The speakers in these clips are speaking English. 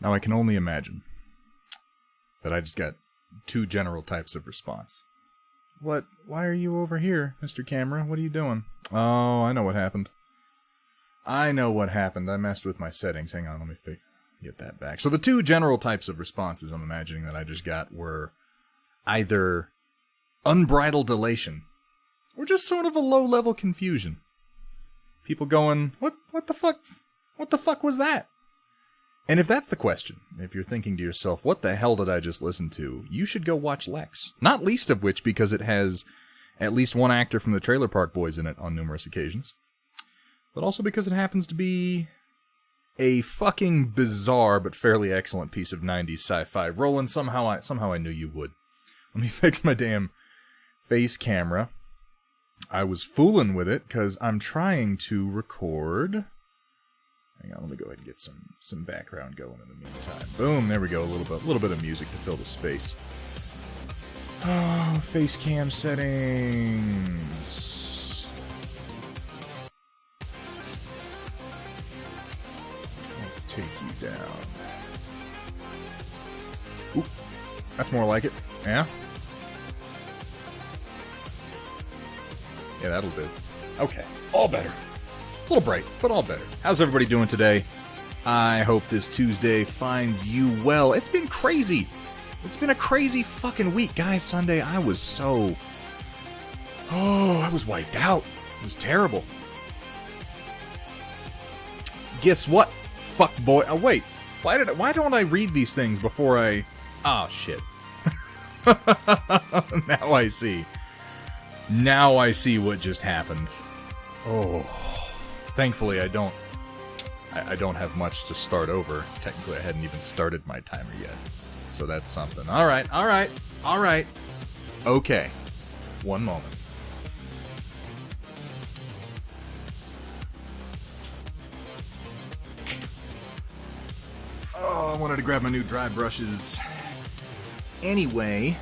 Now I can only imagine that I just got two general types of response. What? Why are you over here, Mr. Camera? What are you doing? Oh, I know what happened. I messed with my settings. Hang on, let me get that back. So the two general types of responses I'm imagining that I just got were either unbridled elation or just sort of a low-level confusion. People going, what the fuck? What the fuck was that? And if that's the question, if you're thinking to yourself, what the hell did I just listen to? You should go watch Lex. Not least of which because it has at least one actor from the Trailer Park Boys in it on numerous occasions. But also because it happens to be a fucking bizarre but fairly excellent piece of 90s sci-fi. Roland, somehow I knew you would. Let me fix my damn face camera. I was fooling with it because I'm trying to record. Hang on, let me go ahead and get some background going in the meantime. Boom, there we go. A little bit of music to fill the space. Oh, face cam settings. Let's take you down. Oop, that's more like it. Yeah? Yeah, that'll do. Okay, all better. A little bright, but all better. How's everybody doing today? I hope this Tuesday finds you well. It's been crazy. It's been a crazy fucking week. Guys, Sunday, I was wiped out. It was terrible. Guess what? Fuck boy. Oh, wait. Why don't I read these things before I... Oh, shit. Now I see. Now I see what just happened. Oh... Thankfully, I don't have much to start over. Technically, I hadn't even started my timer yet. So that's something. All right. Okay. One moment. Oh, I wanted to grab my new dry brushes. Anyway,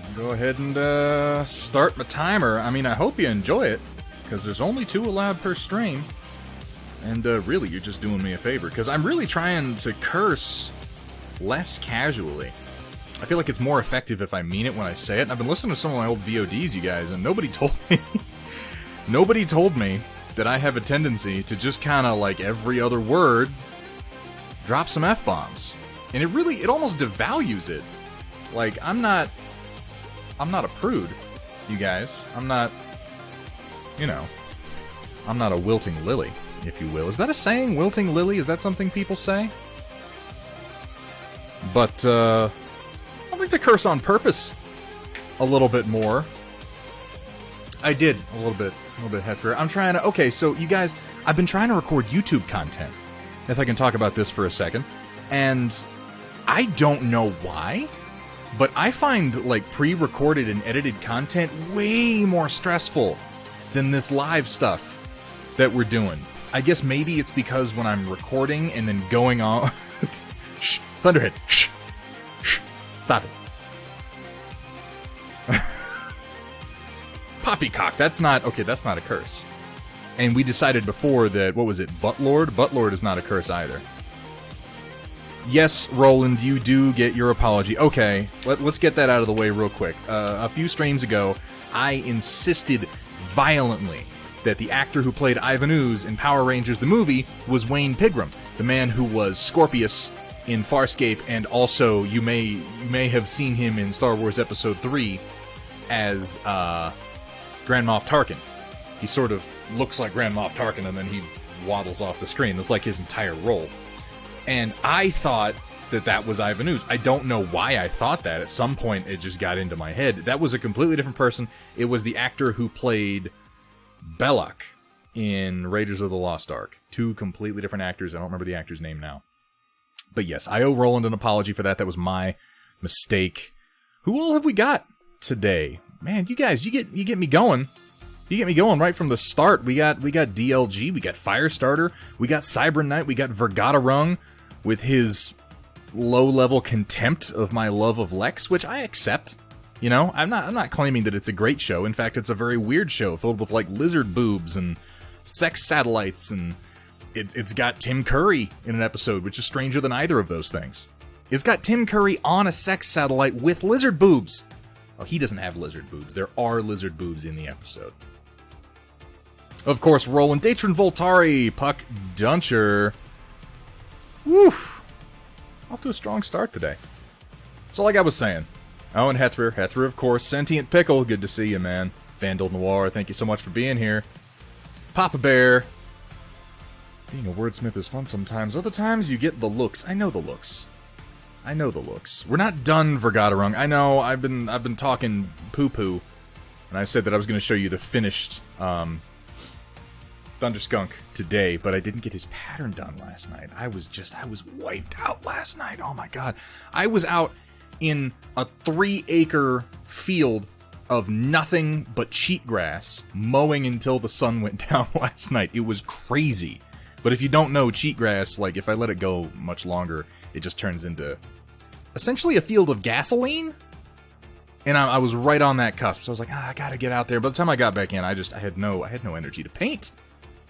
I'll go ahead and start my timer. I mean, I hope you enjoy it. Because there's only 2 allowed per stream. And really, you're just doing me a favor. Because I'm really trying to curse less casually. I feel like it's more effective if I mean it when I say it. And I've been listening to some of my old VODs, you guys, and nobody told me... nobody told me that I have a tendency to just kind of, like, every other word, drop some F-bombs. And it almost devalues it. Like, I'm not a prude, you guys. I'm not a wilting lily, if you will. Is that a saying, wilting lily? Is that something people say? But, I like to curse on purpose a little bit more. I did, a little bit heftier. I'm trying to... Okay, so, you guys, I've been trying to record YouTube content, if I can talk about this for a second, and I don't know why, but I find, like, pre-recorded and edited content way more stressful than this live stuff that we're doing. I guess maybe it's because when I'm recording and then going on... Shh! Thunderhead! Shh! Shh! Stop it. Poppycock! That's not a curse. And we decided before that, what was it, Buttlord? Buttlord is not a curse either. Yes, Roland, you do get your apology. Okay, let's get that out of the way real quick. A few streams ago, I insisted violently that the actor who played Ivan Ooze in Power Rangers the movie was Wayne Pigram, the man who was Scorpius in Farscape, and also you may have seen him in Star Wars Episode 3 as Grand Moff Tarkin. He sort of looks like Grand Moff Tarkin and then he waddles off the screen. That's like his entire role. And I thought that was Ivan Ooze. I don't know why I thought that. At some point, it just got into my head. That was a completely different person. It was the actor who played Belloc in Raiders of the Lost Ark. 2 completely different actors. I don't remember the actor's name now. But yes, I owe Roland an apology for that. That was my mistake. Who all have we got today? Man, you guys, you get me going. You get me going right from the start. We got DLG, we got Firestarter, we got Cyber Knight, we got Vergata Rung with his low-level contempt of my love of Lex, which I accept. You know, I'm not claiming that it's a great show. In fact, it's a very weird show filled with like lizard boobs and sex satellites and It's got Tim Curry in an episode, which is stranger than either of those things. It's got Tim Curry on a sex satellite with lizard boobs. Well, he doesn't have lizard boobs. There are lizard boobs in the episode. Of course, Roland Datron Voltari, Puck Duncher. Woo! Off to a strong start today. So like I was saying, Owen Hethrer, of course, Sentient Pickle, good to see you, man. Vandal Noir, thank you so much for being here. Papa Bear. Being a wordsmith is fun sometimes. Other times you get the looks. I know the looks. We're not done, Vergaderung. I know, I've been talking poo-poo, and I said that I was going to show you the finished Thunderskunk today, but I didn't get his pattern done last night. I was wiped out last night. Oh my god. I was out in a 3-acre field of nothing but cheatgrass, mowing until the sun went down last night. It was crazy. But if you don't know, cheatgrass, like, if I let it go much longer, it just turns into essentially a field of gasoline. And I was right on that cusp, so I was like, I gotta get out there. By the time I got back in, I had no energy to paint.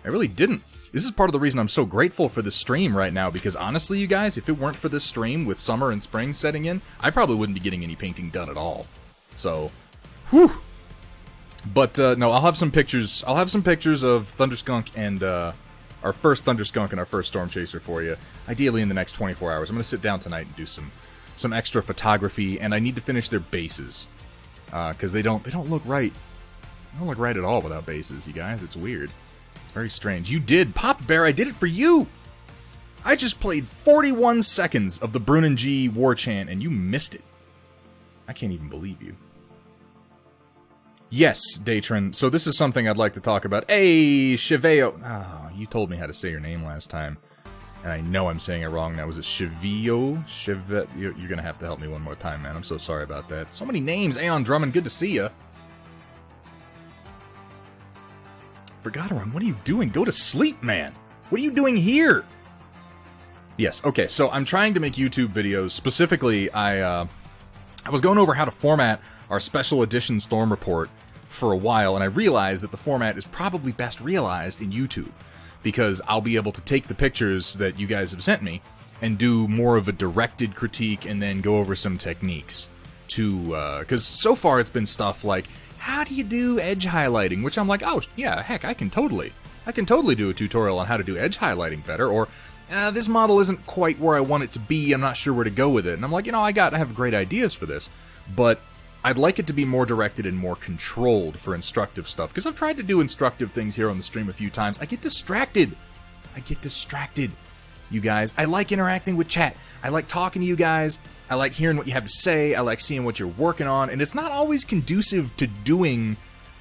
I really didn't. This is part of the reason I'm so grateful for this stream right now, because honestly, you guys, if it weren't for this stream with summer and spring setting in, I probably wouldn't be getting any painting done at all. So, whew. But, no, I'll have some pictures. I'll have some pictures of Thunderskunk and, our first Thunderskunk and our first Storm Chaser for you, ideally in the next 24 hours. I'm going to sit down tonight and do some extra photography, and I need to finish their bases, because they don't look right. They don't look right at all without bases, you guys. It's weird. It's very strange. You did! Pop Bear, I did it for you! I just played 41 seconds of the Brunnen G War Chant, and you missed it. I can't even believe you. Yes, Datron. So this is something I'd like to talk about. Hey, Cheveo. Oh, you told me how to say your name last time, and I know I'm saying it wrong now. Was it Chevio? You're gonna have to help me one more time, man. I'm so sorry about that. So many names. Aeon Drummond, good to see ya. Vergaderung, what are you doing? Go to sleep, man. What are you doing here? Yes. Okay. So I'm trying to make YouTube videos. Specifically, I was going over how to format our special edition Storm Report for a while, and I realized that the format is probably best realized in YouTube, because I'll be able to take the pictures that you guys have sent me and do more of a directed critique and then go over some techniques to, because so far it's been stuff like, how do you do edge highlighting? Which I'm like, oh, yeah, heck, I can totally do a tutorial on how to do edge highlighting better, or this model isn't quite where I want it to be, I'm not sure where to go with it. And I'm like, I have great ideas for this, but I'd like it to be more directed and more controlled for instructive stuff, because I've tried to do instructive things here on the stream a few times. I get distracted, you guys. I like interacting with chat. I like talking to you guys. I like hearing what you have to say. I like seeing what you're working on, and it's not always conducive to doing...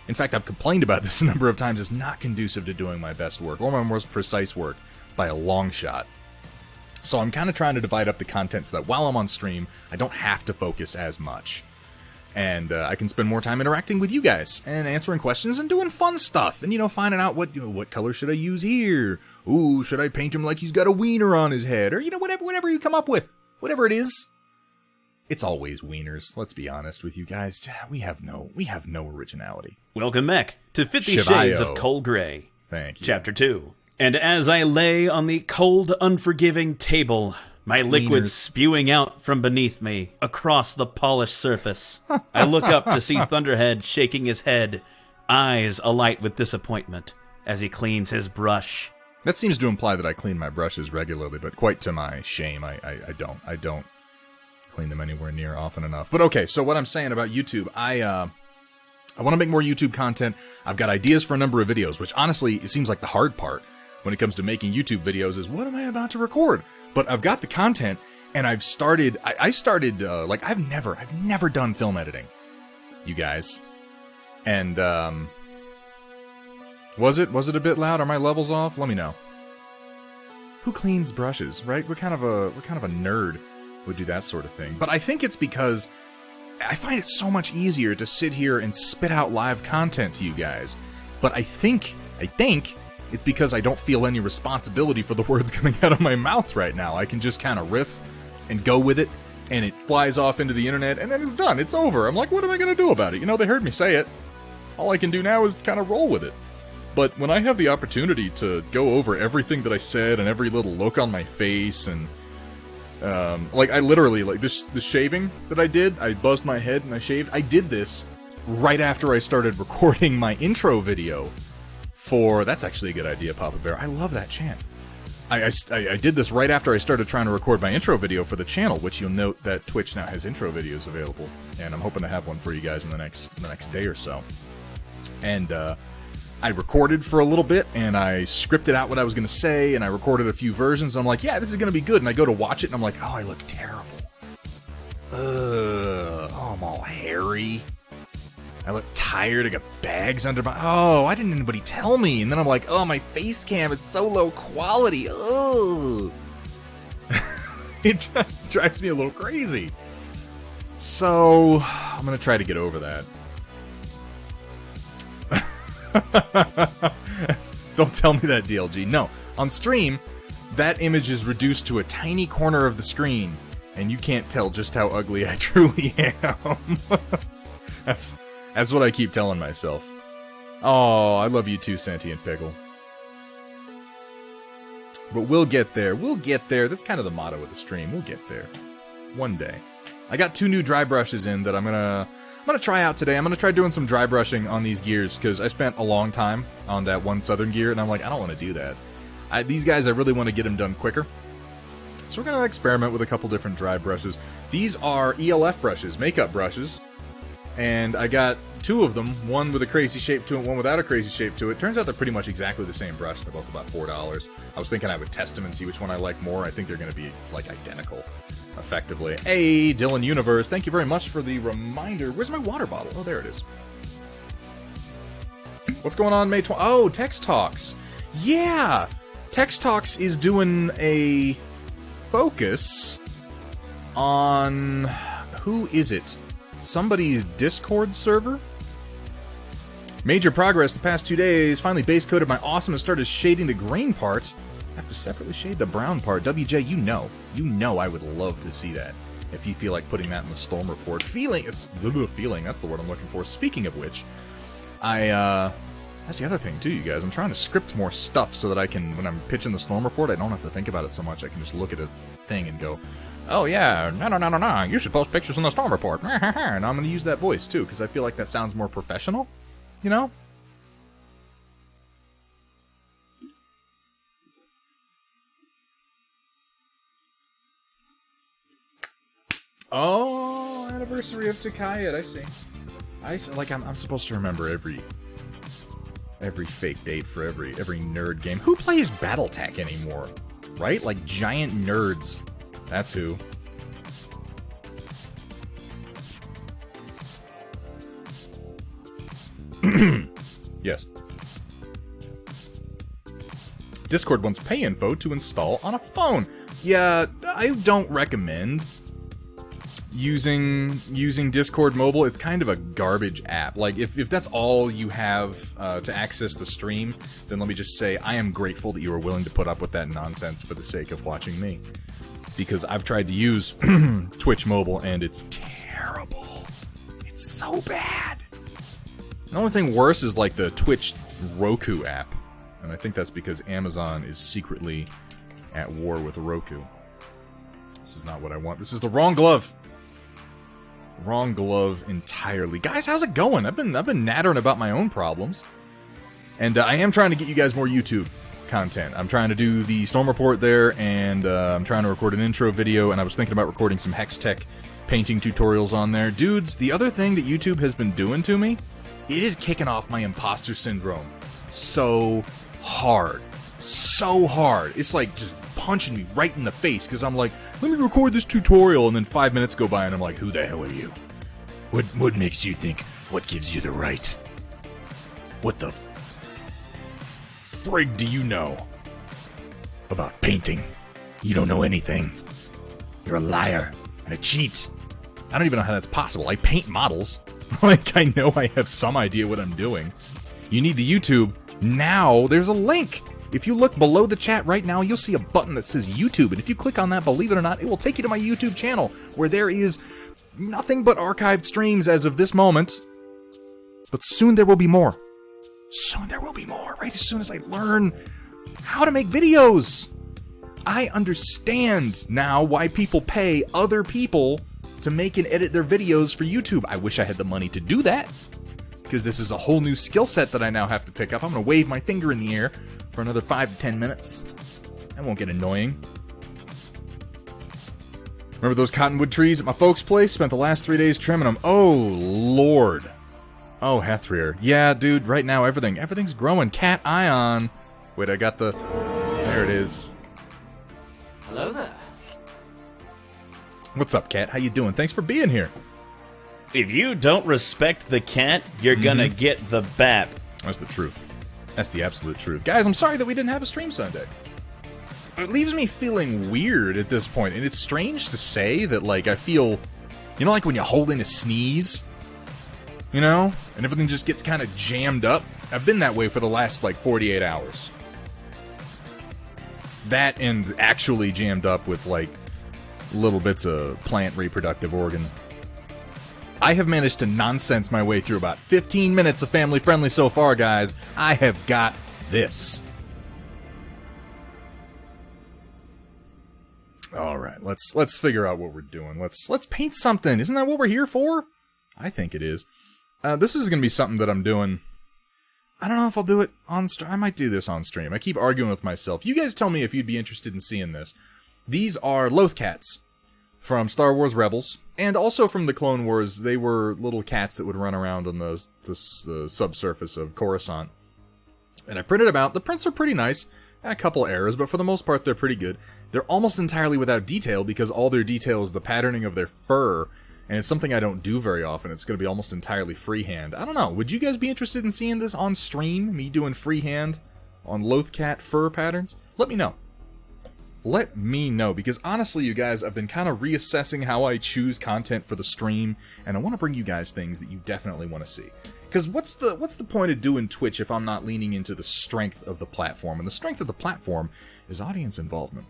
In fact, I've complained about this a number of times. It's not conducive to doing my best work, or my most precise work, by a long shot. So I'm kind of trying to divide up the content so that while I'm on stream, I don't have to focus as much. And I can spend more time interacting with you guys, and answering questions, and doing fun stuff, and, finding out what color should I use here? Ooh, should I paint him like he's got a wiener on his head? Or, whatever you come up with. Whatever it is. It's always wieners, let's be honest with you guys. We have no originality. Welcome back to 50 Shades of Cold Grey. Thank you. Chapter 2. And as I lay on the cold, unforgiving table, my liquid spewing out from beneath me, across the polished surface, I look up to see Thunderhead shaking his head, eyes alight with disappointment, as he cleans his brush. That seems to imply that I clean my brushes regularly, but quite to my shame, I don't clean them anywhere near often enough. But okay, so what I'm saying about YouTube, I want to make more YouTube content. I've got ideas for a number of videos, which honestly, it seems like the hard part when it comes to making YouTube videos is, what am I about to record? But I've got the content, and I've started, I've never done film editing, you guys. And, was it a bit loud? Are my levels off? Let me know. Who cleans brushes, right? We're kind of a nerd would do that sort of thing. But I think it's because I find it so much easier to sit here and spit out live content to you guys. But I think it's because I don't feel any responsibility for the words coming out of my mouth right now. I can just kind of riff and go with it, and it flies off into the internet, and then it's done. It's over. I'm like, what am I going to do about it? They heard me say it. All I can do now is kind of roll with it. But when I have the opportunity to go over everything that I said and every little look on my face and like I literally, like the shaving that I did, I buzzed my head and I shaved. I did this right after I started recording my intro video for, that's actually a good idea, Papa Bear. I love that chant. I did this right after I started trying to record my intro video for the channel, which you'll note that Twitch now has intro videos available, and I'm hoping to have one for you guys in the next day or so. And I recorded for a little bit, and I scripted out what I was going to say, and I recorded a few versions, and I'm like, yeah, this is going to be good, and I go to watch it, and I'm like, oh, I look terrible. Oh, I'm all hairy. I look tired, I got bags under my... Oh, why didn't anybody tell me? And then I'm like, oh, my face cam, it's so low quality. Oh. It just drives me a little crazy. So, I'm going to try to get over that. Don't tell me that, DLG. No, on stream, that image is reduced to a tiny corner of the screen, and you can't tell just how ugly I truly am. That's what I keep telling myself. Oh, I love you too, Sentient Pickle. But we'll get there. We'll get there. That's kind of the motto of the stream. We'll get there. One day. I got 2 new dry brushes in that I'm gonna try out today. I'm gonna try doing some dry brushing on these gears, because I spent a long time on that one Southern gear, and I'm like, I don't want to do that. These guys, I really want to get them done quicker. So we're gonna experiment with a couple different dry brushes. These are ELF brushes, makeup brushes. And I got 2 of them, one with a crazy shape to it, one without a crazy shape to it. Turns out they're pretty much exactly the same brush. They're both about $4. I was thinking I would test them and see which one I like more. I think they're going to be, like, identical, effectively. Hey, Dylan Universe, thank you very much for the reminder. Where's my water bottle? Oh, there it is. What's going on May 20? Oh, Text Talks. Yeah! Text Talks is doing a focus on... Who is it? Somebody's Discord server? Major progress the past 2 days. Finally base coated my awesome and started shading the green part. I have to separately shade the brown part. WJ, you know I would love to see that. If you feel like putting that in the Storm Report. Feeling, that's the word I'm looking for. Speaking of which, that's the other thing too, you guys. I'm trying to script more stuff so that I can, when I'm pitching the Storm Report, I don't have to think about it so much. I can just look at a thing and go, oh yeah, no, you should post pictures in the Storm Report. And I'm going to use that voice too, because I feel like that sounds more professional, you know? Oh, anniversary of Takayat, I see. Like, I'm supposed to remember every fake date for every nerd game. Who plays Battletech anymore? Right? Like, giant nerds. That's who. Yes. Discord wants pay info to install on a phone. Yeah, I don't recommend using Discord Mobile. It's kind of a garbage app. Like, if that's all you have to access the stream, then let me just say I am grateful that you are willing to put up with that nonsense for the sake of watching me. Because I've tried to use Twitch Mobile, and it's terrible. It's so bad. The only thing worse is, like, the Twitch Roku app. And I think that's because Amazon is secretly at war with Roku. This is not what I want. This is the wrong glove. Wrong glove entirely. Guys, how's it going? I've been nattering about my own problems. And I am trying to get you guys more YouTube content. I'm trying to do the Storm Report there, and I'm trying to record an intro video, and I was thinking about recording some Hextech painting tutorials on there. Dudes, the other thing that YouTube has been doing to me, it is kicking off my imposter syndrome so hard. So hard. It's like just punching me right in the face, because I'm like, let me record this tutorial, and then 5 minutes go by, and I'm like, who the hell are you? What makes you think? What gives you the right? What the frig do you know about painting? You don't know anything. You're a liar and a cheat. I don't even know how that's possible. I paint models. Like, I know I have some idea what I'm doing. You need the YouTube. Now, there's a link. If you look below the chat right now, you'll see a button that says YouTube. And if you click on that, believe it or not, it will take you to my YouTube channel, where there is nothing but archived streams as of this moment. But soon there will be more. Soon there will be more, right as soon as I learn how to make videos. I understand now why people pay other people to make and edit their videos for YouTube. I wish I had the money to do that, because this is a whole new skill set that I now have to pick up. I'm going to wave my finger in the air for another 5 to 10 minutes. That won't get annoying. Remember those cottonwood trees at my folks' place? Spent the last 3 days trimming them. Oh, Lord. Oh, Hethrier. Yeah, dude, right now everything's growing. Cat Ion. Wait, I got the... There it is. Hello there. What's up, Cat? How you doing? Thanks for being here. If you don't respect the cat, you're gonna get the bat. That's the truth. That's the absolute truth. Guys, I'm sorry that we didn't have a stream Sunday. It leaves me feeling weird at this point, and it's strange to say that, like, I feel... You know, like when you hold in a sneeze? You know? And everything just gets kind of jammed up? I've been that way for the last, like, 48 hours. That and actually jammed up with, like, little bits of plant reproductive organ. I have managed to nonsense my way through about 15 minutes of Family Friendly so far, guys. I have got this. All right, let's figure out what we're doing. Let's paint something. Isn't that what we're here for? I think it is. This is going to be something that I'm doing. I don't know if I'll do it on stream. I might do this on stream. I keep arguing with myself. You guys tell me if you'd be interested in seeing this. These are Lothcats from Star Wars Rebels, and also from the Clone Wars. They were little cats that would run around on the subsurface of Coruscant. And I printed them out. The prints are pretty nice. A couple errors, but for the most part, they're pretty good. They're almost entirely without detail, because all their detail is the patterning of their fur, and it's something I don't do very often. It's going to be almost entirely freehand. I don't know. Would you guys be interested in seeing this on stream? Me doing freehand on Lothcat fur patterns? Let me know. Let me know, because honestly, you guys, I've been kind of reassessing how I choose content for the stream, and I want to bring you guys things that you definitely want to see. Because what's the point of doing Twitch if I'm not leaning into the strength of the platform? And the strength of the platform is audience involvement.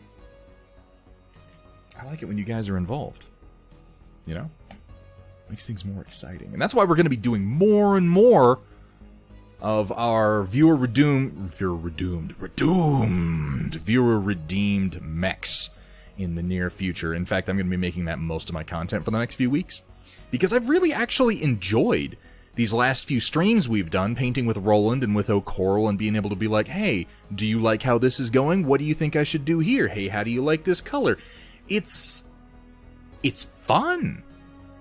I like it when you guys are involved. You know? Makes things more exciting. And that's why we're going to be doing more and more of our viewer redeemed mechs in the near future. In fact, I'm going to be making that most of my content for the next few weeks, because I've really actually enjoyed these last few streams we've done, painting with Roland and with O'Coral, and being able to be like, hey, do you like how this is going? What do you think I should do here? Hey, how do you like this color? It's fun.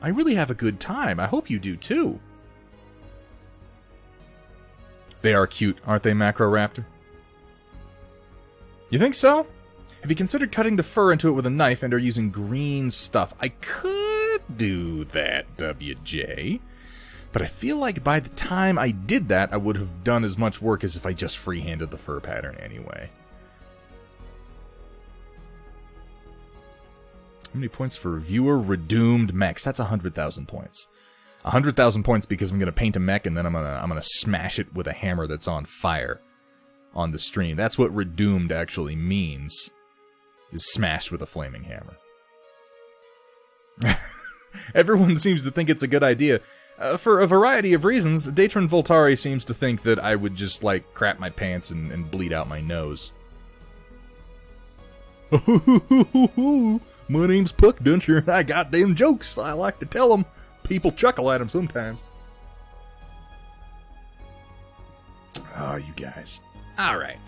I really have a good time. I hope you do too. They are cute, aren't they, Macro Raptor? You think so? Have you considered cutting the fur into it with a knife and are using green stuff? I could do that, WJ. But I feel like by the time I did that, I would have done as much work as if I just freehanded the fur pattern anyway. How many points for viewer redeemed mechs? That's 100,000 points. 100,000 points because I'm going to paint a mech and then I'm gonna smash it with a hammer that's on fire on the stream. That's what redeemed actually means, is smashed with a flaming hammer. Everyone seems to think it's a good idea. For a variety of reasons, Datron Voltari seems to think that I would just, like, crap my pants and bleed out my nose. My name's Puck Duncher, and I got them jokes. I like to tell them. People chuckle at them sometimes. Oh, you guys. Alright.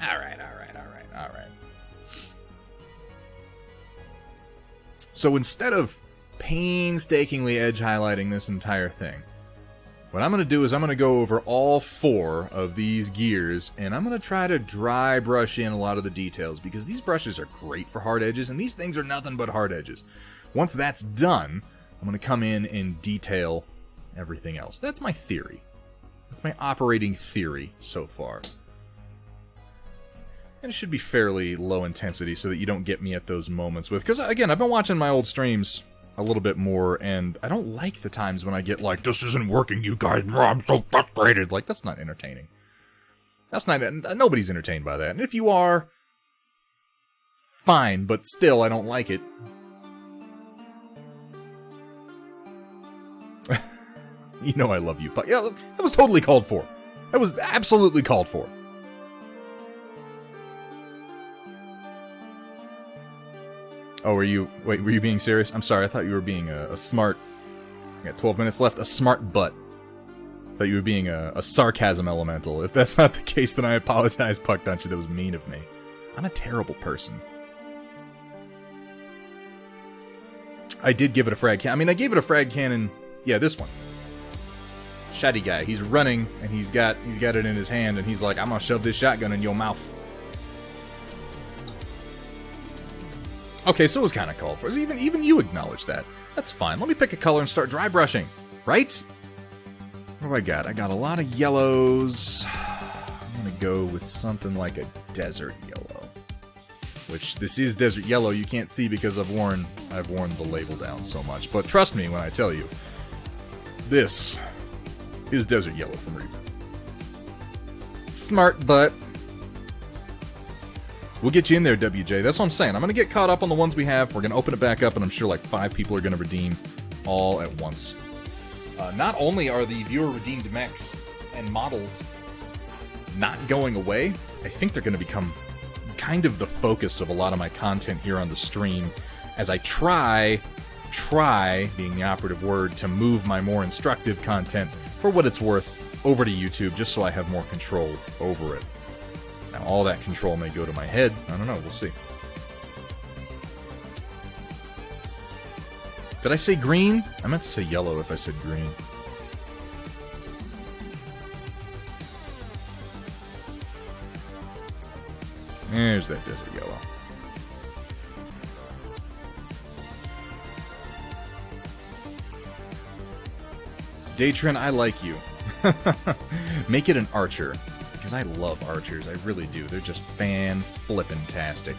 So instead of painstakingly edge highlighting this entire thing, what I'm going to do is I'm going to go over all 4 of these gears, and I'm going to try to dry brush in a lot of the details, because these brushes are great for hard edges, and these things are nothing but hard edges. Once that's done, I'm going to come in and detail everything else. That's my theory. That's my operating theory so far. And it should be fairly low intensity so that you don't get me at those moments with... Because, again, I've been watching my old streams a little bit more, and I don't like the times when I get like, this isn't working, you guys, I'm so frustrated. Like, that's not entertaining. That's not... Nobody's entertained by that. And if you are, fine, but still, I don't like it. You know I love you, but yeah, that was totally called for. That was absolutely called for. Oh, were you being serious? I'm sorry, I thought you were being a smart... I got 12 minutes left, a smart butt. I thought you were being a sarcasm elemental. If that's not the case, then I apologize, Puck Duncher. That was mean of me. I'm a terrible person. I did give it a frag cannon. I mean, I gave it a frag cannon... Yeah, this one. Shotty guy. He's running, and he's got it in his hand, and he's like, I'm gonna shove this shotgun in your mouth. Okay, so it was kind of called for. Even you acknowledge that. That's fine. Let me pick a color and start dry brushing. Right? What do I got? I got a lot of yellows. I'm gonna go with something like a desert yellow. Which, this is desert yellow. You can't see because I've worn the label down so much. But trust me when I tell you, this is desert yellow from Reaper. Smart butt. We'll get you in there, WJ. That's what I'm saying. I'm going to get caught up on the ones we have. We're going to open it back up, and I'm sure like 5 people are going to redeem all at once. Not only are the viewer-redeemed mechs and models not going away, I think they're going to become kind of the focus of a lot of my content here on the stream as I try, being the operative word, to move my more instructive content, for what it's worth, over to YouTube, just so I have more control over it. Now, all that control may go to my head. I don't know. We'll see. Did I say green? I meant to say yellow if I said green. There's that desert yellow. Daytrin, I like you. Make it an archer. Because I love archers, I really do. They're just fan-flippin-tastic.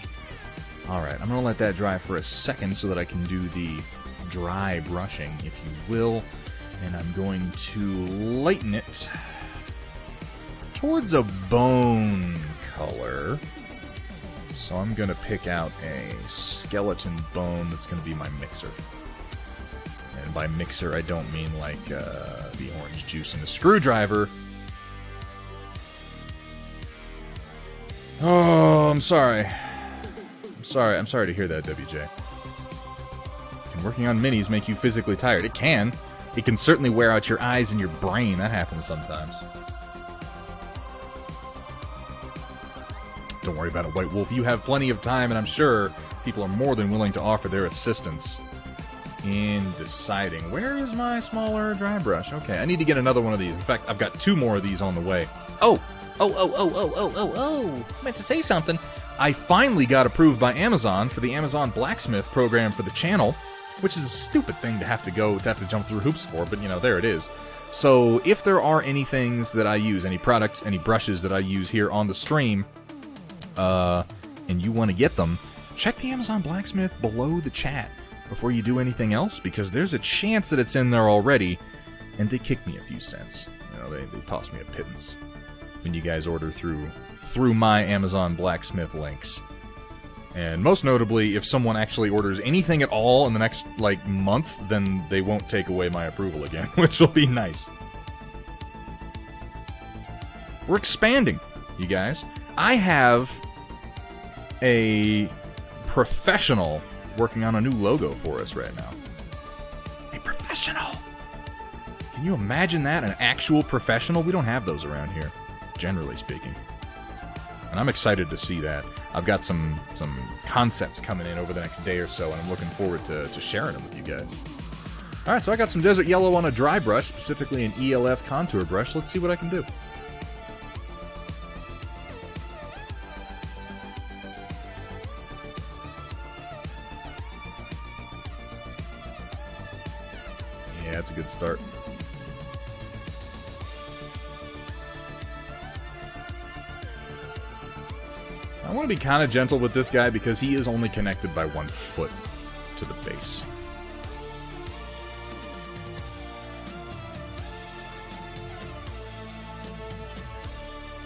Alright, I'm going to let that dry for a second so that I can do the dry brushing, if you will. And I'm going to lighten it towards a bone color. So I'm going to pick out a skeleton bone that's going to be my mixer. And by mixer, I don't mean like the orange juice in a screwdriver. Oh, I'm sorry. I'm sorry to hear that, WJ. Can working on minis make you physically tired? It can. It can certainly wear out your eyes and your brain. That happens sometimes. Don't worry about it, White Wolf. You have plenty of time, and I'm sure people are more than willing to offer their assistance in deciding. Where is my smaller dry brush? Okay, I need to get another one of these. In fact, I've got 2 more of these on the way. Oh! I meant to say something. I finally got approved by Amazon for the Amazon Blacksmith program for the channel, which is a stupid thing to have to jump through hoops for, but you know, there it is. So if there are any things that I use, any products, any brushes that I use here on the stream, and you want to get them, check the Amazon Blacksmith below the chat before you do anything else, because there's a chance that it's in there already, and they kick me a few cents. You know, they toss me a pittance when you guys order through my Amazon Blacksmith links. And most notably, if someone actually orders anything at all in the next, like, month, then they won't take away my approval again, which will be nice. We're expanding, you guys. I have a professional working on a new logo for us right now. A professional! Can you imagine that? An actual professional? We don't have those around here, generally speaking. And I'm excited to see that. I've got some concepts coming in over the next day or so, and I'm looking forward to sharing them with you guys. Alright, so I got some desert yellow on a dry brush, specifically an ELF contour brush. Let's see what I can do. Yeah, that's a good start. I want to be kind of gentle with this guy because he is only connected by 1 foot to the base.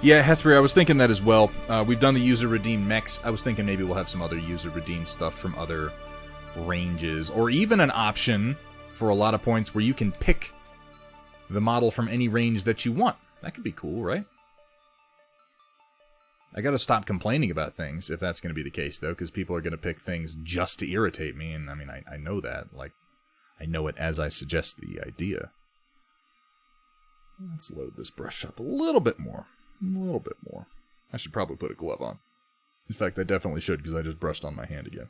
Yeah, Hethry, I was thinking that as well. We've done the user-redeemed mechs. I was thinking maybe we'll have some other user-redeemed stuff from other ranges, or even an option for a lot of points where you can pick the model from any range that you want. That could be cool, right? I gotta stop complaining about things if that's gonna be the case, though, because people are gonna pick things just to irritate me, and I mean, I know that. Like, I know it as I suggest the idea. Let's load this brush up a little bit more. A little bit more. I should probably put a glove on. In fact, I definitely should, because I just brushed on my hand again.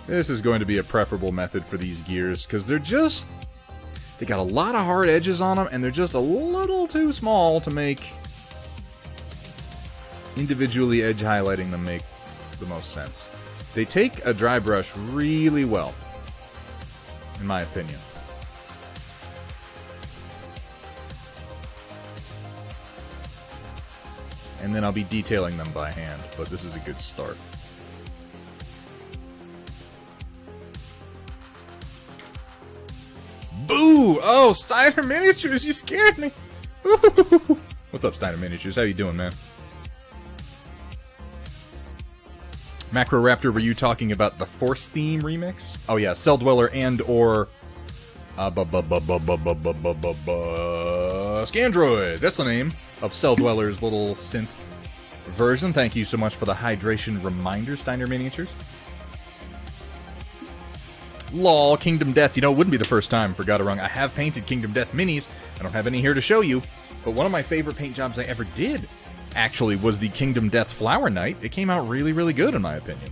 This is going to be a preferable method for these gears, because they're just... They got a lot of hard edges on them, and they're just a little too small to make individually edge highlighting them make the most sense. They take a dry brush really well, in my opinion. And then I'll be detailing them by hand, but this is a good start. Boo! Oh, Steiner Miniatures, you scared me! Ooh. What's up, Steiner Miniatures? How you doing, man? Macro Raptor, were you talking about the Force Theme remix? Oh yeah, Cell Dweller and or... Scandroid! That's the name of Cell Dweller's little synth version. Thank you so much for the hydration reminder, Steiner Miniatures. Lol, Kingdom Death. You know, it wouldn't be the first time for Got It Wrong. I have painted Kingdom Death minis. I don't have any here to show you. But one of my favorite paint jobs I ever did, actually, was the Kingdom Death Flower Knight. It came out really, really good, in my opinion.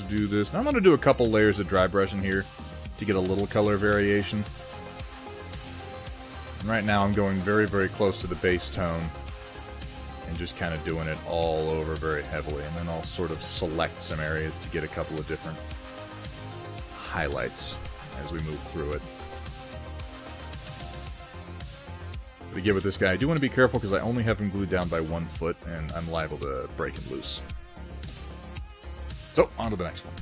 Do this. Now I'm going to do a couple layers of dry brush in here to get a little color variation. And right now I'm going very, very close to the base tone and just kind of doing it all over very heavily. And then I'll sort of select some areas to get a couple of different highlights as we move through it. But again, with this guy, I do want to be careful because I only have him glued down by 1 foot and I'm liable to break him loose. So, on to the next one.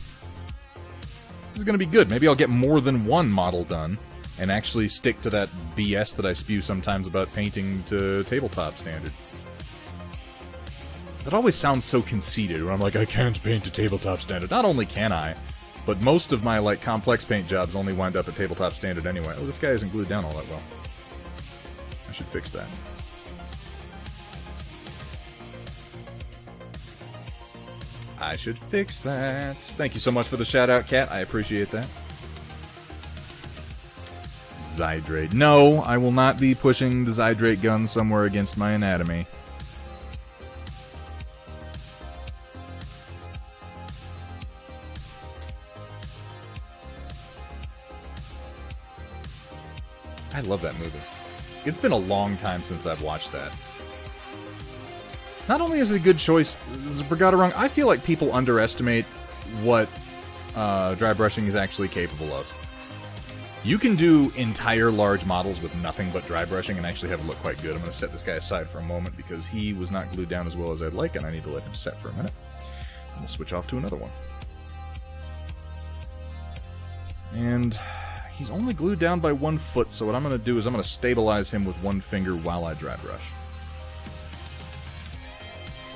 This is going to be good. Maybe I'll get more than one model done and actually stick to that BS that I spew sometimes about painting to tabletop standard. That always sounds so conceited when I'm like, I can't paint to tabletop standard. Not only can I, but most of my like complex paint jobs only wind up at tabletop standard anyway. Oh, this guy isn't glued down all that well. I should fix that. I should fix that. Thank you so much for the shout-out, Kat. I appreciate that. Zydrate. No, I will not be pushing the Zydrate gun somewhere against my anatomy. I love that movie. It's been a long time since I've watched that. Not only is it a good choice, for Got It Wrong, I feel like people underestimate what dry brushing is actually capable of. You can do entire large models with nothing but dry brushing and actually have it look quite good. I'm going to set this guy aside for a moment because he was not glued down as well as I'd like, and I need to let him set for a minute. And we'll switch off to another one. And he's only glued down by 1 foot, so what I'm going to do is I'm going to stabilize him with 1 finger while I dry brush.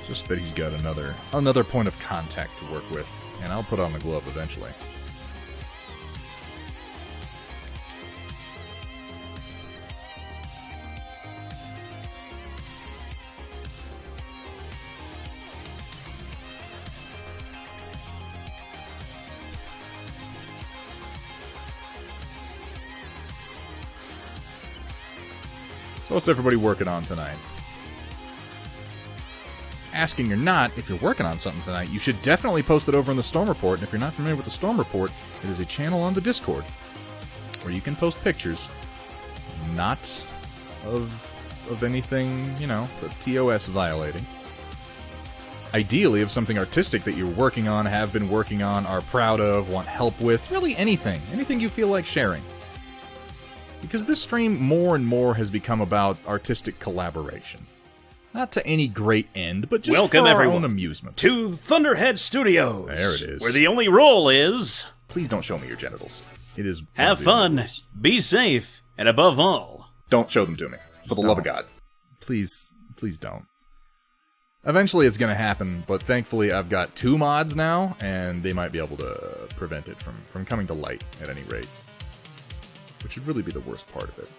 Just that he's got another point of contact to work with, and I'll put on the glove eventually. So what's everybody working on tonight? Asking or not, if you're working on something tonight, you should definitely post it over in the Storm Report. And if you're not familiar with the Storm Report, it is a channel on the Discord where you can post pictures, not of anything, you know, the TOS violating. ideally of something artistic that you're working on, have been working on, are proud of, want help with, really anything. Anything you feel like sharing. Because this stream more and more has become about artistic collaboration. Not to any great end, but just Welcome, for our everyone, own amusement. to Thunderhead Studios. There it is. Where the only rule is... Please don't show me your genitals. It is... have fun, be safe, and above all... don't show them to me. For the love of God. Please don't. Eventually it's going to happen, but thankfully I've got 2 mods now, and they might be able to prevent it from coming to light at any rate. Which would really be the worst part of it.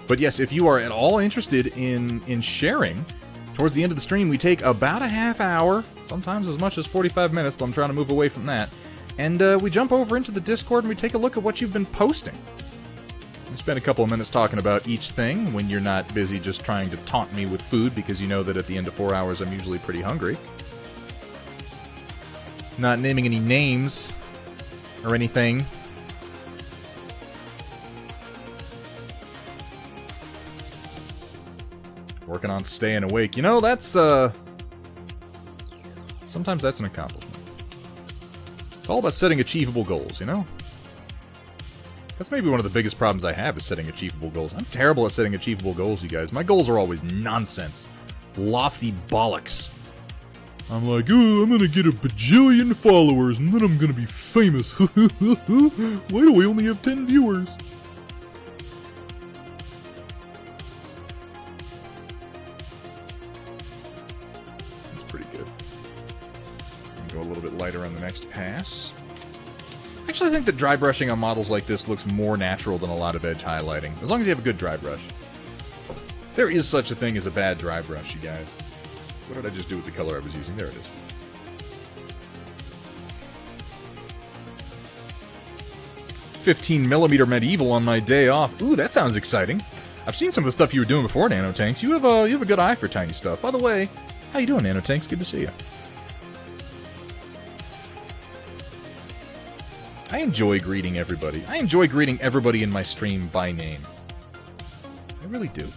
But yes, if you are at all interested in sharing, towards the end of the stream we take about a half hour, sometimes as much as 45 minutes, though I'm trying to move away from that, and we jump over into the Discord and we take a look at what you've been posting. We spend a couple of minutes talking about each thing when you're not busy just trying to taunt me with food, because you know that at the end of 4 hours I'm usually pretty hungry. Not naming any names or anything. Working on staying awake. You know, that's, sometimes that's an accomplishment. It's all about setting achievable goals, you know? That's maybe one of the biggest problems I have, is setting achievable goals. I'm terrible at setting achievable goals, you guys. My goals are always nonsense. Lofty bollocks. I'm like, oh, I'm gonna get a bajillion followers, and then I'm gonna be famous. Why do we only have 10 viewers? Go a little bit lighter on the next pass. Actually, I think that dry brushing on models like this looks more natural than a lot of edge highlighting, as long as you have a good dry brush. There is such a thing as a bad dry brush, you guys. What did I just do with the color I was using? There it is. $15mm medieval on my day off. Ooh, that sounds exciting. I've seen some of the stuff you were doing before, Nanotanks. You have a good eye for tiny stuff. By the way, how you doing, Nanotanks? Good to see you. I enjoy greeting everybody. I enjoy greeting everybody in my stream by name. I really do.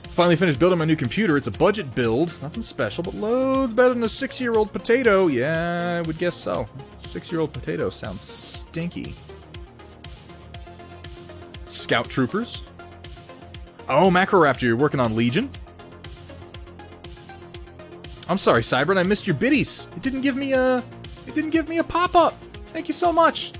Finally finished building my new computer. It's a budget build. Nothing special, but loads better than a 6-year-old potato. Yeah, I would guess so. 6-year-old potato sounds stinky. Scout troopers. Oh, Macroraptor, you're working on Legion? I'm sorry, Cybern, I missed your biddies. It didn't give me a pop-up. Thank you so much.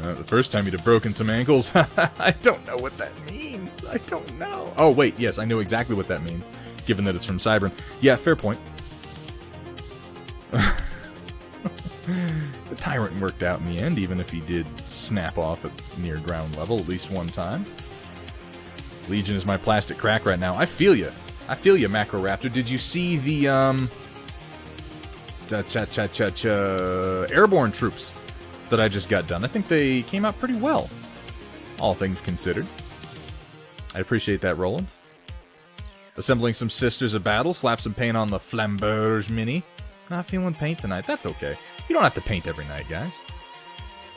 The first time you'd have broken some ankles. I don't know what that means. I don't know. Oh, wait, yes, I know exactly what that means, given that it's from Cybern. Yeah, fair point. The Tyrant worked out in the end, even if he did snap off at near ground level at least one time. Legion is my plastic crack right now. I feel you. I feel you, Macroraptor. Did you see the, airborne troops that I just got done? I think they came out pretty well, all things considered. I appreciate that, Roland. Assembling some Sisters of Battle, slap some paint on the Flamberge Mini. Not feeling paint tonight. That's okay. You don't have to paint every night, guys.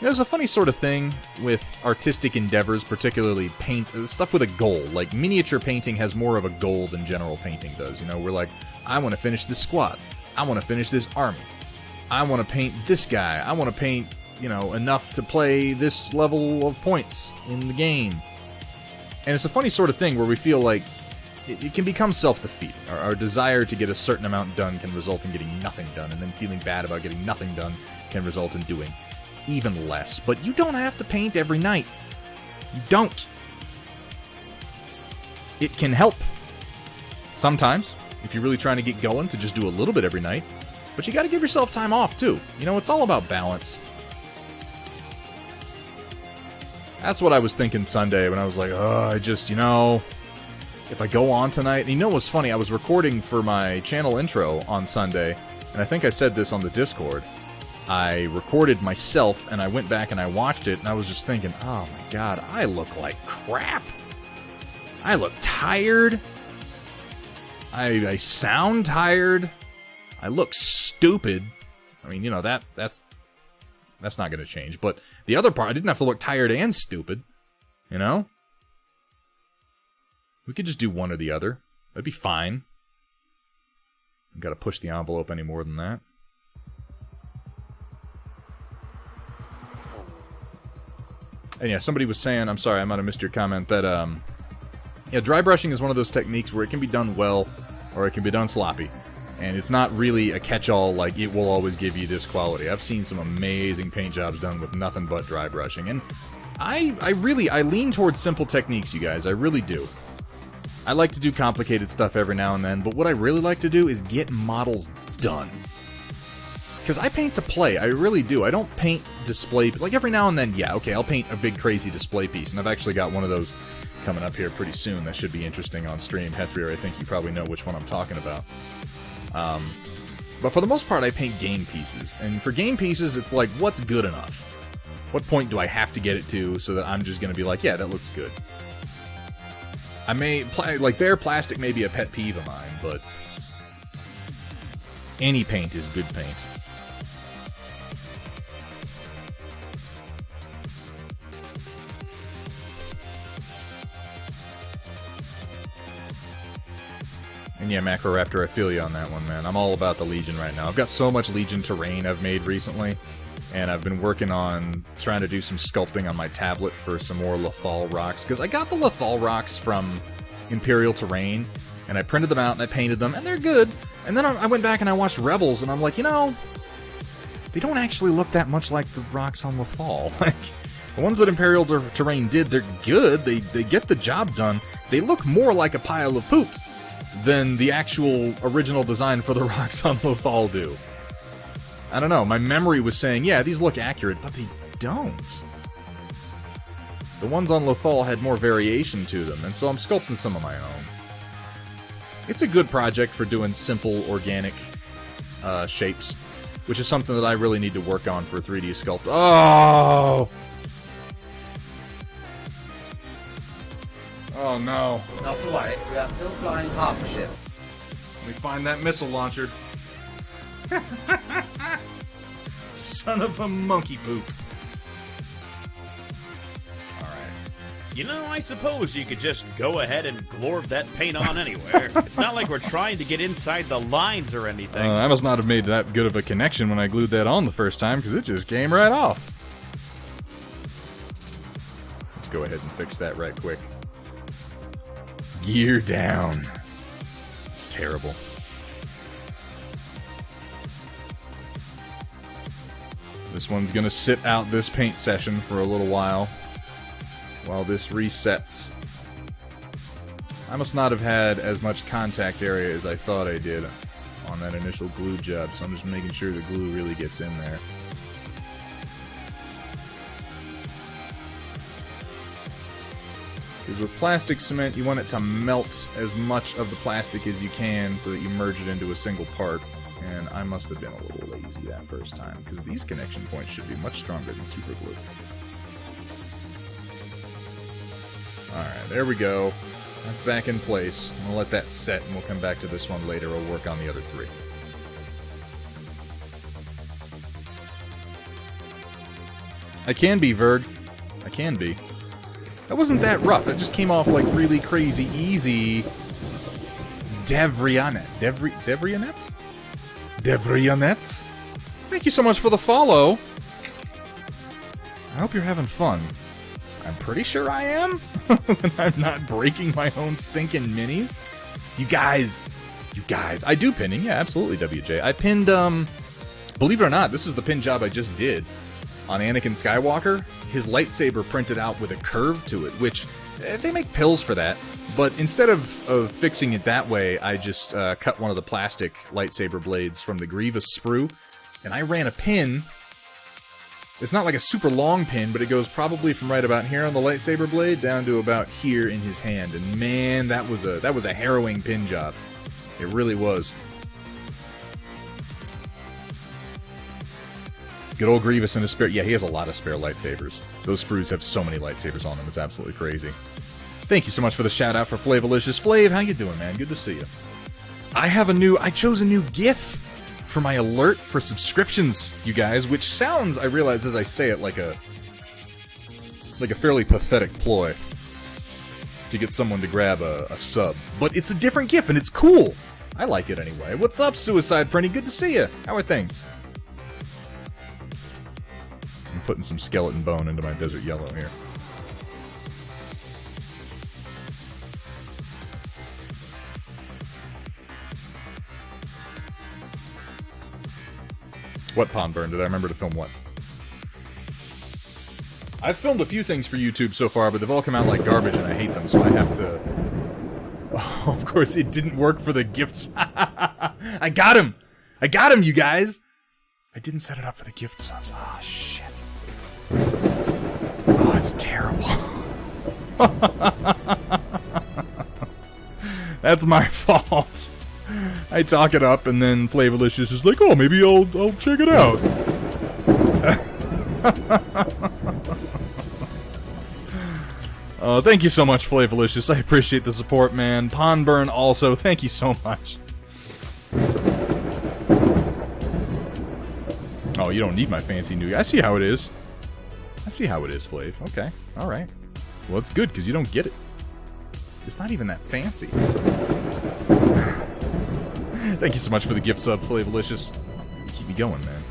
There's a funny sort of thing with artistic endeavors, particularly paint, stuff with a goal. Like, miniature painting has more of a goal than general painting does. You know, we're like, I want to finish this squad. I want to finish this army. I want to paint this guy. I want to paint, you know, enough to play this level of points in the game. And it's a funny sort of thing where we feel like it can become self-defeating. Our desire to get a certain amount done can result in getting nothing done, and then feeling bad about getting nothing done can result in doing even less. But you don't have to paint every night. You don't. It can help. Sometimes, if you're really trying to get going, to just do a little bit every night. But you gotta give yourself time off, too. You know, it's all about balance. That's what I was thinking Sunday when I was like, oh, I just, you know, if I go on tonight... And you know what's funny? I was recording for my channel intro on Sunday, and I think I said this on the Discord. I recorded myself, and I went back and I watched it, and I was just thinking, oh my god, I look like crap. I look tired. I sound tired. I look stupid. I mean, you know, that's That's not going to change. But the other part, I didn't have to look tired and stupid. You know? We could just do one or the other. That'd be fine. Got to push the envelope any more than that. And yeah, somebody was saying, I'm sorry, I might have missed your comment, that yeah, dry brushing is one of those techniques where it can be done well, or it can be done sloppy. And it's not really a catch-all, like, it will always give you this quality. I've seen some amazing paint jobs done with nothing but dry brushing. And I lean towards simple techniques, you guys. I really do. I like to do complicated stuff every now and then, but what I really like to do is get models done. Because I paint to play, I really do. I don't paint display... Like, every now and then, yeah, okay, I'll paint a big, crazy display piece, and I've actually got one of those coming up here pretty soon. That should be interesting on stream. Hethrier, I think you probably know which one I'm talking about. But for the most part, I paint game pieces. And for game pieces, it's like, what's good enough? What point do I have to get it to so that I'm just going to be like, yeah, that looks good? I may... Like, bare plastic may be a pet peeve of mine, but... any paint is good paint. And yeah, Macroraptor, I feel you on that one, man. I'm all about the Legion right now. I've got so much Legion terrain I've made recently, and I've been working on trying to do some sculpting on my tablet for some more Lethal rocks, because I got the Lethal rocks from Imperial Terrain, and I printed them out and I painted them, and they're good. And then I went back and I watched Rebels, and I'm like, you know, they don't actually look that much like the rocks on Lethal. Like, the ones that Imperial Terrain did, they're good, they get the job done. They look more like a pile of poop than the actual original design for the rocks on Lethal do. I don't know, my memory was saying, yeah, these look accurate, but they don't. The ones on Lethal had more variation to them, and so I'm sculpting some of my own. It's a good project for doing simple, organic shapes, which is something that I really need to work on for 3D sculpt. Oh! Oh no. Not to worry, we are still flying half a ship. Let me find that missile launcher. Son of a monkey poop. Alright. You know, I suppose you could just go ahead and glorb that paint on anywhere. It's not like we're trying to get inside the lines or anything. I must not have made that good of a connection when I glued that on the first time, because it just came right off. Let's go ahead and fix that right quick. Gear down. It's terrible. This one's gonna sit out this paint session for a little while this resets. I must not have had as much contact area as I thought I did on that initial glue job, so I'm just making sure the glue really gets in there. Because with plastic cement, you want it to melt as much of the plastic as you can so that you merge it into a single part. And I must have been a little lazy that first time, because these connection points should be much stronger than super glue. Alright, there we go. That's back in place. I'm going to let that set, and we'll come back to this one later. We'll work on the other three. I can be, Verg. I can be. That wasn't that rough. It just came off like really crazy easy. Devrionet. Devrionet? Devrionet? Thank you so much for the follow. I hope you're having fun. I'm pretty sure I am. I'm not breaking my own stinking minis. You guys. I do pinning. Yeah, absolutely, WJ. I pinned, believe it or not, this is the pin job I just did on Anakin Skywalker. His lightsaber printed out with a curve to it, which they make pills for that. But instead of fixing it that way, I just cut one of the plastic lightsaber blades from the Grievous sprue, and I ran a pin. It's not like a super long pin, but it goes probably from right about here on the lightsaber blade down to about here in his hand. And man, that was a harrowing pin job. It really was. Good old Grievous and his spare... Yeah, he has a lot of spare lightsabers. Those sprues have so many lightsabers on them, it's absolutely crazy. Thank you so much for the shout-out for Flavalicious. Flav, how you doing, man? Good to see you. I chose a new GIF for my alert for subscriptions, you guys, which sounds, I realize as I say it, like a fairly pathetic ploy to get someone to grab a sub. But it's a different GIF, and it's cool. I like it anyway. What's up, Suicide Frenny? Good to see you. How are things? I'm putting some skeleton bone into my desert yellow here. What pond burn? Did I remember to film what? I've filmed a few things for YouTube so far, but they've all come out like garbage and I hate them, so I have to... Oh, of course it didn't work for the gifts. I got him! I got him, you guys! I didn't set it up for the gift subs. Oh, shit. Oh, it's terrible. That's my fault. I talk it up, and then Flavorlicious is like, oh, maybe I'll check it out. Thank you so much, Flavorlicious. I appreciate the support, man. Pondburn also, thank you so much. Oh, you don't need my fancy new... I see how it is. I see how it is, Flav. Okay, alright. Well, it's good, because you don't get it. It's not even that fancy. Thank you so much for the gift sub, Flavorlicious. Keep me going, man.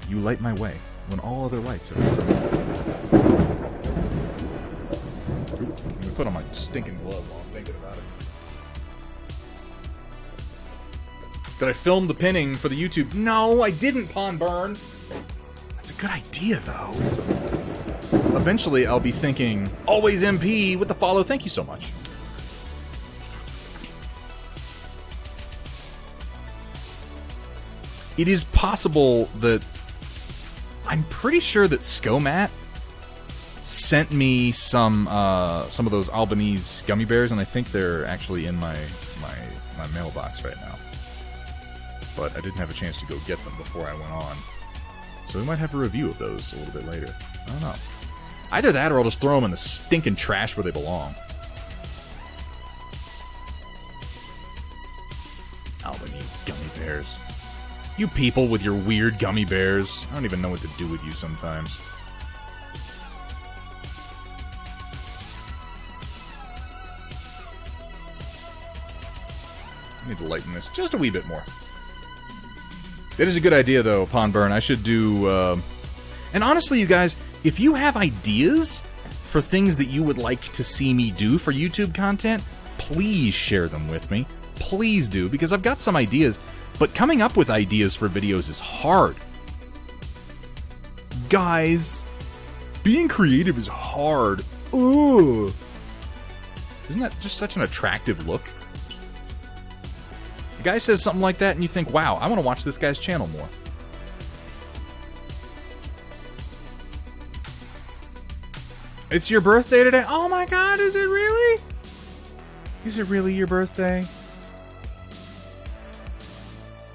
You light my way when all other lights are out. Let me put on my stinking glove while I'm thinking about it. Did I film the pinning for the YouTube? No, I didn't, Pond Burn. That's a good idea, though. Eventually, I'll be thinking, always MP with the follow. Thank you so much. It is possible that... I'm pretty sure that Skomat sent me some of those Albanese gummy bears, and I think they're actually in my mailbox right now. But I didn't have a chance to go get them before I went on. So we might have a review of those a little bit later. I don't know. Either that or I'll just throw them in the stinking trash where they belong. Albanese gummy bears. You people with your weird gummy bears. I don't even know what to do with you sometimes. I need to lighten this just a wee bit more. It is a good idea, though, Pond Burn. I should do... And honestly, you guys, if you have ideas for things that you would like to see me do for YouTube content, please share them with me. Please do, because I've got some ideas, but coming up with ideas for videos is hard. Guys, being creative is hard. Ugh. Isn't that just such an attractive look? A guy says something like that and you think, wow, I want to watch this guy's channel more. It's your birthday today? Oh my god, is it really? Is it really your birthday?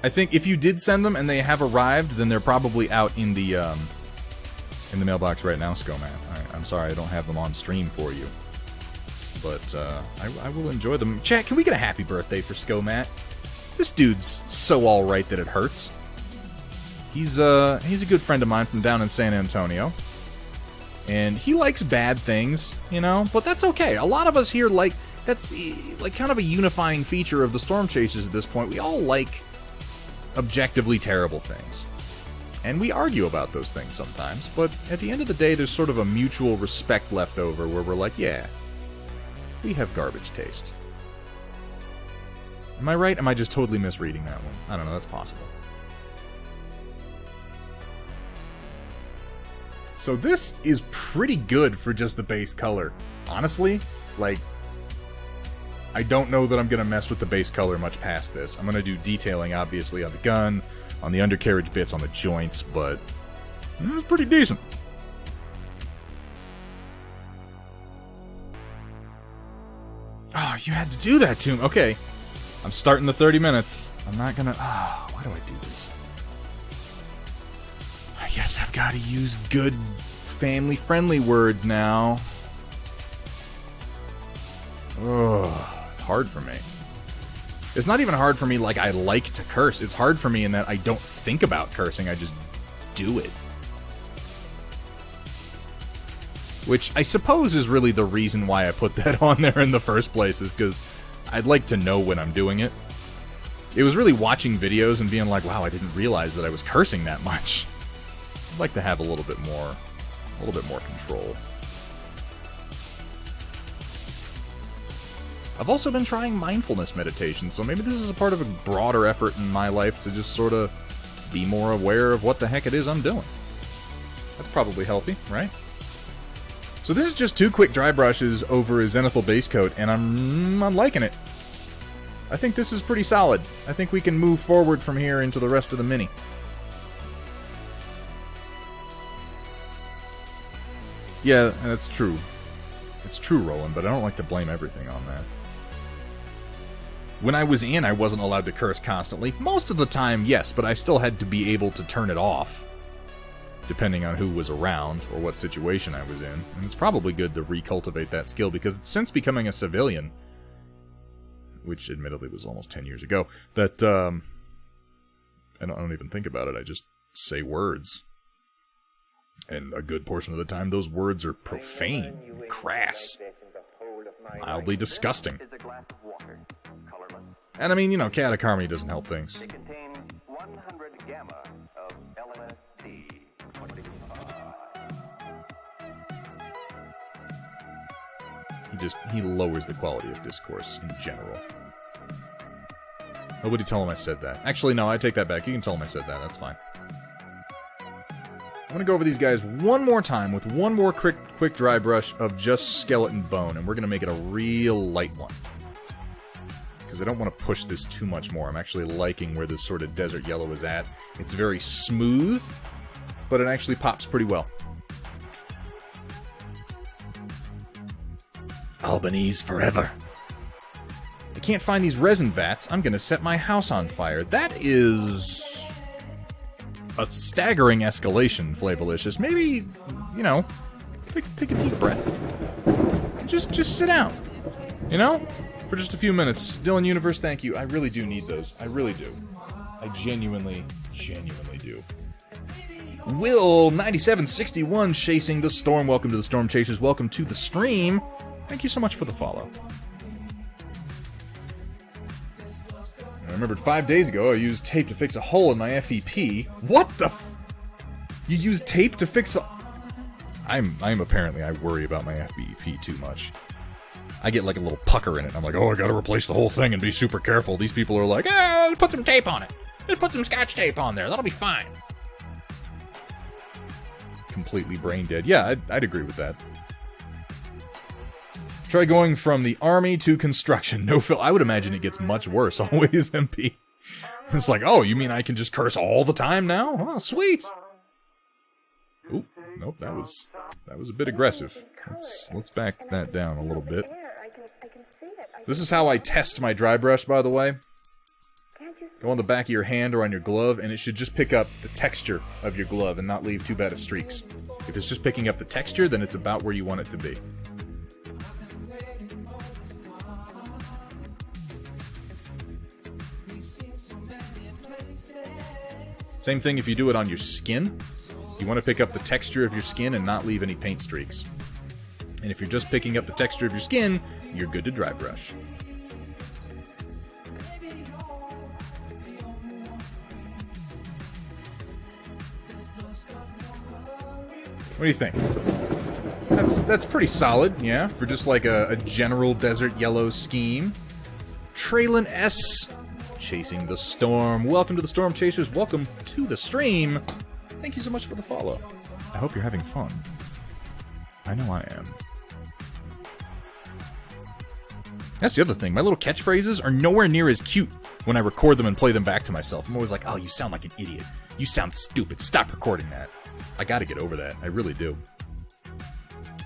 I think if you did send them and they have arrived, then they're probably out in the mailbox right now, Skoman. I'm sorry I don't have them on stream for you. But I will enjoy them. Chat, can we get a happy birthday for Skomat? This dude's so alright that it hurts. He's a good friend of mine from down in San Antonio. And he likes bad things, you know? But that's okay. A lot of us here like... That's like kind of a unifying feature of the Storm Chasers at this point. We all like objectively terrible things. And we argue about those things sometimes, but at the end of the day, there's sort of a mutual respect left over where we're like, yeah, we have garbage taste. Am I right? Am I just totally misreading that one? I don't know, that's possible. So this is pretty good for just the base color. Honestly, like, I don't know that I'm going to mess with the base color much past this. I'm going to do detailing, obviously, on the gun, on the undercarriage bits, on the joints, but it's pretty decent. Oh, you had to do that to him. Okay. I'm starting the 30 minutes. I'm not going to... Oh, why do I do this? I guess I've got to use good, family-friendly words now. Oh, it's hard for me. It's not even hard for me like I like to curse. It's hard for me in that I don't think about cursing, I just do it. Which I suppose is really the reason why I put that on there in the first place, is because I'd like to know when I'm doing it. It was really watching videos and being like, wow, I didn't realize that I was cursing that much. I'd like to have a little bit more control. I've also been trying mindfulness meditation, so maybe this is a part of a broader effort in my life to just sort of be more aware of what the heck it is I'm doing. That's probably healthy, right? So this is just 2 quick dry brushes over a Zenithal base coat, and I'm liking it. I think this is pretty solid. I think we can move forward from here into the rest of the mini. Yeah, that's true. It's true, Roland, but I don't like to blame everything on that. When I was in, I wasn't allowed to curse constantly. Most of the time, yes, but I still had to be able to turn it off, depending on who was around or what situation I was in. And it's probably good to recultivate that skill, because it's since becoming a civilian, which admittedly was almost 10 years ago, that I don't even think about it. I just say words. And a good portion of the time, those words are profane, crass, mildly disgusting. And I mean, you know, chaotic harmony doesn't help things. He lowers the quality of discourse in general. Nobody tell him I said that. Actually, no, I take that back. You can tell him I said that. That's fine. I'm going to go over these guys one more time with one more quick dry brush of just skeleton bone, and we're going to make it a real light one. Because I don't want to push this too much more. I'm actually liking where this sort of desert yellow is at. It's very smooth, but it actually pops pretty well. Albanese forever. I can't find these resin vats. I'm going to set my house on fire. That is a staggering escalation, Flavolicious. Maybe, you know, take a deep breath. And just sit down. You know? For just a few minutes. Dylan Universe, thank you. I really do need those. I really do. I genuinely do. Will9761 chasing the storm. Welcome to the Storm Chasers. Welcome to the stream. Thank you so much for the follow. I remembered 5 days ago I used tape to fix a hole in my FEP. What the You used tape to fix a... I'm apparently, I worry about my FEP too much. I get like a little pucker in it. I'm like, oh, I gotta replace the whole thing and be super careful. These people are like, put some tape on it. Just put some Scotch tape on there. That'll be fine. Completely brain dead. Yeah, I'd agree with that. Try going from the army to construction. No fill. I would imagine it gets much worse. Always MP. It's like, oh, you mean I can just curse all the time now? Oh, sweet. Oop, nope, that was a bit aggressive. Let's back that down a little bit. This is how I test my dry brush, by the way. Go on the back of your hand or on your glove, and it should just pick up the texture of your glove and not leave too bad of streaks. If it's just picking up the texture, then it's about where you want it to be. Same thing if you do it on your skin. You want to pick up the texture of your skin and not leave any paint streaks. And if you're just picking up the texture of your skin, you're good to dry brush. What do you think? That's pretty solid, yeah, for just like a general desert yellow scheme. Traylon S. Chasing the storm. Welcome to the Storm Chasers. Welcome to the stream. Thank you so much for the follow. I hope you're having fun. I know I am. That's the other thing. My little catchphrases are nowhere near as cute when I record them and play them back to myself. I'm always like, oh, you sound like an idiot. You sound stupid. Stop recording that. I gotta get over that. I really do.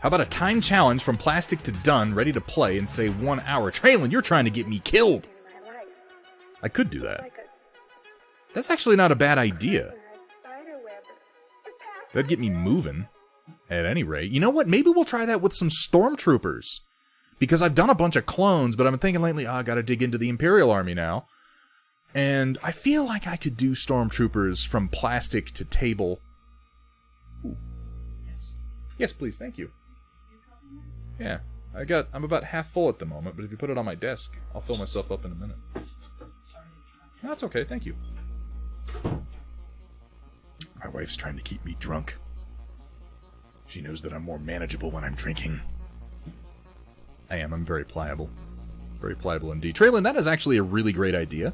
How about a time challenge from plastic to done, ready to play in, say, 1 hour? Traylon, you're trying to get me killed. I could do that. That's actually not a bad idea. That'd get me moving, at any rate. You know what? Maybe we'll try that with some stormtroopers. because I've done a bunch of clones, but I've been thinking lately, I gotta dig into the Imperial Army now. And I feel like I could do Stormtroopers from plastic to table. Ooh. Yes, please, thank you. Yeah, I'm about half full at the moment, but if you put it on my desk, I'll fill myself up in a minute. No, that's okay, thank you. My wife's trying to keep me drunk. She knows that I'm more manageable when I'm drinking. I'm very pliable. Very pliable indeed. Traylon, that is actually a really great idea.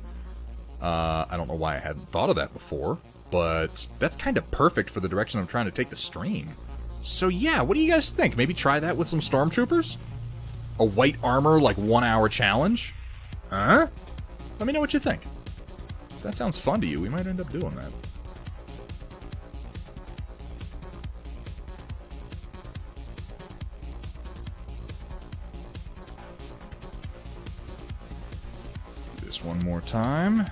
I don't know why I hadn't thought of that before, but that's kind of perfect for the direction I'm trying to take the stream. So yeah, what do you guys think? Maybe try that with some Stormtroopers? A white armor, like 1 hour challenge? Huh? Let me know what you think. If that sounds fun to you, we might end up doing that. Do this one more time.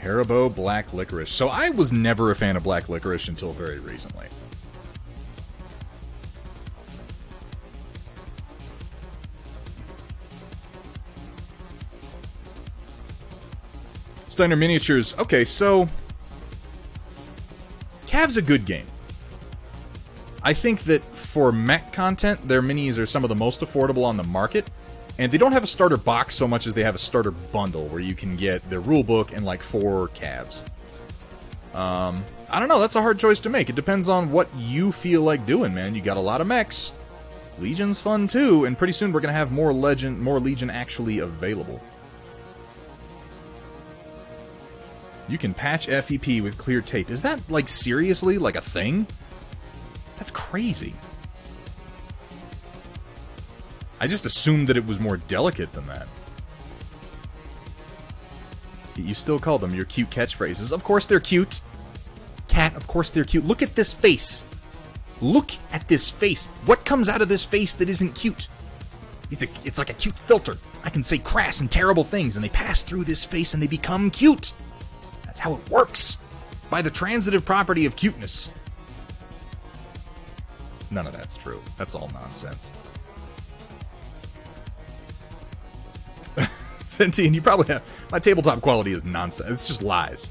Haribo Black Licorice. So I was never a fan of Black Licorice until very recently. Steiner Miniatures. Okay, so Cav's a good game. I think that for mech content, their minis are some of the most affordable on the market. And they don't have a starter box so much as they have a starter bundle where you can get their rulebook and like 4 Cavs. I don't know, that's a hard choice to make. It depends on what you feel like doing, man. You got a lot of mechs. Legion's fun too, and pretty soon we're gonna have more Legion actually available. You can patch FEP with clear tape. Is that, like, seriously, like, a thing? That's crazy. I just assumed that it was more delicate than that. You still call them your cute catchphrases. Of course they're cute. Cat, of course they're cute. Look at this face. Look at this face. What comes out of this face that isn't cute? It's like a cute filter. I can say crass and terrible things, and they pass through this face and they become cute. That's how it works. By the transitive property of cuteness. None of that's true. That's all nonsense. Sentient, you probably have... My tabletop quality is nonsense. It's just lies.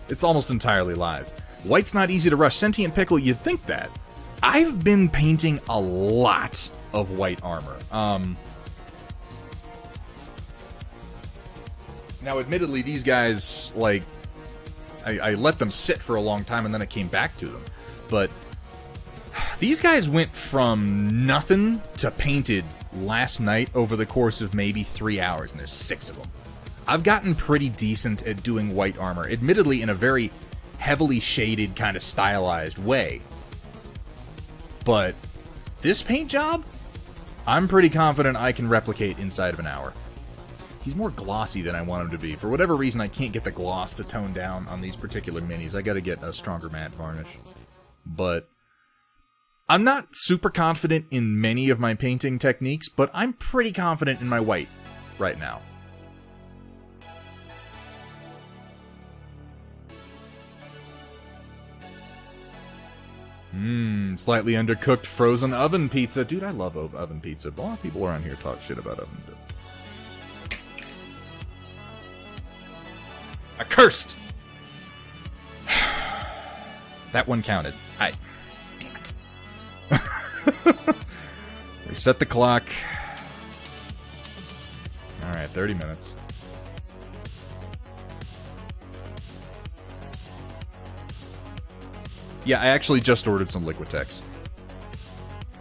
It's almost entirely lies. White's not easy to rush. Sentient Pickle, you'd think that. I've been painting a lot of white armor. Now, admittedly, these guys, like... I let them sit for a long time and then I came back to them. But these guys went from nothing to painted last night over the course of maybe 3 hours, and there's 6 of them. I've gotten pretty decent at doing white armor, admittedly in a very heavily shaded, kind of stylized way. But this paint job, I'm pretty confident I can replicate inside of an hour. He's more glossy than I want him to be. For whatever reason, I can't get the gloss to tone down on these particular minis. I gotta get a stronger matte varnish. But I'm not super confident in many of my painting techniques, but I'm pretty confident in my white right now. Slightly undercooked frozen oven pizza. Dude, I love oven pizza. A lot of people around here talk shit about oven pizza. Accursed! That one counted. Damn it. Reset the clock. Alright, 30 minutes. Yeah, I actually just ordered some Liquitex.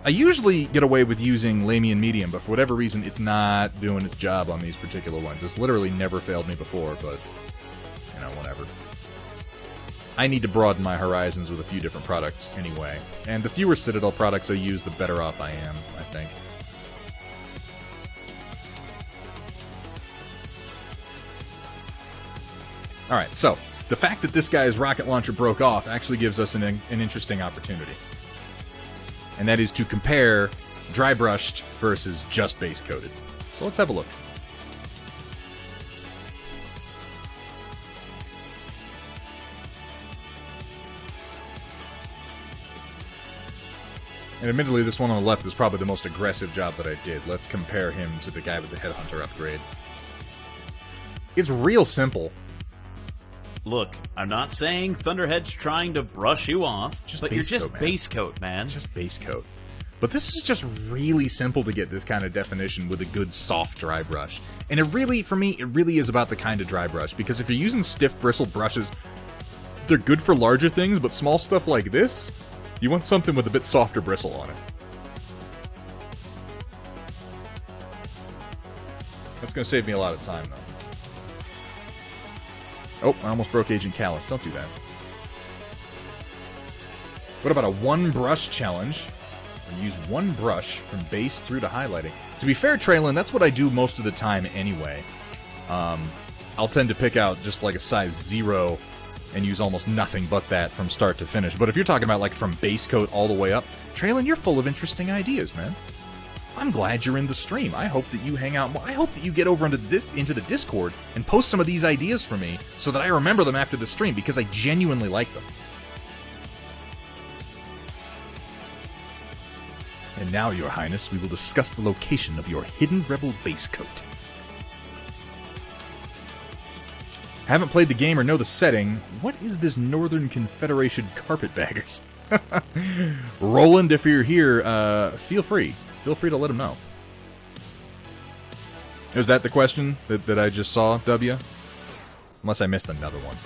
I usually get away with using Lamian Medium, but for whatever reason, it's not doing its job on these particular ones. It's literally never failed me before, but... you know, whatever. I need to broaden my horizons with a few different products anyway. And the fewer Citadel products I use, the better off I am, I think. Alright, so, the fact that this guy's rocket launcher broke off actually gives us an interesting opportunity. And that is to compare dry brushed versus just base coated. So let's have a look. And admittedly, this one on the left is probably the most aggressive job that I did. Let's compare him to the guy with the Headhunter upgrade. It's real simple. Look, I'm not saying Thunderhead's trying to brush you off, but you're just base coat, man. Just base coat. But this is just really simple to get this kind of definition with a good soft dry brush. And it really, for me, it really is about the kind of dry brush. Because if you're using stiff bristle brushes, they're good for larger things, but small stuff like this, you want something with a bit softer bristle on it. That's going to save me a lot of time, though. Oh, I almost broke Agent Callus. Don't do that. What about a one-brush challenge? And use one brush from base through to highlighting. To be fair, Traylon, that's what I do most of the time anyway. I'll tend to pick out just like a size 0 and use almost nothing but that from start to finish. But if you're talking about like from base coat all the way up, Traylon, you're full of interesting ideas, man. I'm glad you're in the stream. I hope that you hang out more. I hope that you get over into the Discord and post some of these ideas for me so that I remember them after the stream, because I genuinely like them. And now, Your Highness, we will discuss the location of your hidden rebel base coat. Haven't played the game or know the setting. What is this Northern Confederation carpetbaggers? Roland, if you're here, feel free. Feel free to let him know. Is that the question that I just saw, W? Unless I missed another one.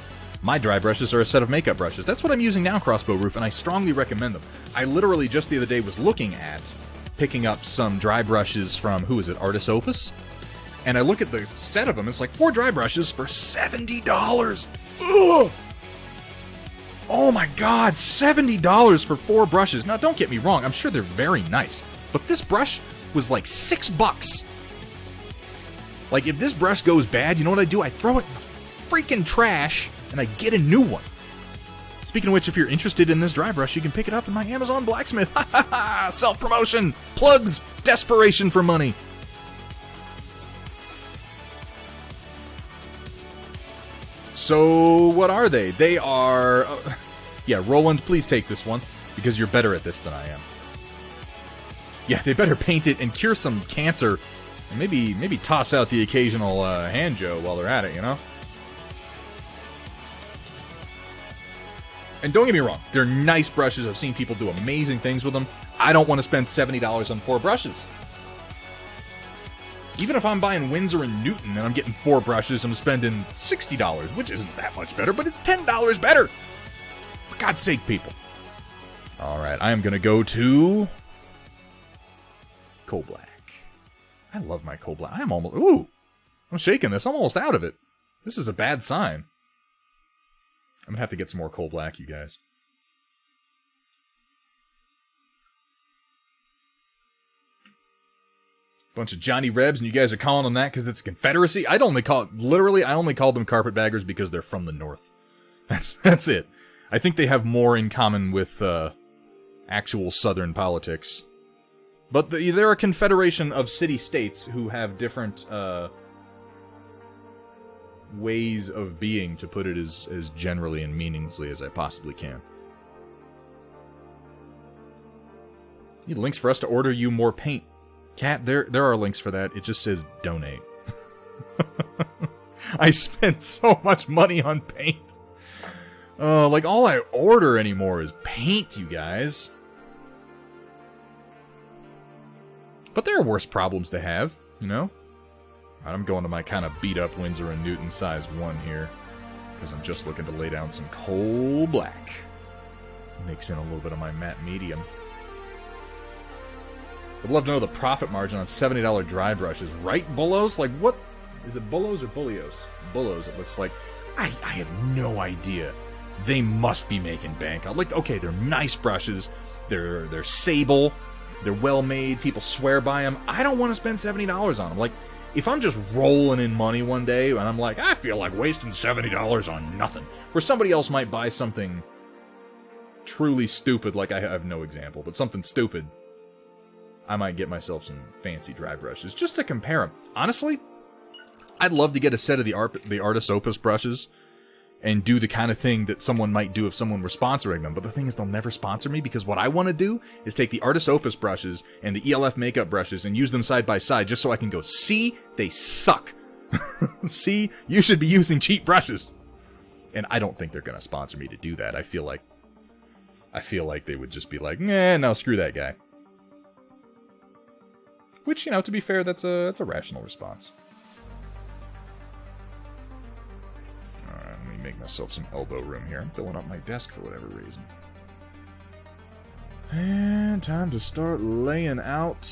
My dry brushes are a set of makeup brushes. That's what I'm using now, Crossbow Roof, and I strongly recommend them. I literally just the other day was looking at picking up some dry brushes from, who is it, Artis Opus? And I look at the set of them, it's like 4 dry brushes for $70! Ugh! Oh my god, $70 for 4 brushes. Now, don't get me wrong, I'm sure they're very nice. But this brush was like $6. Like, if this brush goes bad, you know what I do? I throw it in the freaking trash, and I get a new one. Speaking of which, if you're interested in this dry brush, you can pick it up in my Amazon Blacksmith. Ha ha ha! Self-promotion! Plugs! Desperation for money! So, what are they? They are... yeah, Roland, please take this one, because you're better at this than I am. Yeah, they better paint it and cure some cancer, and maybe toss out the occasional Hanjo while they're at it, you know? And don't get me wrong, they're nice brushes. I've seen people do amazing things with them. I don't want to spend $70 on 4 brushes. Even if I'm buying Windsor and Newton and I'm getting 4 brushes, I'm spending $60, which isn't that much better, but it's $10 better! For God's sake, people. Alright, I am going to go to... Coal Black. I love my Coal Black. I'm almost... Ooh! I'm shaking this. I'm almost out of it. This is a bad sign. I'm going to have to get some more Coal Black, you guys. Bunch of Johnny Rebs, and you guys are calling them that because it's a Confederacy? I only call them carpetbaggers because they're from the North. That's it. I think they have more in common with actual Southern politics. But they're a confederation of city-states who have different ways of being, to put it as generally and meaninglessly as I possibly can. Need links for us to order you more paint. Cat, there are links for that. It just says donate. I spent so much money on paint. Like, all I order anymore is paint, you guys. But there are worse problems to have, you know? Alright, I'm going to my kind of beat-up Windsor & Newton size 1 here, because I'm just looking to lay down some Coal Black. Mix in a little bit of my matte medium. I'd love to know the profit margin on $70 dry brushes. Right, Bullos? Like, what? Is it Bullos or Bullios? Bullos, it looks like. I have no idea. They must be making bank. Like, okay, they're nice brushes. They're sable. They're well-made. People swear by them. I don't want to spend $70 on them. Like, if I'm just rolling in money one day and I'm like, I feel like wasting $70 on nothing, where somebody else might buy something truly stupid, like I have no example, but something stupid, I might get myself some fancy dry brushes just to compare them. Honestly, I'd love to get a set of the Artis Opus brushes and do the kind of thing that someone might do if someone were sponsoring them. But the thing is, they'll never sponsor me, because what I want to do is take the Artist Opus brushes and the ELF makeup brushes and use them side by side just so I can go, see, they suck. See, you should be using cheap brushes. And I don't think they're going to sponsor me to do that. I feel like they would just be like, nah, no, screw that guy. Which, you know, to be fair, that's a rational response. Alright, let me make myself some elbow room here. I'm filling up my desk for whatever reason. And time to start laying out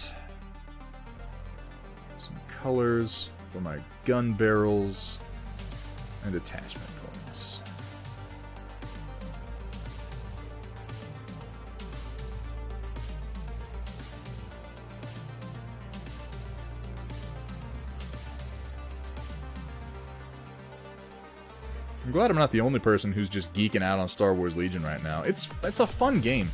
some colors for my gun barrels and attachment points. I'm glad I'm not the only person who's just geeking out on Star Wars Legion right now. It's a fun game,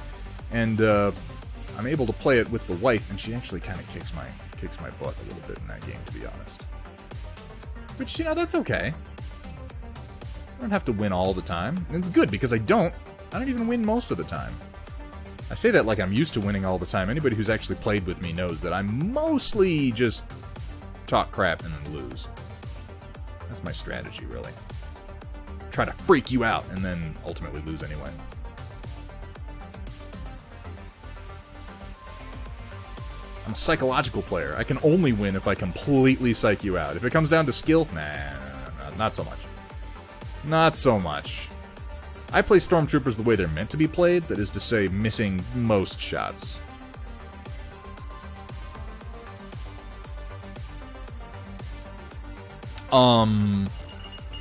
and I'm able to play it with the wife, and she actually kind of kicks my butt a little bit in that game, to be honest. Which, you know, that's okay. I don't have to win all the time, and it's good because I don't even win most of the time. I say that like I'm used to winning all the time. Anybody who's actually played with me knows that I mostly just talk crap and then lose. That's my strategy, really. Try to freak you out, and then ultimately lose anyway. I'm a psychological player. I can only win if I completely psych you out. If it comes down to skill, nah, not so much. Not so much. I play Stormtroopers the way they're meant to be played, that is to say, missing most shots.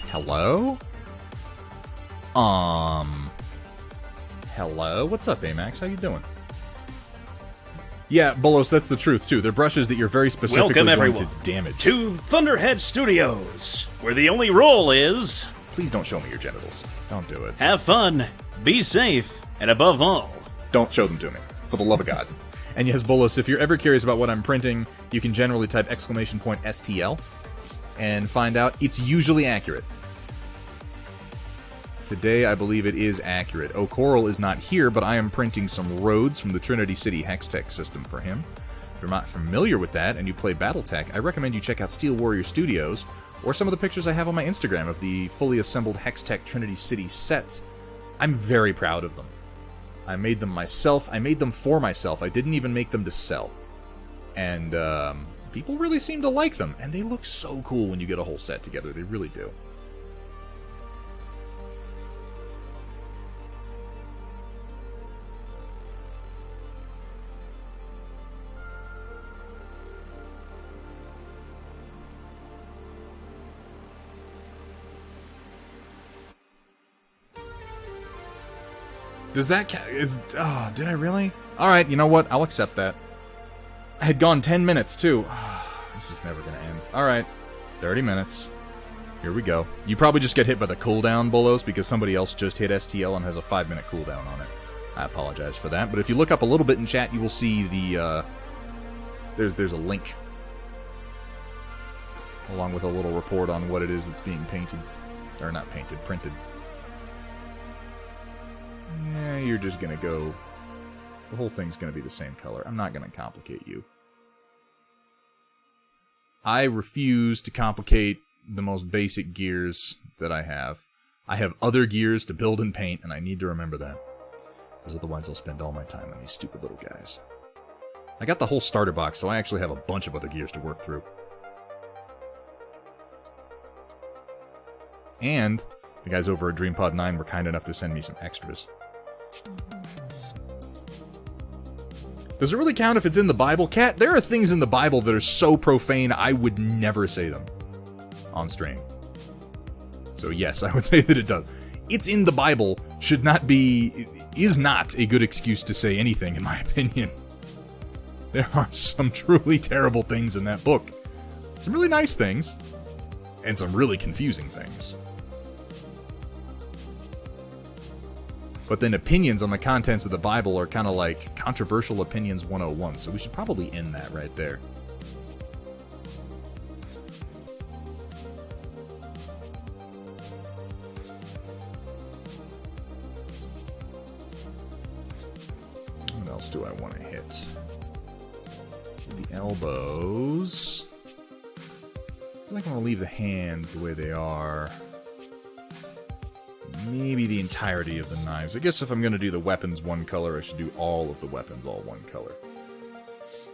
Hello? Hello? What's up, Amax? How you doing? Yeah, Bolos, that's the truth, too. They're brushes that you're very specifically Welcome, going everyone, to damage. to Thunderhead Studios, where the only rule is... Please don't show me your genitals. Don't do it. have fun, be safe, and above all... Don't show them to me, for the love of God. And yes, Bolos, if you're ever curious about what I'm printing, you can generally type !STL and find out. It's usually accurate. Today, I believe it is accurate. O'Coral is not here, but I am printing some roads from the Trinity City Hextech system for him. If you're not familiar with that and you play Battletech, I recommend you check out Steel Warrior Studios, or some of the pictures I have on my Instagram of the fully assembled Hextech Trinity City sets. I'm very proud of them. I made them myself. I made them for myself. I didn't even make them to sell. And people really seem to like them, and they look so cool when you get a whole set together. They really do. Does that count? Oh, did I really? Alright, you know what? I'll accept that. I had gone 10 minutes, too. This is never gonna end. Alright, 30 minutes. Here we go. You probably just get hit by the cooldown, Bolos, because somebody else just hit STL and has a 5-minute cooldown on it. I apologize for that, but if you look up a little bit in chat, you will see the, there's a link. Along with a little report on what it is that's being painted. Or not painted, printed. Yeah, you're just gonna go... The whole thing's gonna be the same color. I'm not gonna complicate you. I refuse to complicate the most basic gears that I have. I have other gears to build and paint, and I need to remember that. Because otherwise I'll spend all my time on these stupid little guys. I got the whole starter box, so I actually have a bunch of other gears to work through. And the guys over at DreamPod 9 were kind enough to send me some extras. Does it really count if it's in the Bible? Cat, there are things in the Bible that are so profane I would never say them on stream. So yes, I would say that it does. It's in the Bible is not a good excuse to say anything, in my opinion. There are some truly terrible things in that book. Some really nice things, and some really confusing things. But then opinions on the contents of the Bible are kind of like Controversial Opinions 101, so we should probably end that right there. else do I want to hit? The elbows. I feel like I want to leave the hands the way they are. Maybe the entirety of the knives. I guess if I'm going to do the weapons one color, I should do all of the weapons all one color.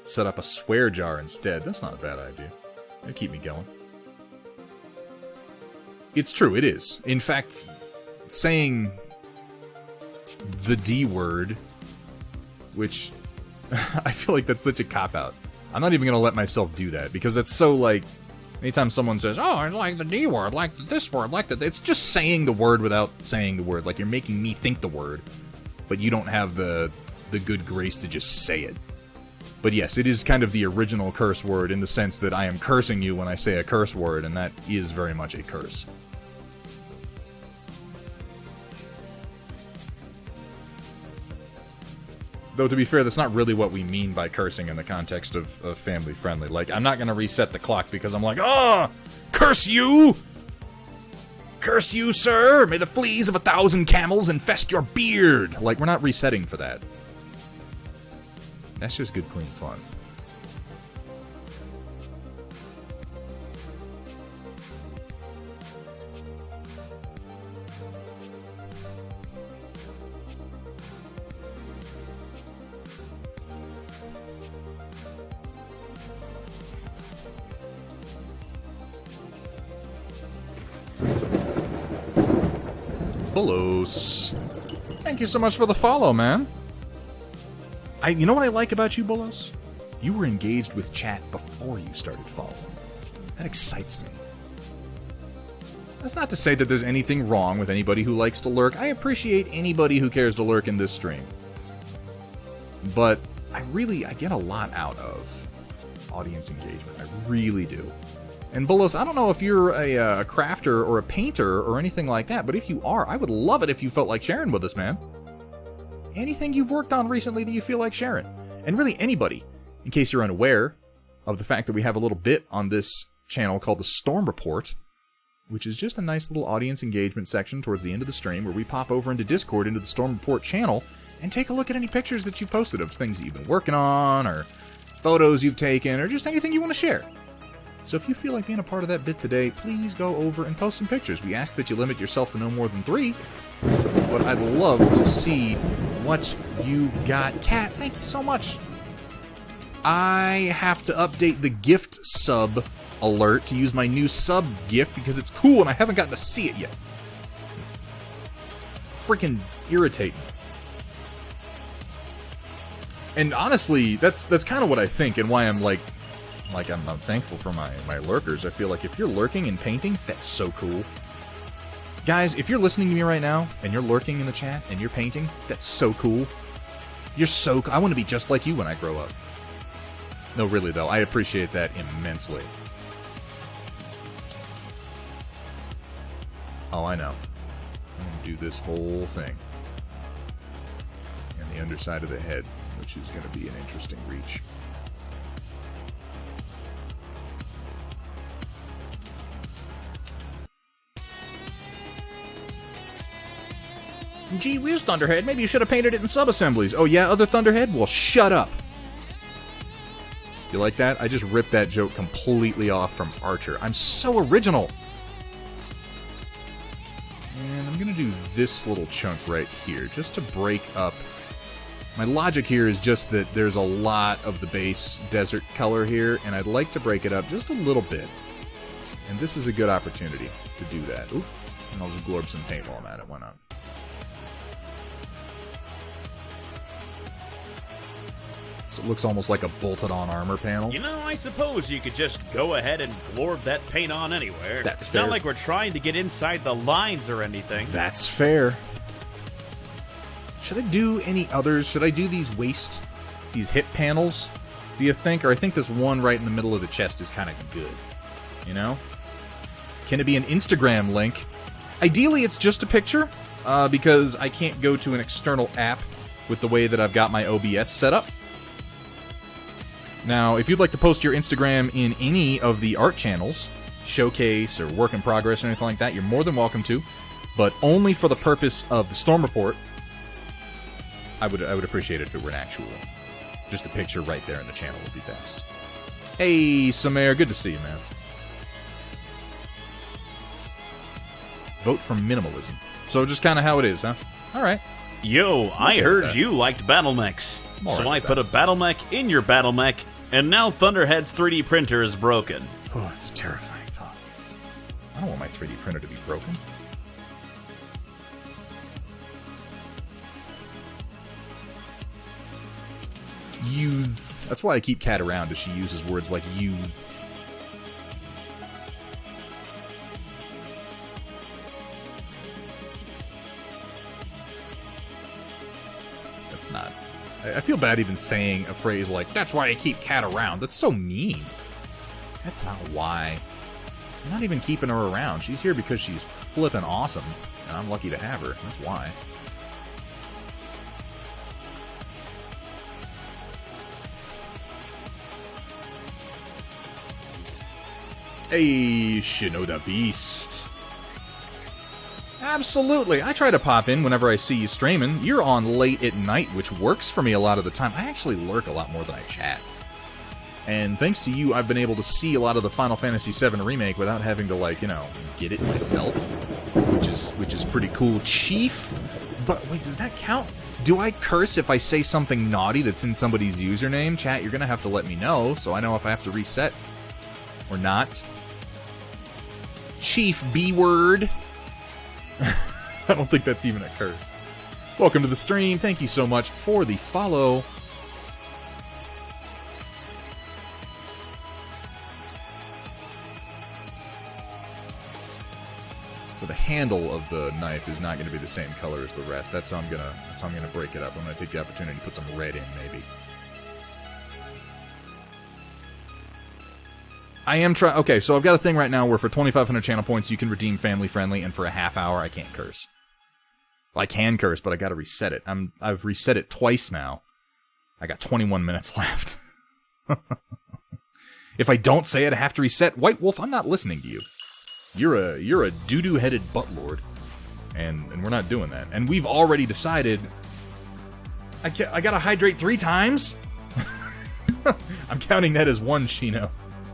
Set up a swear jar instead. That's not a bad idea. It'll keep me going. It's true, it is. In fact, saying the D word, which I feel like that's such a cop-out. I'm not even going to let myself do that, because that's so, like, anytime someone says, oh, I like the D word, like this word, like that, it's just saying the word without saying the word. Like, you're making me think the word, but you don't have the good grace to just say it. But yes, it is kind of the original curse word in the sense that I am cursing you when I say a curse word, and that is very much a curse. Though, to be fair, that's not really what we mean by cursing in the context of family friendly. Like, I'm not going to reset the clock because I'm like, oh, curse you! Curse you, sir! May the fleas of 1,000 camels infest your beard! Like, we're not resetting for that. That's just good, clean fun. Bullos. Thank you so much for the follow, man. You know what I like about you, Bullos? You were engaged with chat before you started following. That excites me. That's not to say that there's anything wrong with anybody who likes to lurk. I appreciate anybody who cares to lurk in this stream. But I get a lot out of audience engagement. I really do. And Bullos, I don't know if you're a crafter or a painter or anything like that, but if you are, I would love it if you felt like sharing with us, man. Anything you've worked on recently that you feel like sharing. And really anybody, in case you're unaware of the fact that we have a little bit on this channel called the Storm Report, which is just a nice little audience engagement section towards the end of the stream where we pop over into Discord into the Storm Report channel and take a look at any pictures that you posted of things that you've been working on or photos you've taken or just anything you want to share. So if you feel like being a part of that bit today, please go over and post some pictures. We ask that you limit yourself to no more than 3, but I'd love to see what you got. Kat, thank you so much. I have to update the gift sub alert to use my new sub gift because it's cool and I haven't gotten to see it yet. It's freaking irritating. And honestly, that's kind of what I think and why I'm like I'm thankful for my lurkers. I feel like if you're lurking and painting, that's so cool. Guys, if you're listening to me right now, and you're lurking in the chat, and you're painting, that's so cool. You're so cool. I want to be just like you when I grow up. No, really, though. I appreciate that immensely. Oh, I know. I'm going to do this whole thing. And the underside of the head, which is going to be an interesting reach. Gee whiz, Thunderhead, maybe you should have painted it in sub-assemblies. Oh yeah, other Thunderhead? Well, shut up. You like that? I just ripped that joke completely off from Archer. I'm so original. And I'm going to do this little chunk right here, just to break up. My logic here is just that there's a lot of the base desert color here, and I'd like to break it up just a little bit. And this is a good opportunity to do that. Oop, and I'll just glorb some paint while I'm at it. Why not? So it looks almost like a bolted-on armor panel. You know, I suppose you could just go ahead and glorb that paint on anywhere. That's fair. It's not like we're trying to get inside the lines or anything. That's fair. Should I do any others? Should I do these hip panels, do you think? Or I think this one right in the middle of the chest is kind of good. You know? Can it be an Instagram link? Ideally, it's just a picture, because I can't go to an external app with the way that I've got my OBS set up. Now, if you'd like to post your Instagram in any of the art channels, showcase or work in progress or anything like that, you're more than welcome to, but only for the purpose of the Storm Report. I would appreciate it if it were an actual. Just a picture right there in the channel would be best. Hey, Samir, good to see you, man. Vote for minimalism. So just kind of how it is, huh? All right. Yo, I heard you liked battle mechs. So I put a battle mech in your battle mech, and now Thunderhead's 3D printer is broken. Oh, it's a terrifying thought. I don't want my 3D printer to be broken. Use. That's why I keep Kat around, as she uses words like use. That's not... I feel bad even saying a phrase like, that's why I keep Kat around. That's so mean. That's not why. I'm not even keeping her around. She's here because she's flippin' awesome, and I'm lucky to have her. That's why. Hey, Shinoda Beast. Absolutely. I try to pop in whenever I see you streaming. You're on late at night, which works for me a lot of the time. I actually lurk a lot more than I chat. And thanks to you, I've been able to see a lot of the Final Fantasy VII Remake without having to, like, you know, get it myself. Which is pretty cool. Chief? But, wait, does that count? Do I curse if I say something naughty that's in somebody's username? Chat, you're gonna have to let me know, so I know if I have to reset or not. Chief B-word. I don't think that's even a curse. Welcome to the stream. Thank you so much for the follow. So the handle of the knife is not going to be the same color as the rest. That's how I'm gonna break it up. I'm gonna take the opportunity to put some red in, maybe. I am trying... Okay, so I've got a thing right now where for 2,500 channel points you can redeem family friendly, and for a half hour I can't curse. Well, I can curse, but I gotta reset it. I've reset it twice now. I got 21 minutes left. If I don't say it, I have to reset. White Wolf, I'm not listening to you. You're a doo-doo-headed buttlord. And we're not doing that. And we've already decided... I gotta hydrate 3 times? I'm counting that as 1, Shino.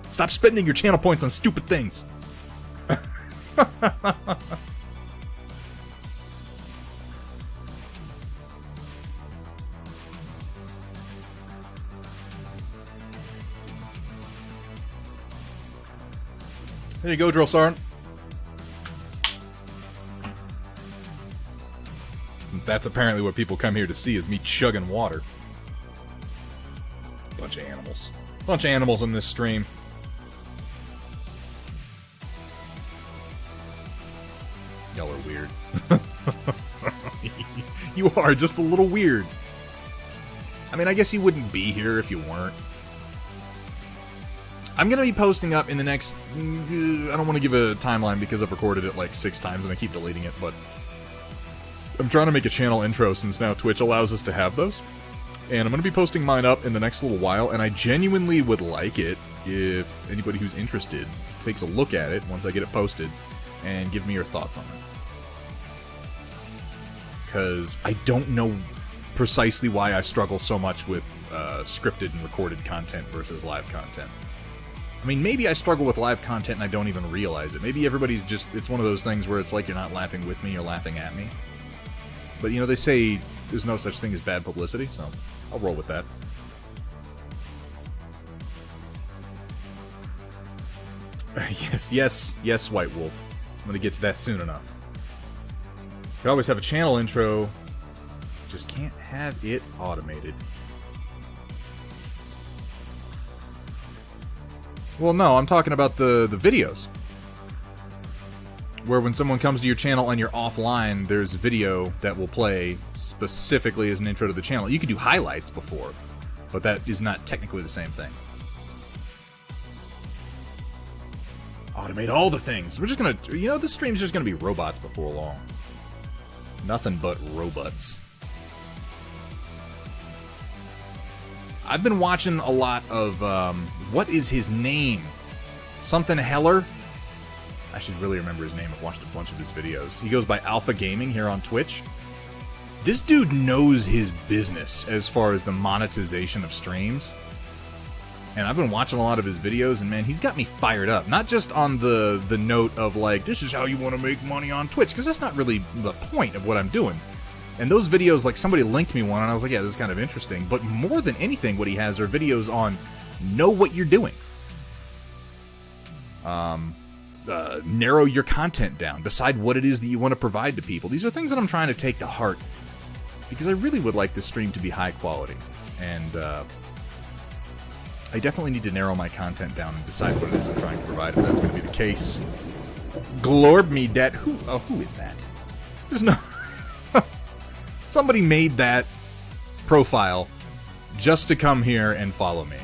Stop spending your channel points on stupid things. There you go, Drill Sergeant. Since that's apparently what people come here to see, is me chugging water. Bunch of animals. Bunch of animals in this stream. Y'all are weird. You are just a little weird. I mean, I guess you wouldn't be here if you weren't. I'm gonna be posting up in the next... I don't want to give a timeline because I've recorded it like 6 times and I keep deleting it, but... I'm trying to make a channel intro since now Twitch allows us to have those. And I'm gonna be posting mine up in the next little while, and I genuinely would like it if anybody who's interested takes a look at it once I get it posted and give me your thoughts on it. Because I don't know precisely why I struggle so much with scripted and recorded content versus live content. I mean, maybe I struggle with live content and I don't even realize it. Maybe everybody's just... It's one of those things where it's like you're not laughing with me, you're laughing at me. But, you know, they say there's no such thing as bad publicity, so I'll roll with that. Yes, White Wolf. I'm gonna get to that soon enough. Could always have a channel intro, just can't have it automated. Well, no, I'm talking about the videos. Where when someone comes to your channel and you're offline, there's video that will play specifically as an intro to the channel. You could do highlights before, but that is not technically the same thing. Automate all the things. We're just gonna... You know, this stream's just gonna be robots before long. Nothing but robots. I've been watching a lot of, what is his name? Something Heller? I should really remember his name. I've watched a bunch of his videos. He goes by Alpha Gaming here on Twitch. This dude knows his business as far as the monetization of streams. And I've been watching a lot of his videos, and man, he's got me fired up. Not just on the note of, like, this is how you want to make money on Twitch, because that's not really the point of what I'm doing. And those videos, like, somebody linked me one, and I was like, yeah, this is kind of interesting. But more than anything, what he has are videos on know what you're doing. Narrow your content down. Decide what it is that you want to provide to people. These are things that I'm trying to take to heart, because I really would like this stream to be high quality. And, I definitely need to narrow my content down and decide what it is I'm trying to provide, if that's going to be the case. Glorb me that. Who is that? There's no... Somebody made that profile just to come here and follow me.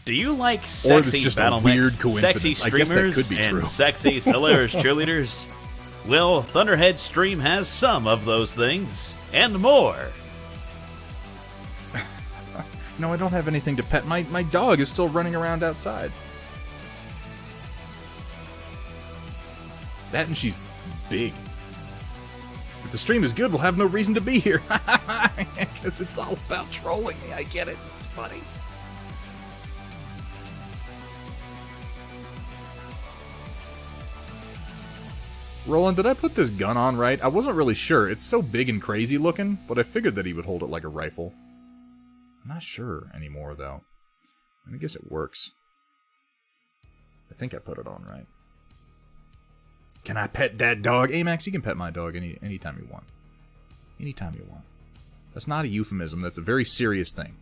Do you like Or it's sexy just a battle weird mechs, coincidence. sexy I guess that streamers, could be and true. sexy Solaris cheerleaders? Well, Thunderhead Stream has some of those things, and more. No, I don't have anything to pet. My dog is still running around outside. That and she's big. If the stream is good, we'll have no reason to be here. Because it's all about trolling me. I get it. It's funny. Roland, did I put this gun on right? I wasn't really sure. It's so big and crazy looking, but I figured that he would hold it like a rifle. I'm not sure anymore, though. I guess it works. I think I put it on right. Can I pet that dog? Hey, Max, you can pet my dog anytime you want. Anytime you want. That's not a euphemism. That's a very serious thing.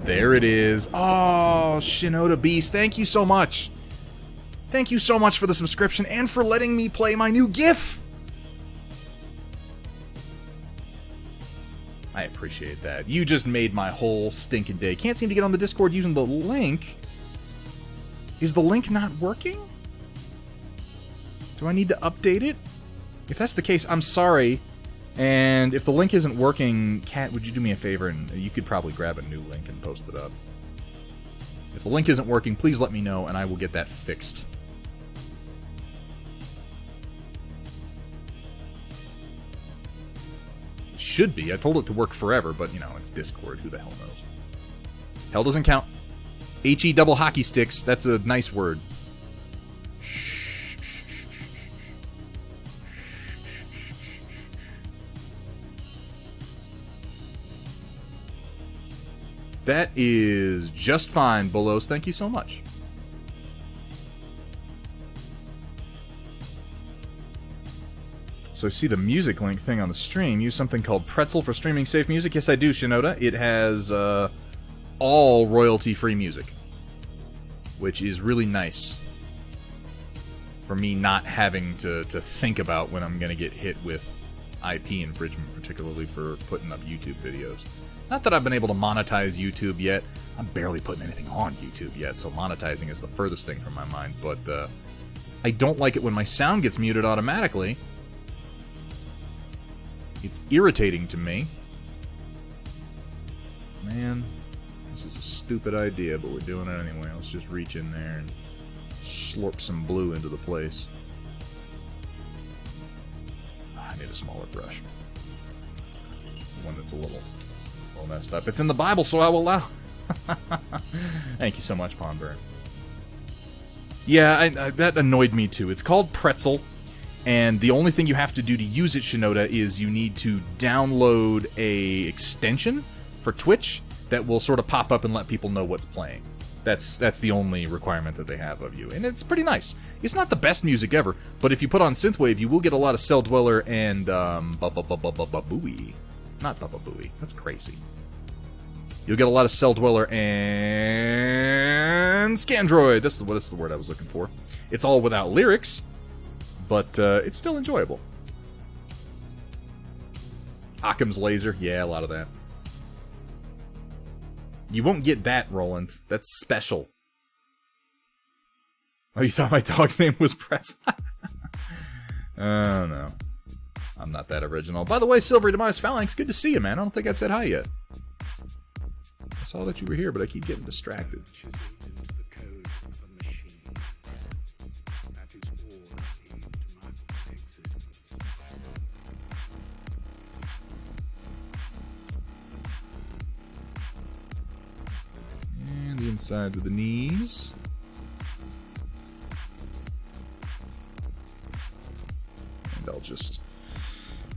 There it is. Oh, Shinoda Beast, thank you so much. Thank you so much for the subscription and for letting me play my new GIF. I appreciate that. You just made my whole stinking day. Can't seem to get on the Discord using the link. Is the link not working? Do I need to update it? If that's the case, I'm sorry. And if the link isn't working, Kat, would you do me a favor and you could probably grab a new link and post it up. If the link isn't working, please let me know and I will get that fixed. It should be. I told it to work forever, but you know, it's Discord. Who the hell knows? Hell doesn't count. HE double hockey sticks. That's a nice word. That is just fine, Bolos. Thank you so much. So I see the music link thing on the stream. Use something called Pretzel for streaming safe music. Yes, I do, Shinoda. It has all royalty-free music, which is really nice for me not having to think about when I'm going to get hit with IP infringement, particularly for putting up YouTube videos. Not that I've been able to monetize YouTube yet. I'm barely putting anything on YouTube yet, so monetizing is the furthest thing from my mind. But I don't like it when my sound gets muted automatically. It's irritating to me. Man, this is a stupid idea, but we're doing it anyway. Let's just reach in there and slurp some blue into the place. I need a smaller brush. One that's a little messed up. It's in the Bible, so I will allow. Thank you so much, Pawnburn. Yeah, that annoyed me too. It's called Pretzel, and the only thing you have to do to use it, Shinoda, is you need to download a extension for Twitch that will sort of pop up and let people know what's playing. That's the only requirement that they have of you, and it's pretty nice. It's not the best music ever, but if you put on Synthwave, you will get a lot of Cell Dweller and Booey. Not Baba Booey. That's crazy. You'll get a lot of Cell Dweller and Scandroid. That's the word I was looking for. It's all without lyrics, but it's still enjoyable. Occam's Laser. Yeah, a lot of that. You won't get that, Roland. That's special. Oh, you thought my dog's name was Pretzel? Oh, no. I'm not that original. By the way, Silvery Demise Phalanx, good to see you, man. I don't think I said hi yet. saw that you were here, but I keep getting distracted. And the insides of the knees. And I'll just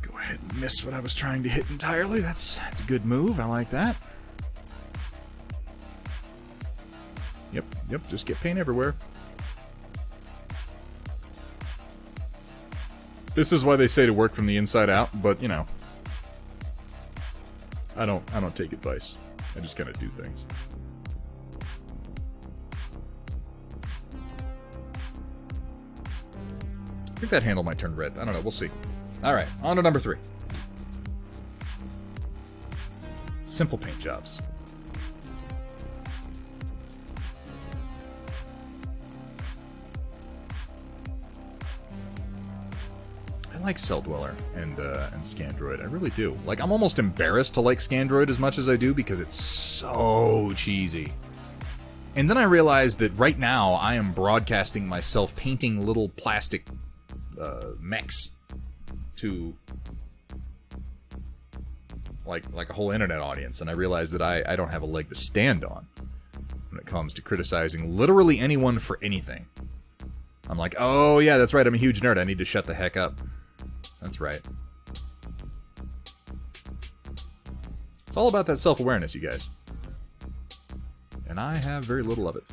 go ahead and miss what I was trying to hit entirely. That's a good move. I like that. Yep, just get paint everywhere. This is why they say to work from the inside out, but you know, I don't take advice. I just kind of do things. I think that handle might turn red. I don't know. We'll see. All right, on to number 3. Simple paint jobs. I like Cell Dweller and Scandroid. I really do. Like, I'm almost embarrassed to like Scandroid as much as I do because it's so cheesy. And then I realized that right now I am broadcasting myself painting little plastic mechs to like a whole internet audience, and I realized that I don't have a leg to stand on when it comes to criticizing literally anyone for anything. I'm like, oh yeah, that's right, I'm a huge nerd. I need to shut the heck up. That's right. It's all about that self-awareness, you guys. And I have very little of it.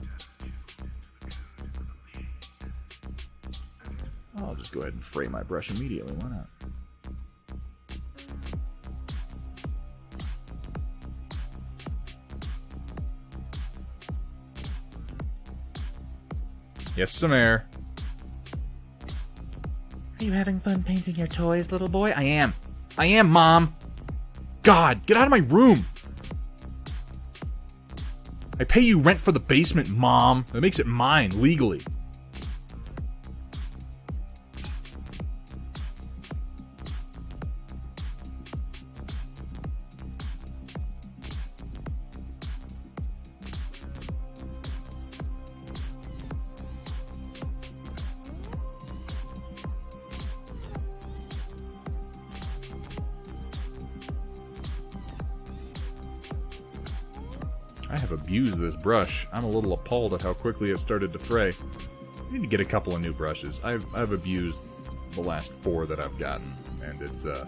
I'll just go ahead and fray my brush immediately. Why not? Yes, some air. Are you having fun painting your toys, little boy? I am. I am, Mom. God, get out of my room. I pay you rent for the basement, Mom. That makes it mine, legally. I have abused this brush. I'm a little appalled at how quickly it started to fray. I need to get a couple of new brushes. I've abused the last 4 that I've gotten, and it's a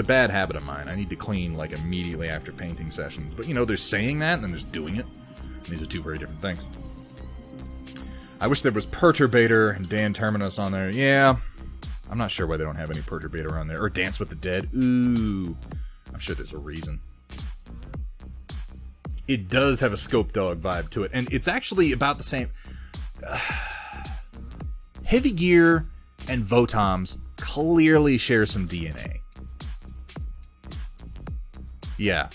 bad habit of mine. I need to clean like immediately after painting sessions. But you know, there's saying that and then there's doing it. And these are 2 very different things. I wish there was Perturbator and Dan Terminus on there. Yeah, I'm not sure why they don't have any Perturbator on there. Or Dance with the Dead. Ooh, I'm sure there's a reason. It does have a Scope Dog vibe to it, and it's actually about the same. Heavy Gear and Votoms clearly share some DNA. Yeah,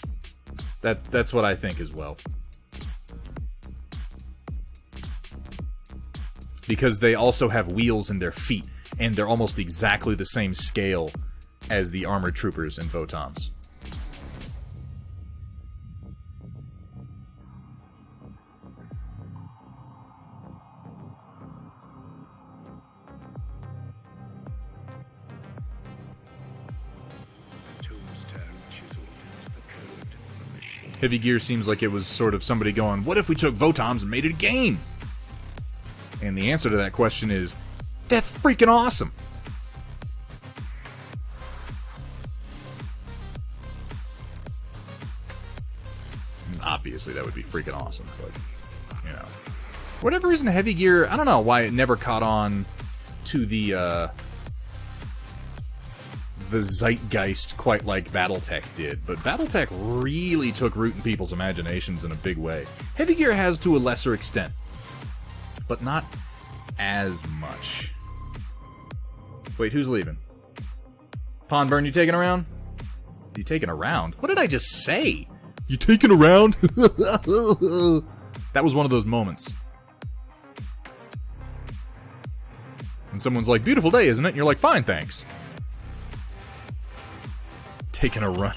that's what I think as well. Because they also have wheels in their feet, and they're almost exactly the same scale as the Armored Troopers and Votoms. Heavy Gear seems like it was sort of somebody going, what if we took Votoms and made it a game? And the answer to that question is, that's freaking awesome! And obviously that would be freaking awesome, but, you know. For whatever reason, Heavy Gear, I don't know why it never caught on to the zeitgeist quite like Battletech did, but Battletech really took root in people's imaginations in a big way. Heavy Gear has to a lesser extent, but not as much. Wait, who's leaving? Pondburn, you taking around? You taking around? What did I just say? You taking around? That was one of those moments. And someone's like, beautiful day, isn't it? And you're like, fine, thanks. taking a run.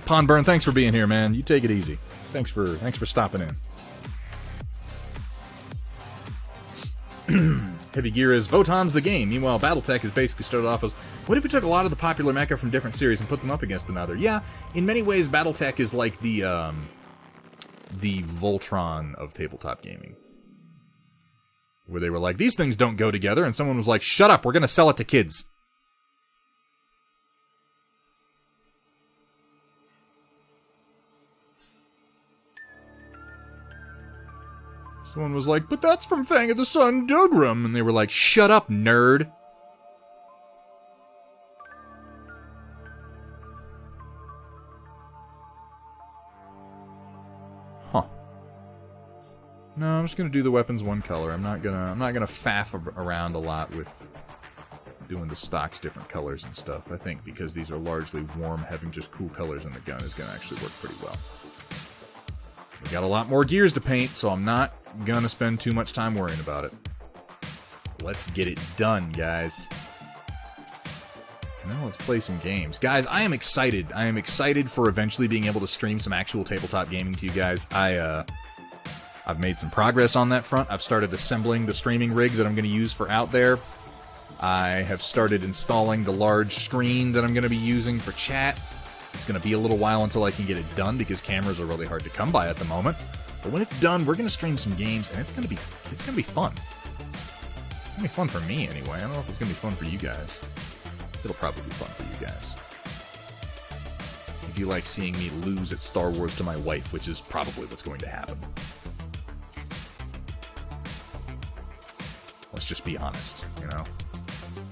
Pondburn, thanks for being here, man. You take it easy. Thanks for stopping in. Heavy Gear is Votan's the game. Meanwhile, BattleTech has basically started off as, what if we took a lot of the popular mecha from different series and put them up against another? Yeah, in many ways, BattleTech is like the Voltron of tabletop gaming. Where they were like, these things don't go together, and someone was like, shut up, we're going to sell it to kids. Someone was like, but that's from Fang of the Sun Dougram. And they were like, shut up, nerd. Huh. No, I'm just gonna do the weapons one color. I'm not gonna faff around a lot with doing the stocks different colors and stuff. I think because these are largely warm, having just cool colors in the gun is gonna actually work pretty well. We got a lot more gears to paint, so I'm not gonna spend too much time worrying about it. Let's get it done, guys. Now let's play some games. Guys, I am excited. I am excited for eventually being able to stream some actual tabletop gaming to you guys. I've made some progress on that front. I've started assembling the streaming rig that I'm going to use for out there. I have started installing the large screen that I'm going to be using for chat. It's going to be a little while until I can get it done because cameras are really hard to come by at the moment. But when it's done, we're going to stream some games, and it's going to be fun. It's going to be fun for me, anyway. I don't know if it's going to be fun for you guys. It'll probably be fun for you guys. If you like seeing me lose at Star Wars to my wife, which is probably what's going to happen. Let's just be honest, you know?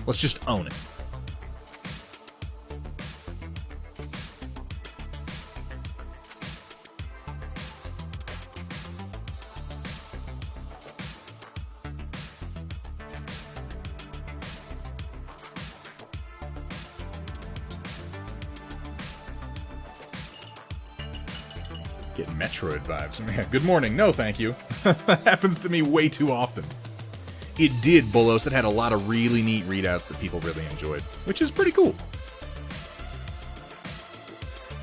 Let's just own it. Getting Metroid vibes. Man, good morning. No, thank you. That happens to me way too often. It did, Bolos. It had a lot of really neat readouts that people really enjoyed, which is pretty cool.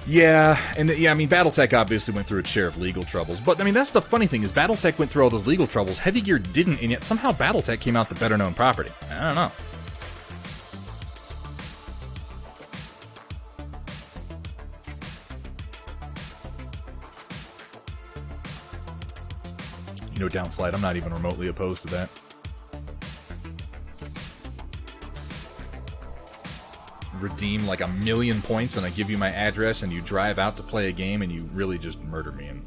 Yeah, and I mean, BattleTech obviously went through its share of legal troubles, but I mean, that's the funny thing is BattleTech went through all those legal troubles. Heavy Gear didn't, and yet somehow BattleTech came out the better-known property. I don't know. You know, downslide, I'm not even remotely opposed to that. Redeem like 1,000,000 points and I give you my address and you drive out to play a game and you really just murder me and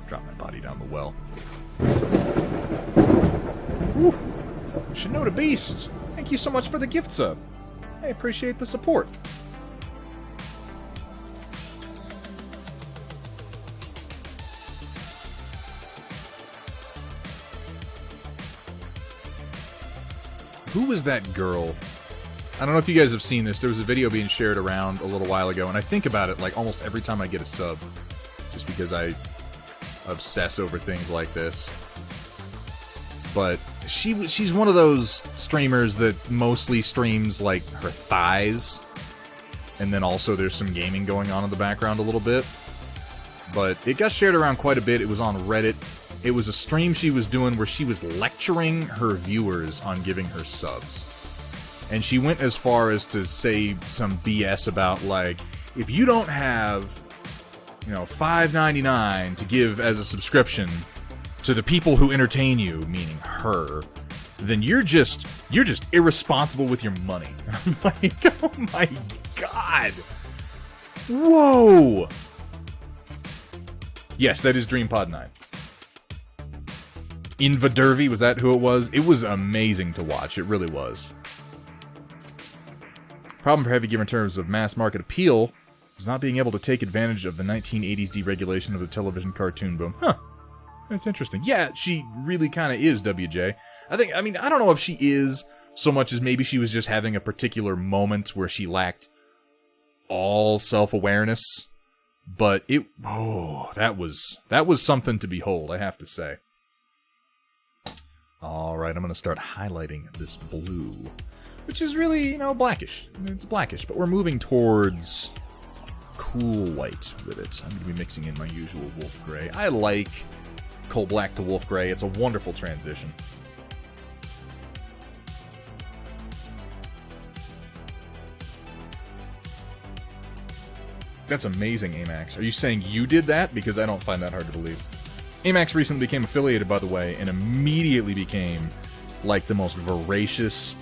drop my body down the well. Woo! Shinoda Beast! Thank you so much for the gift sub. I appreciate the support. Who was that girl? I don't know if you guys have seen this. There was a video being shared around a little while ago, and I think about it like almost every time I get a sub, just because I obsess over things like this. But she's one of those streamers that mostly streams like her thighs, and then also there's some gaming going on in the background a little bit. But it got shared around quite a bit. It was on Reddit. It was a stream she was doing where she was lecturing her viewers on giving her subs. And she went as far as to say some BS about, like, if you don't have, you know, $5.99 to give as a subscription to the people who entertain you, meaning her, then you're just irresponsible with your money. I'm like, oh my god. Whoa. Yes, that is DreamPod 9. Invadervy, was that who it was? It was amazing to watch. It really was. Problem for Heavy Gear in terms of mass market appeal is not being able to take advantage of the 1980s deregulation of the television cartoon boom. Huh. That's interesting. Yeah, she really kind of is, WJ. I don't know if she is so much as maybe she was just having a particular moment where she lacked all self-awareness. But that was something to behold, I have to say. Alright, I'm going to start highlighting this blue. which is really, you know, blackish. It's blackish, but we're moving towards cool white with it. I'm going to be mixing in my usual wolf gray. I like coal black to wolf gray. It's a wonderful transition. That's amazing, Amax. Are you saying you did that? Because I don't find that hard to believe. Amax recently became affiliated, by the way, and immediately became like the most voracious,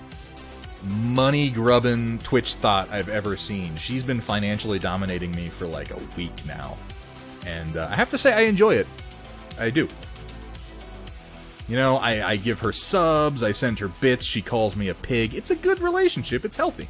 money-grubbing Twitch thought I've ever seen. She's been financially dominating me for like a week now. And I have to say, I enjoy it. I do. You know, I give her subs, I send her bits, she calls me a pig. It's a good relationship, it's healthy.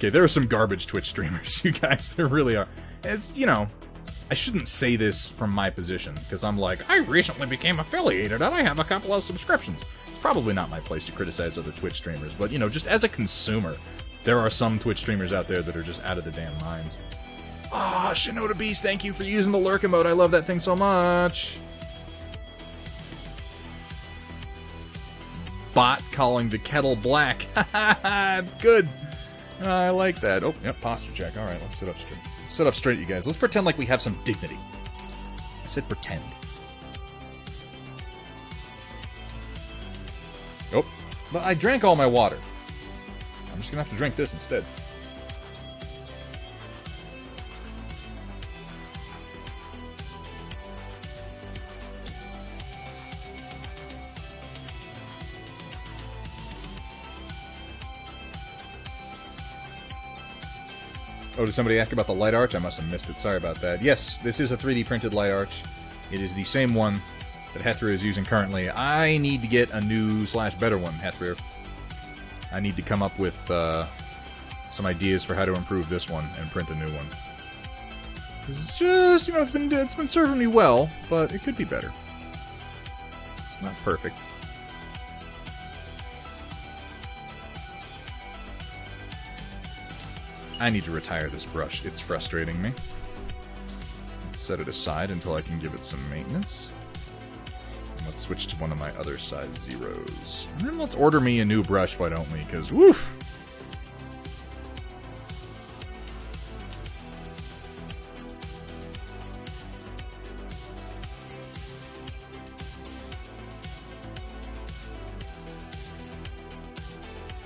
There are some garbage Twitch streamers, you guys. There really are. It's, you know, I shouldn't say this from my position, because I'm like, I recently became affiliated and I have a couple of subscriptions. It's probably not my place to criticize other Twitch streamers, but, you know, just as a consumer, there are some Twitch streamers out there that are just out of their damn minds. Ah, Shinoda Beast, thank you for using the lurk emote. I love that thing so much. Bot calling the kettle black. It's good. I like that. Oh, yep, posture check. All right, let's sit up straight. Sit up straight, you guys. Let's pretend like we have some dignity. I said pretend. Oh, but I drank all my water. I'm just gonna have to drink this instead. Oh, did somebody ask about the light arch? I must have missed it. Sorry about that. Yes, this is a 3D printed light arch. It is the same one that Hethrir is using currently. I need to get a new / better one, Hethrir. I need to come up with some ideas for how to improve this one and print a new one. It's just, you know, it's been serving me well, but it could be better. It's not perfect. I need to retire this brush. It's frustrating me. Let's set it aside until I can give it some maintenance. And let's switch to one of my other size zeros. And then let's order me a new brush, why don't we? Because, woof!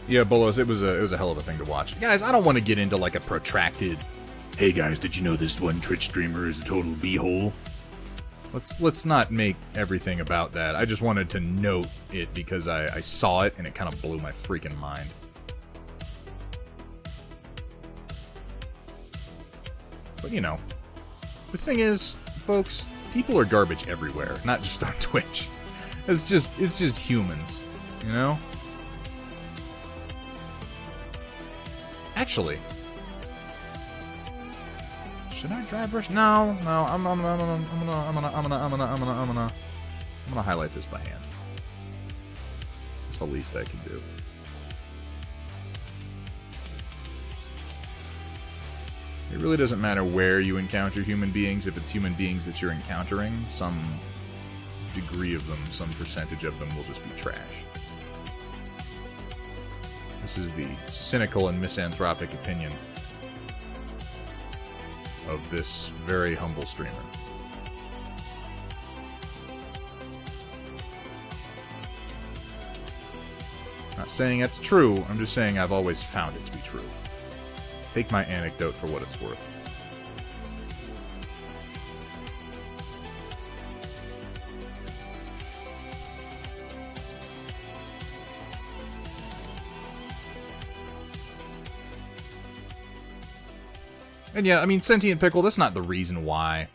Yeah, Bolos, it was a hell of a thing to watch. Guys, I don't want to get into like a protracted, hey guys, did you know this one Twitch streamer is a total b-hole? Let's not make everything about that. I just wanted to note it because I saw it and it kind of blew my freaking mind. But you know, the thing is, folks, people are garbage everywhere, not just on Twitch. It's just humans, you know? Actually, should I dry brush? No. I'm gonna highlight this by hand. That's the least I can do. It really doesn't matter where you encounter human beings. If it's human beings that you're encountering, some degree of them, some percentage of them will just be trash. This is the cynical and misanthropic opinion of this very humble streamer. Not saying that's true, I'm just saying I've always found it to be true. Take my anecdote for what it's worth. And yeah, I mean, Sentient Pickle, that's not the reason why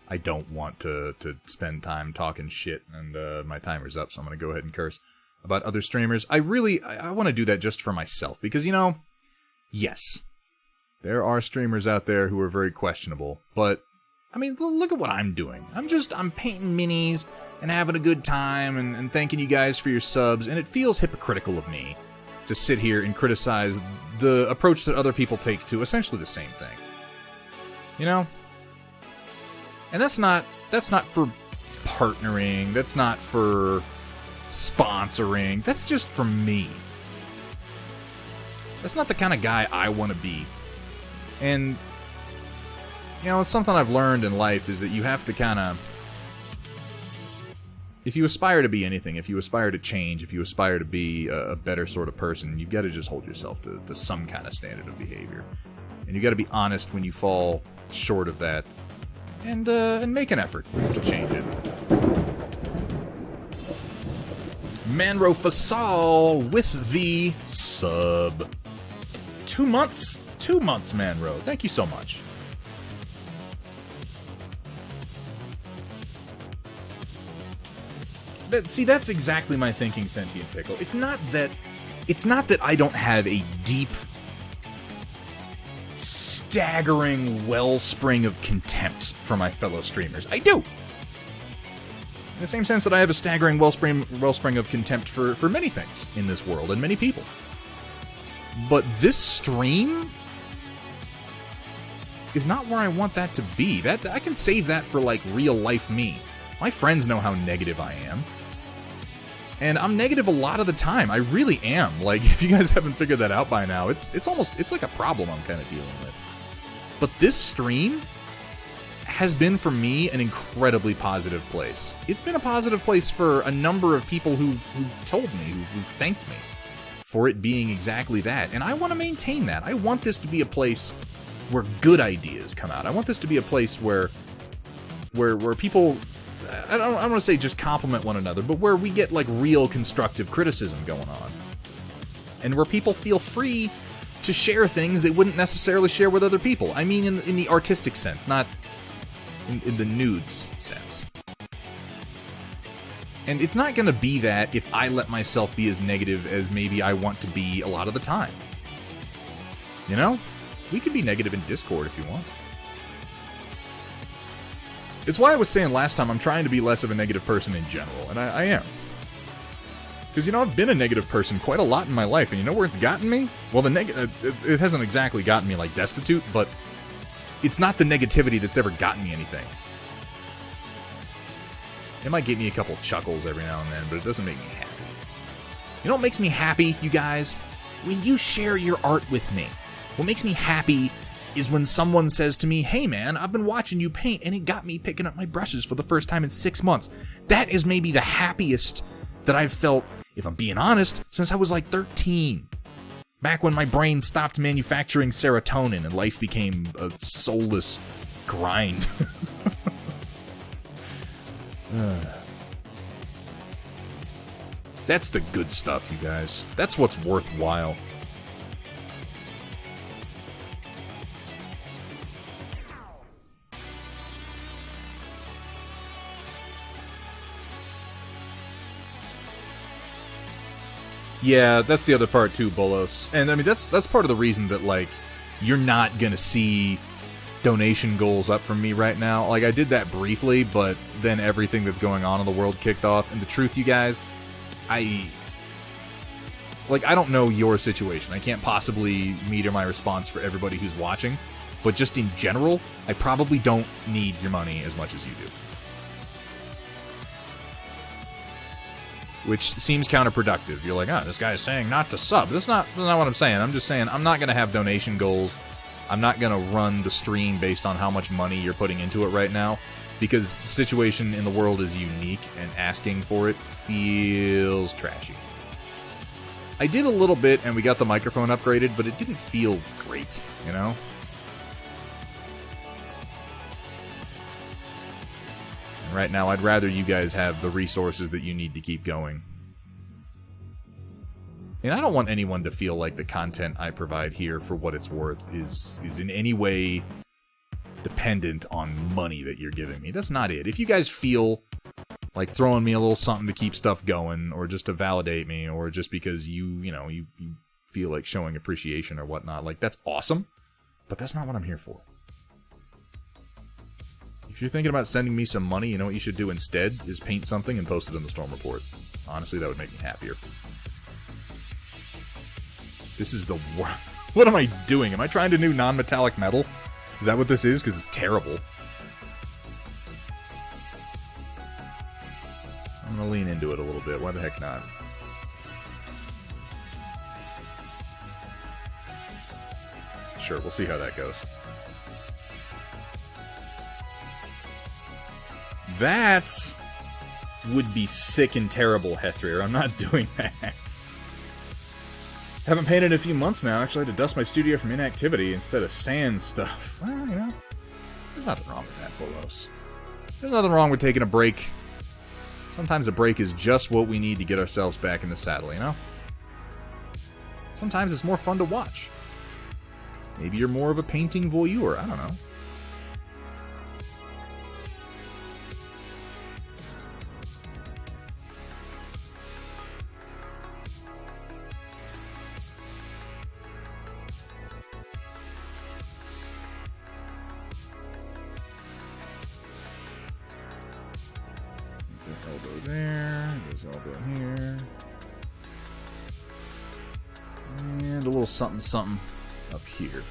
I don't want to spend time talking shit, and my timer's up, so I'm going to go ahead and curse about other streamers. I want to do that just for myself, because, you know, yes, there are streamers out there who are very questionable, but, I mean, look at what I'm doing. I'm painting minis and having a good time and thanking you guys for your subs, and it feels hypocritical of me to sit here and criticize the approach that other people take to essentially the same thing. You know? And that's not for partnering, that's not for sponsoring, that's just for me. That's not the kind of guy I want to be. And, you know, it's something I've learned in life is that you have to kind of... If you aspire to be anything, if you aspire to change, if you aspire to be a better sort of person, you've got to just hold yourself to some kind of standard of behavior. And you've got to be honest when you fall short of that. And make an effort to change it. Manro Fasal with the sub. 2 months? 2 months, Manro. Thank you so much. See, that's exactly my thinking, Sentient Pickle. It's not that I don't have a deep, staggering wellspring of contempt for my fellow streamers. I do. In the same sense that I have a staggering wellspring of contempt for many things in this world and many people. But this stream is not where I want that to be. That I can save that for, like, real life me. My friends know how negative I am. And I'm negative a lot of the time. I really am. Like, if you guys haven't figured that out by now, it's like a problem I'm kind of dealing with. But this stream has been, for me, an incredibly positive place. It's been a positive place for a number of people who've told me, who've thanked me for it being exactly that. And I want to maintain that. I want this to be a place where good ideas come out. I want this to be a place where people... I don't want to say just compliment one another, but where we get, like, real constructive criticism going on. And where people feel free to share things they wouldn't necessarily share with other people. I mean in the artistic sense, not in the nudes sense. And it's not going to be that if I let myself be as negative as maybe I want to be a lot of the time. You know? We could be negative in Discord if you want. It's why I was saying last time I'm trying to be less of a negative person in general, and I am. Because, you know, I've been a negative person quite a lot in my life, and you know where it's gotten me? Well, it hasn't exactly gotten me, like, destitute, but it's not the negativity that's ever gotten me anything. It might get me a couple chuckles every now and then, but it doesn't make me happy. You know what makes me happy, you guys? When you share your art with me. What makes me happy is when someone says to me, hey man, I've been watching you paint and it got me picking up my brushes for the first time in 6 months. That is maybe the happiest that I've felt, if I'm being honest, since I was like 13. Back when my brain stopped manufacturing serotonin and life became a soulless grind. That's the good stuff, you guys. That's what's worthwhile. Yeah, that's the other part too, Bolos. And I mean, that's part of the reason that, like, you're not gonna see donation goals up from me right now. Like, I did that briefly, but then everything that's going on in the world kicked off. And the truth, you guys, I don't know your situation. I can't possibly meter my response for everybody who's watching. But just in general, I probably don't need your money as much as you do. Which seems counterproductive. You're like, oh, this guy is saying not to sub. That's not what I'm saying. I'm just saying I'm not going to have donation goals. I'm not going to run the stream based on how much money you're putting into it right now. Because the situation in the world is unique, and asking for it feels trashy. I did a little bit, and we got the microphone upgraded, but it didn't feel great, you know? And right now, I'd rather you guys have the resources that you need to keep going. And I don't want anyone to feel like the content I provide here, for what it's worth, is in any way dependent on money that you're giving me. That's not it. If you guys feel like throwing me a little something to keep stuff going, or just to validate me, or just because you feel like showing appreciation or whatnot, like, that's awesome, but that's not what I'm here for. If you're thinking about sending me some money, you know what you should do instead is paint something and post it in the Storm Report. Honestly, that would make me happier. This is the worst. What am I doing? Am I trying to do non-metallic metal? Is that what this is? Because it's terrible. I'm going to lean into it a little bit. Why the heck not? Sure, we'll see how that goes. That would be sick and terrible, Hethrir. I'm not doing that. Haven't painted in a few months now. Actually, I had to dust my studio from inactivity instead of sand stuff. Well, you know, there's nothing wrong with that, Bolos. There's nothing wrong with taking a break. Sometimes a break is just what we need to get ourselves back in the saddle, you know? Sometimes it's more fun to watch. Maybe you're more of a painting voyeur. I don't know. Elbow there, there's elbow here, and a little something something up here.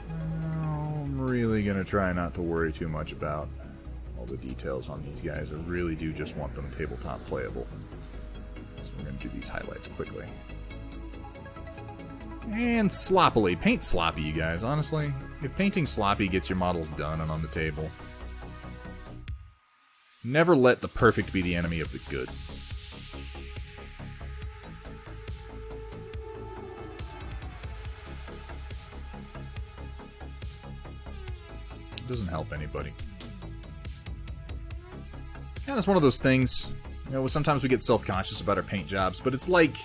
I'm really gonna try not to worry too much about all the details on these guys. I really do just want them tabletop playable. We're going to do these highlights quickly. And sloppily. Paint sloppy, you guys, honestly. If painting sloppy gets your models done and on the table, never let the perfect be the enemy of the good. It doesn't help anybody. And it's one of those things... You know, sometimes we get self-conscious about our paint jobs, but it's like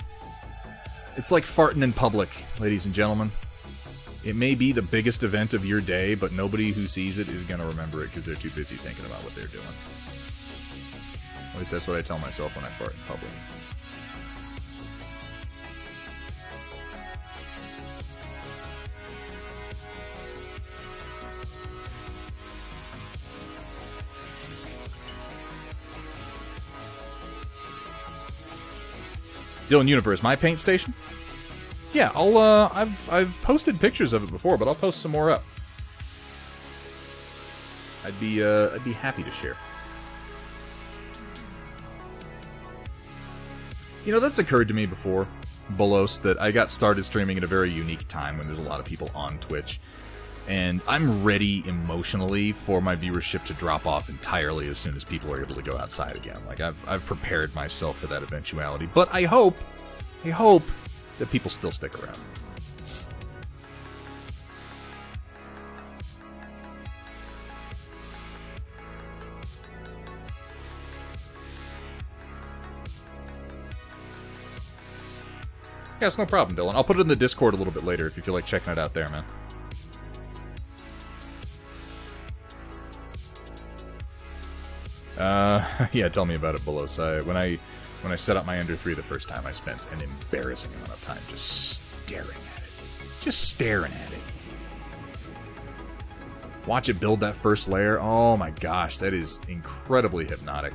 farting in public, ladies and gentlemen. It may be the biggest event of your day, but nobody who sees it is going to remember it because they're too busy thinking about what they're doing. At least that's what I tell myself when I fart in public. Dylan Universe, my paint station? Yeah, I've posted pictures of it before, but I'll post some more up. I'd be happy to share. You know, that's occurred to me before, Bolos, that I got started streaming at a very unique time when there's a lot of people on Twitch. And I'm ready emotionally for my viewership to drop off entirely as soon as people are able to go outside again. Like, I've prepared myself for that eventuality. But I hope that people still stick around. Yeah, it's no problem, Dylan. I'll put it in the Discord a little bit later if you feel like checking it out there, man. Yeah, tell me about it, Bolos. When I set up my Ender 3 the first time, I spent an embarrassing amount of time just staring at it. Just staring at it. Watch it build that first layer. Oh my gosh, that is incredibly hypnotic.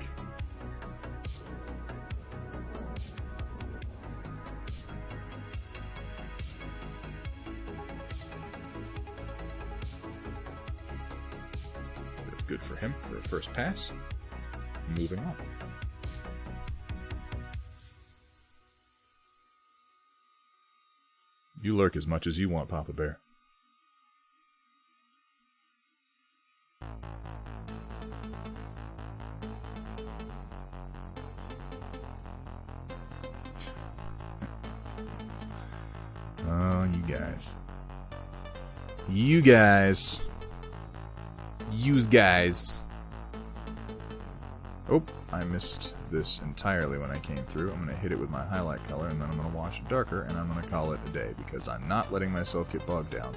That's good for him for a first pass. Moving on. You lurk as much as you want, Papa Bear. Oh, you guys. You guys. Yous guys. Oh, I missed this entirely when I came through. I'm going to hit it with my highlight color, and then I'm going to wash it darker, and I'm going to call it a day, because I'm not letting myself get bogged down.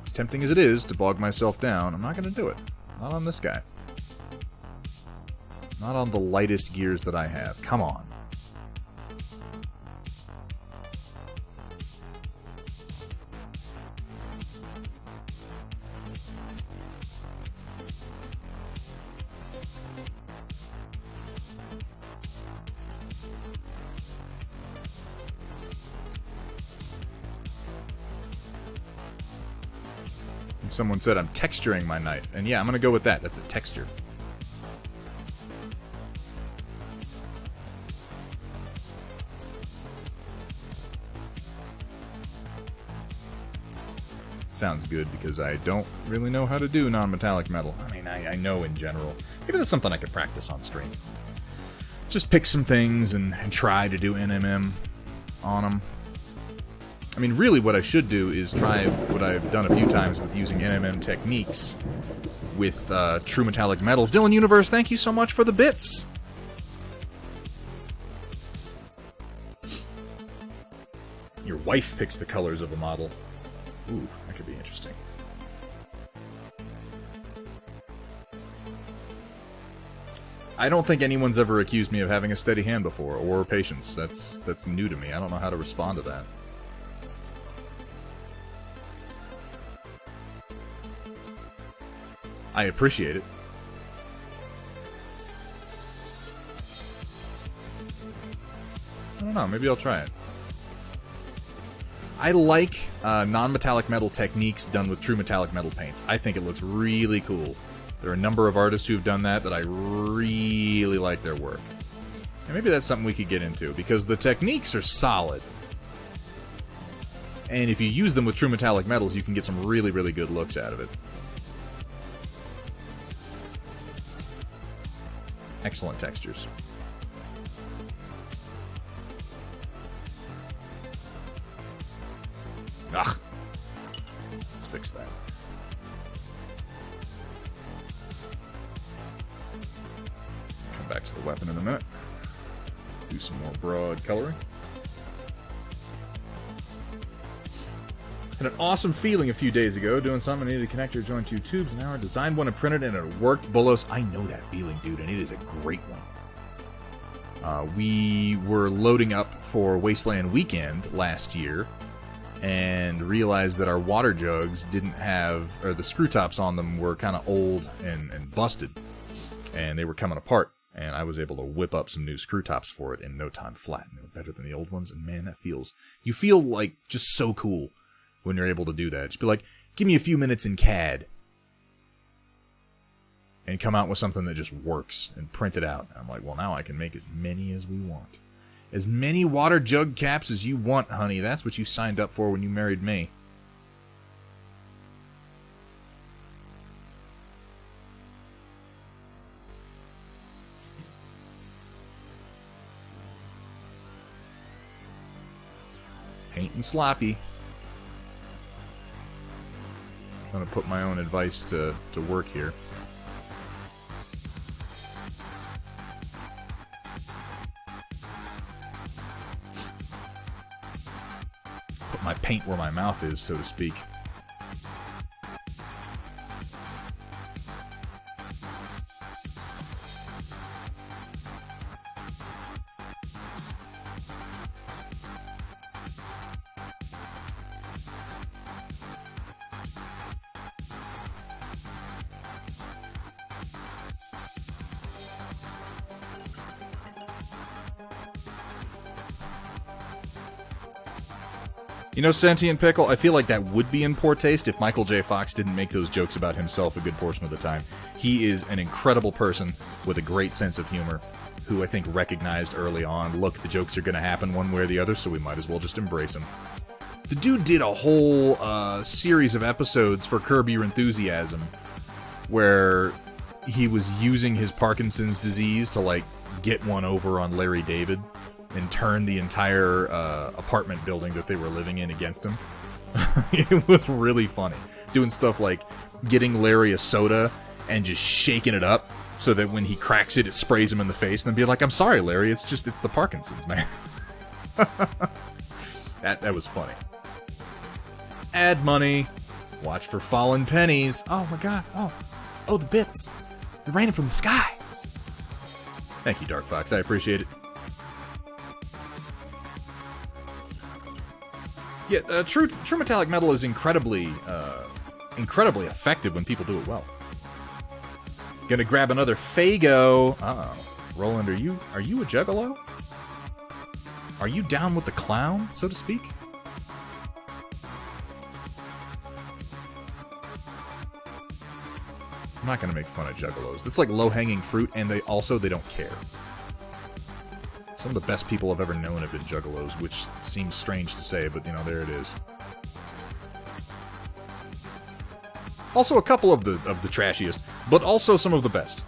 As tempting as it is to bog myself down, I'm not going to do it. Not on this guy. Not on the lightest gears that I have. Come on. Someone said I'm texturing my knife. And yeah, I'm going to go with that. That's a texture. Sounds good because I don't really know how to do non-metallic metal. I mean, I know in general. Maybe that's something I could practice on stream. Just pick some things and try to do NMM on them. I mean, really what I should do is try what I've done a few times with using NMM techniques with true metallic metals. Dylan Universe, thank you so much for the bits! Your wife picks the colors of a model. Ooh, that could be interesting. I don't think anyone's ever accused me of having a steady hand before, or patience. That's new to me. I don't know how to respond to that. I appreciate it. I don't know, maybe I'll try it. I like non-metallic metal techniques done with true metallic metal paints. I think it looks really cool. There are a number of artists who've done that I really like their work. And maybe that's something we could get into, because the techniques are solid. And if you use them with true metallic metals, you can get some really, really good looks out of it. Excellent textures. Ugh. Let's fix that. Come back to the weapon in a minute. Do some more broad coloring. Had an awesome feeling a few days ago doing something. I needed to connect or join two tubes. Now I designed one and printed it, and it worked. Bolos, I know that feeling, dude, and it is a great one. We were loading up for Wasteland Weekend last year, and realized that our water jugs didn't have, or the screw tops on them were kind of old and busted, and they were coming apart. And I was able to whip up some new screw tops for it in no time flat. And they were better than the old ones, and man, that feels, you feel like just so cool when you're able to do that. Just be like, give me a few minutes in CAD, and come out with something that just works, and print it out. And I'm like, well, now I can make as many as we want. As many water jug caps as you want, honey. That's what you signed up for when you married me. Painting sloppy. I'm going to put my own advice to work here. Put my paint where my mouth is, so to speak. You know, Sentient Pickle, I feel like that would be in poor taste if Michael J. Fox didn't make those jokes about himself a good portion of the time. He is an incredible person with a great sense of humor, who I think recognized early on, look, the jokes are going to happen one way or the other, so we might as well just embrace them. The dude did a whole series of episodes for Curb Your Enthusiasm, where he was using his Parkinson's disease to, like, get one over on Larry David and turn the entire apartment building that they were living in against him. It was really funny. Doing stuff like getting Larry a soda and just shaking it up so that when he cracks it, it sprays him in the face, and then be like, I'm sorry, Larry, it's the Parkinson's, man. That was funny. Add money. Watch for fallen pennies. Oh my god. Oh, the bits. They're raining from the sky. Thank you, Dark Fox. I appreciate it. Yeah, true metallic metal is incredibly effective when people do it well. Gonna grab another Fago. Oh, Roland, are you a juggalo? Are you down with the clown, so to speak? not gonna make fun of juggalos. That's like low-hanging fruit, and they don't care. Some of the best people I've ever known have been juggalos, which seems strange to say, but, you know, there it is. Also a couple of the trashiest, but also some of the best.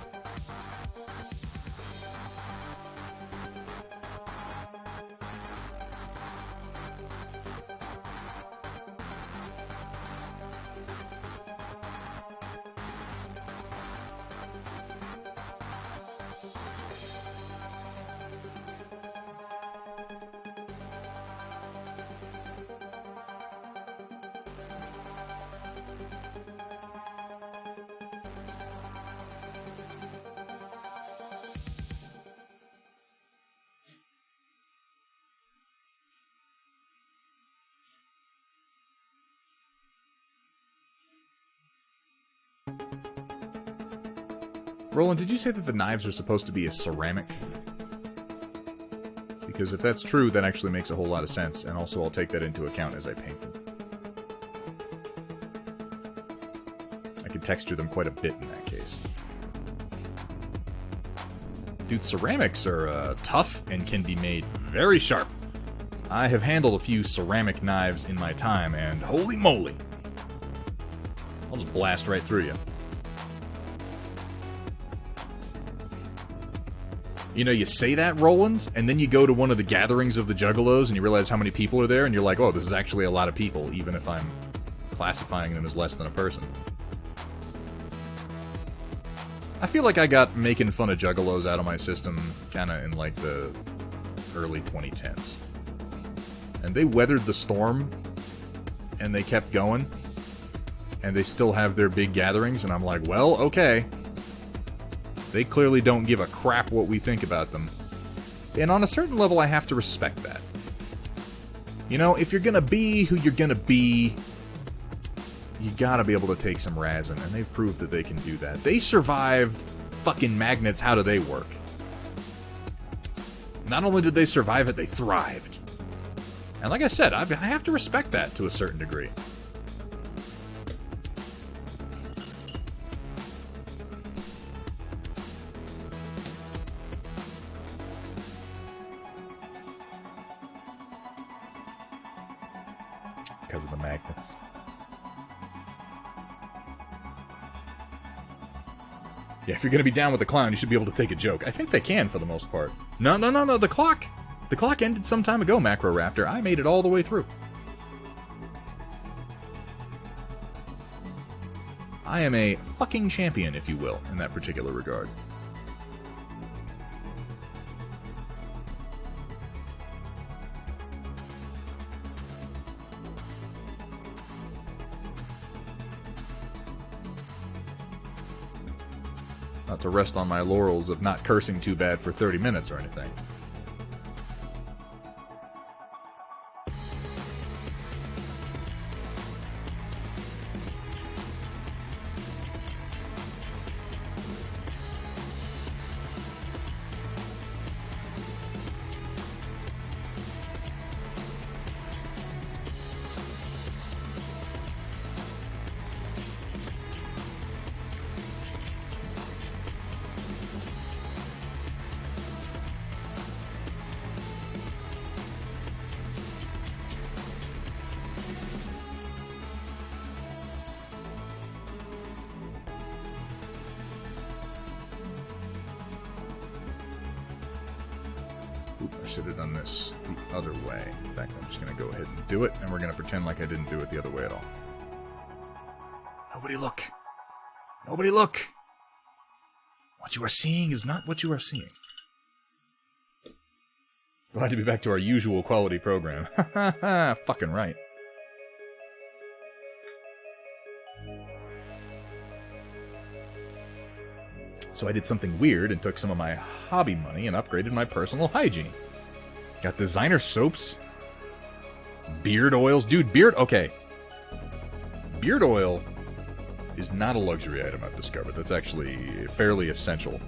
Roland, did you say that the knives are supposed to be a ceramic? Because if that's true, that actually makes a whole lot of sense, and also I'll take that into account as I paint them. I could texture them quite a bit in that case. Dude, ceramics are tough and can be made very sharp. I have handled a few ceramic knives in my time, and holy moly! I'll just blast right through you. You know, you say that, Roland, and then you go to one of the gatherings of the Juggalos and you realize how many people are there, and you're like, oh, this is actually a lot of people, even if I'm classifying them as less than a person. I feel like I got making fun of Juggalos out of my system kinda in, like, the early 2010s. And they weathered the storm, and they kept going, and they still have their big gatherings, and I'm like, well, okay. They clearly don't give a crap what we think about them. And on a certain level, I have to respect that. You know, if you're gonna be who you're gonna be, you gotta be able to take some razzing, and they've proved that they can do that. They survived fucking magnets, how do they work? Not only did they survive it, they thrived. And like I said, I have to respect that to a certain degree. Because of the magnets. Yeah, if you're gonna be down with the clown, you should be able to take a joke. I think they can, for the most part. No, the clock! The clock ended some time ago, Macro Raptor. I made it all the way through. I am a fucking champion, if you will, in that particular regard. Not to rest on my laurels of not cursing too bad for 30 minutes or anything. I should have done this the other way. In fact, I'm just going to go ahead and do it, and we're going to pretend like I didn't do it the other way at all. Nobody look! Nobody look! What you are seeing is not what you are seeing. Glad to be back to our usual quality program. Ha ha ha! Fucking right. So I did something weird and took some of my hobby money and upgraded my personal hygiene. Got designer soaps, beard oils. Dude, okay. Beard oil is not a luxury item I've discovered. That's actually fairly essential.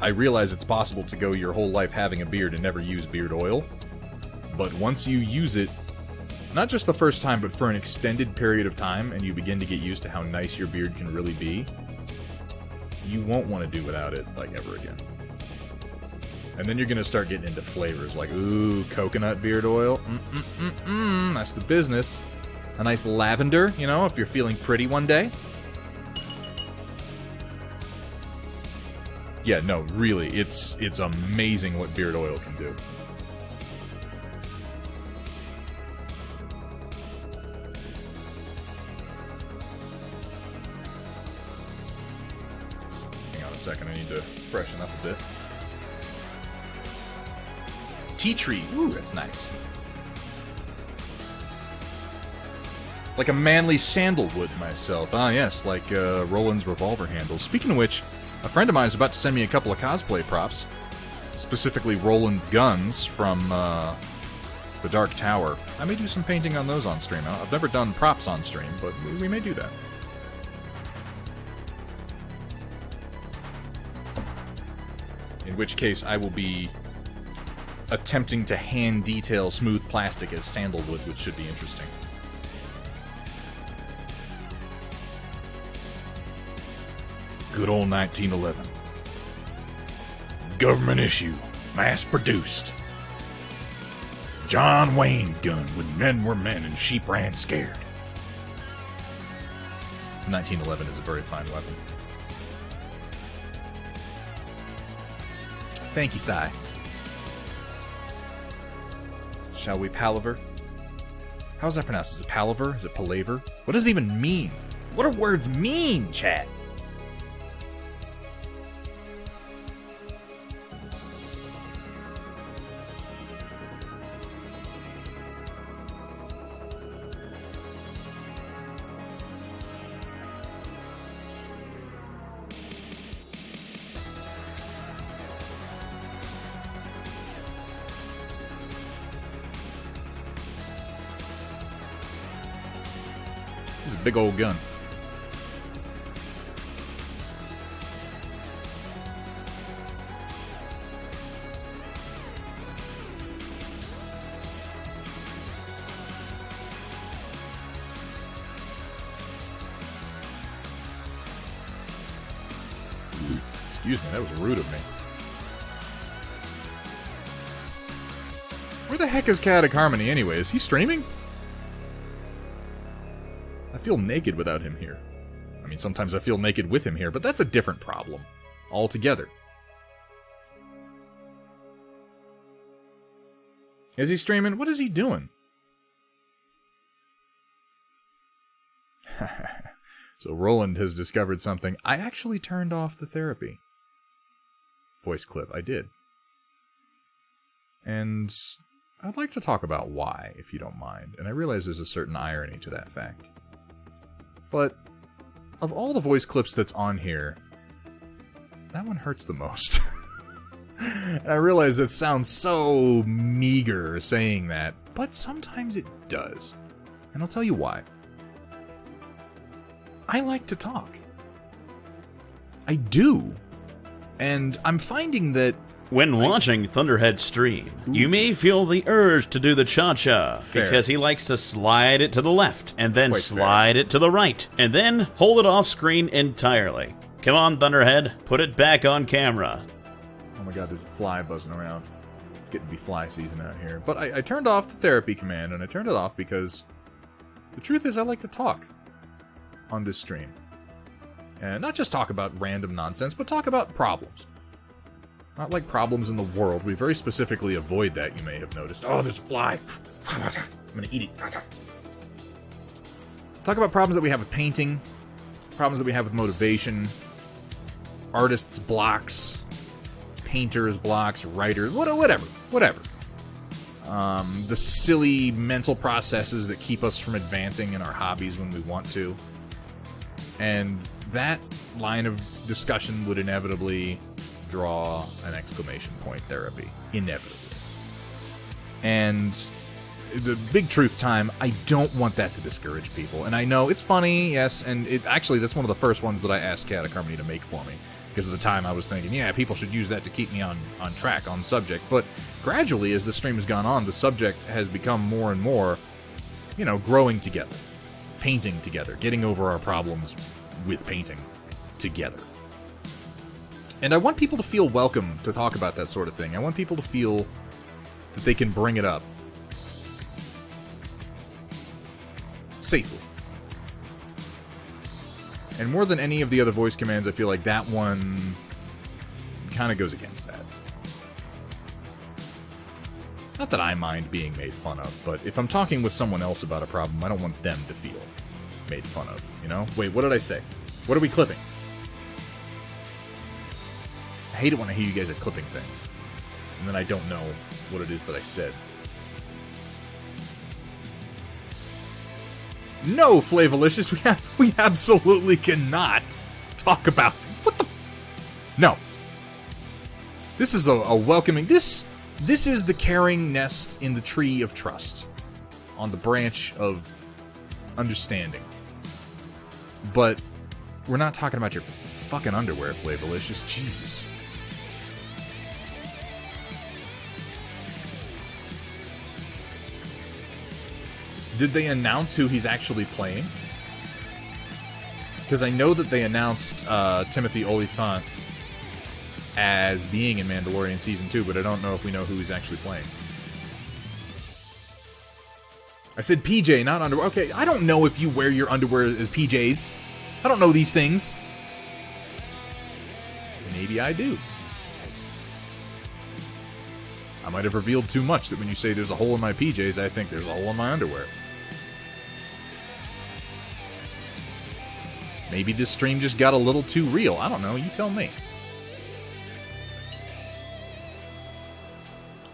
I realize it's possible to go your whole life having a beard and never use beard oil, but once you use it, not just the first time, but for an extended period of time, and you begin to get used to how nice your beard can really be, you won't want to do without it, like, ever again. And then you're going to start getting into flavors, like, ooh, coconut beard oil, that's the business. A nice lavender, you know, if you're feeling pretty one day. Yeah, no, really, it's amazing what beard oil can do. Hang on a second, I need to freshen up a bit. Tea tree, ooh, that's nice. Like a manly sandalwood myself. Ah, yes, like Roland's revolver handle. Speaking of which, a friend of mine is about to send me a couple of cosplay props. Specifically Roland's guns from the Dark Tower. I may do some painting on those on stream. I've never done props on stream, but we may do that. In which case, I will be attempting to hand detail smooth plastic as sandalwood, which should be interesting. Good old 1911. Government issue. Mass-produced. John Wayne's gun when men were men and sheep ran scared. 1911 is a very fine weapon. Thank you, Sai. Shall we palaver? How's that pronounced? Is it palaver? Is it palaver? What does it even mean? What do words mean, chat? This is a big old gun. Excuse me, that was rude of me. Where the heck is Chaotic Harmony anyway? Is he streaming? I feel naked without him here. I mean, sometimes I feel naked with him here, but that's a different problem altogether. Is he streaming? What is he doing? So Roland has discovered something. I actually turned off the therapy voice clip. I did. And I'd like to talk about why, if you don't mind. And I realize there's a certain irony to that fact. But of all the voice clips that's on here, that one hurts the most. And I realize that sounds so meager saying that, but sometimes it does. And I'll tell you why. I like to talk. I do. And I'm finding that when watching Thunderhead stream, you may feel the urge to do the cha-cha, because he likes to slide it to the left, and then slide it to the right, and then hold it off screen entirely. Come on, Thunderhead, put it back on camera. Oh my god, there's a fly buzzing around. It's getting to be fly season out here. But I turned off the therapy command, and I turned it off because the truth is I like to talk on this stream. And not just talk about random nonsense, but talk about problems. Not like problems in the world. We very specifically avoid that, you may have noticed. Oh, there's a fly. I'm gonna eat it. Talk about problems that we have with painting, problems that we have with motivation, artists' blocks, painters' blocks, writers, whatever. The silly mental processes that keep us from advancing in our hobbies when we want to. And that line of discussion would inevitably draw an exclamation point therapy. Inevitably. And the big truth time, I don't want that to discourage people. And I know it's funny, yes, and it actually, that's one of the first ones that I asked Chaotic Harmony to make for me. Because at the time I was thinking, yeah, people should use that to keep me on track, on subject. But gradually, as the stream has gone on, the subject has become more and more you know, growing together, painting together, getting over our problems with painting together. And I want people to feel welcome to talk about that sort of thing. I want people to feel that they can bring it up safely. And more than any of the other voice commands, I feel like that one kind of goes against that. Not that I mind being made fun of, but if I'm talking with someone else about a problem, I don't want them to feel made fun of, you know? Wait, what did I say? What are we clipping? I hate it when I hear you guys are clipping things, and then I don't know what it is that I said. No, Flavolicious, we absolutely cannot talk about... What the... No. This is a welcoming... This is the caring nest in the tree of trust. On the branch of understanding. But we're not talking about your fucking underwear, Flavolicious. Jesus. Did they announce who he's actually playing? Because I know that they announced Timothy Olyphant as being in Mandalorian Season 2, but I don't know if we know who he's actually playing. I said PJ, not underwear. Okay, I don't know if you wear your underwear as PJs. I don't know these things. Maybe I do. I might have revealed too much that when you say there's a hole in my PJs, I think there's a hole in my underwear. Maybe this stream just got a little too real. I don't know. You tell me.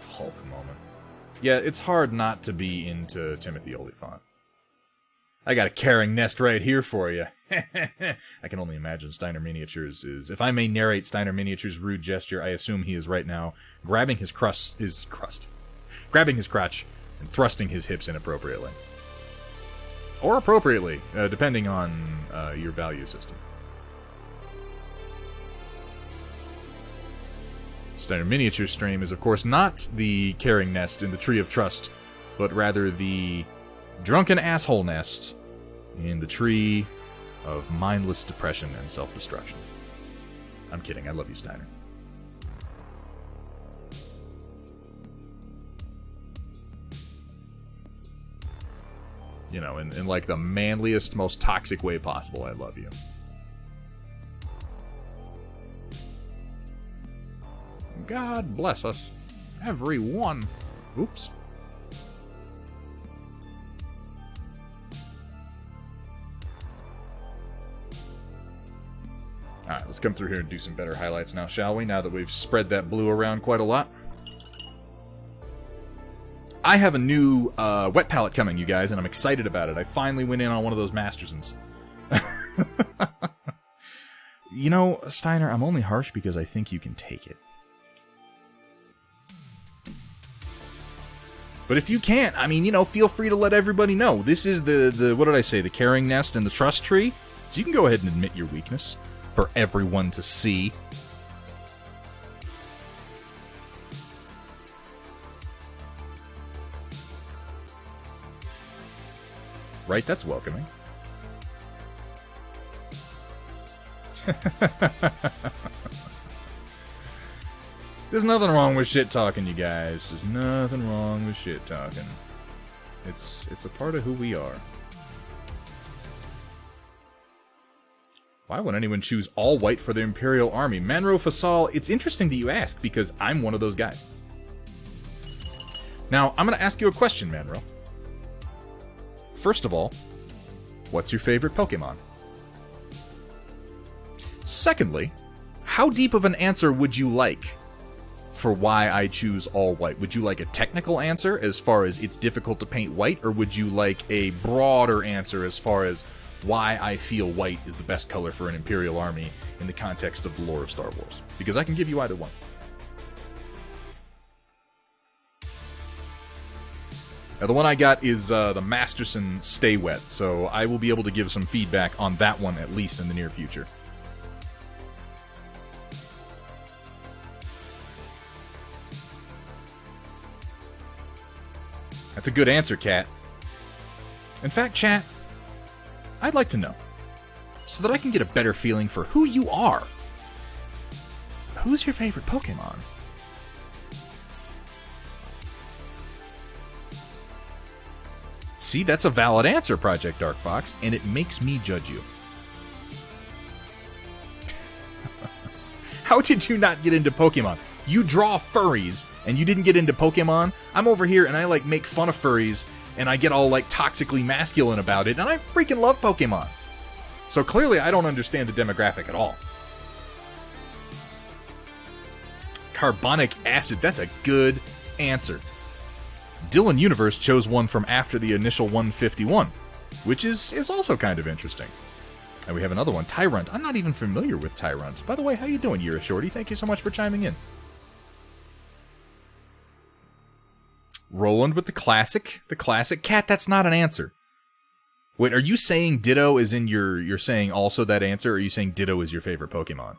Hulk moment. Yeah, it's hard not to be into Timothy Olyphant. I got a caring nest right here for you. I can only imagine Steiner Miniatures is... If I may narrate Steiner Miniatures' rude gesture, I assume he is right now grabbing his crust... Grabbing his crotch and thrusting his hips inappropriately. Or appropriately, depending on your value system. Steiner Miniatures stream is, of course, not the caring nest in the tree of trust, but rather the drunken asshole nest in the tree of mindless depression and self-destruction. I'm kidding. I love you, Steiner. You know, in like the manliest, most toxic way possible, I love you. God bless us, everyone. Oops. Alright, let's come through here and do some better highlights now, shall we? Now that we've spread that blue around quite a lot. I have a new wet palette coming, you guys, and I'm excited about it. I finally went in on one of those Mastersons. You know, Steiner, I'm only harsh because I think you can take it. But if you can't, I mean, you know, feel free to let everybody know. This is the what did I say, the caring nest and the trust tree. So you can go ahead and admit your weakness for everyone to see. Right? That's welcoming. There's nothing wrong with shit talking, you guys. There's nothing wrong with shit talking. It's a part of who we are. Why would anyone choose all white for the Imperial Army? Manro Fasal, it's interesting that you ask, because I'm one of those guys. Now, I'm going to ask you a question, Manro. First of all, what's your favorite Pokemon? Secondly, how deep of an answer would you like for why I choose all white? Would you like a technical answer as far as it's difficult to paint white, or would you like a broader answer as far as why I feel white is the best color for an Imperial Army in the context of the lore of Star Wars? Because I can give you either one. Now, the one I got is the Masterson Stay Wet, so I will be able to give some feedback on that one at least in the near future. That's a good answer, Kat. In fact, chat, I'd like to know, so that I can get a better feeling for who you are. Who's your favorite Pokemon? See, that's a valid answer, Project Dark Fox, and it makes me judge you. How did you not get into Pokemon? You draw furries, and you didn't get into Pokemon? I'm over here, and I, like, make fun of furries, and I get all, like, toxically masculine about it, and I freaking love Pokemon. So clearly I don't understand the demographic at all. Carbonic acid, that's a good answer. Dylan Universe chose one from after the initial 151, which is also kind of interesting. And we have another one, Tyrant. I'm not even familiar with Tyrant. By the way, how you doing, Yura Shorty? Thank you so much for chiming in. Roland with the classic. The classic. Cat, that's not an answer. Wait, are you saying Ditto is in you're saying also that answer, or are you saying Ditto is your favorite Pokemon?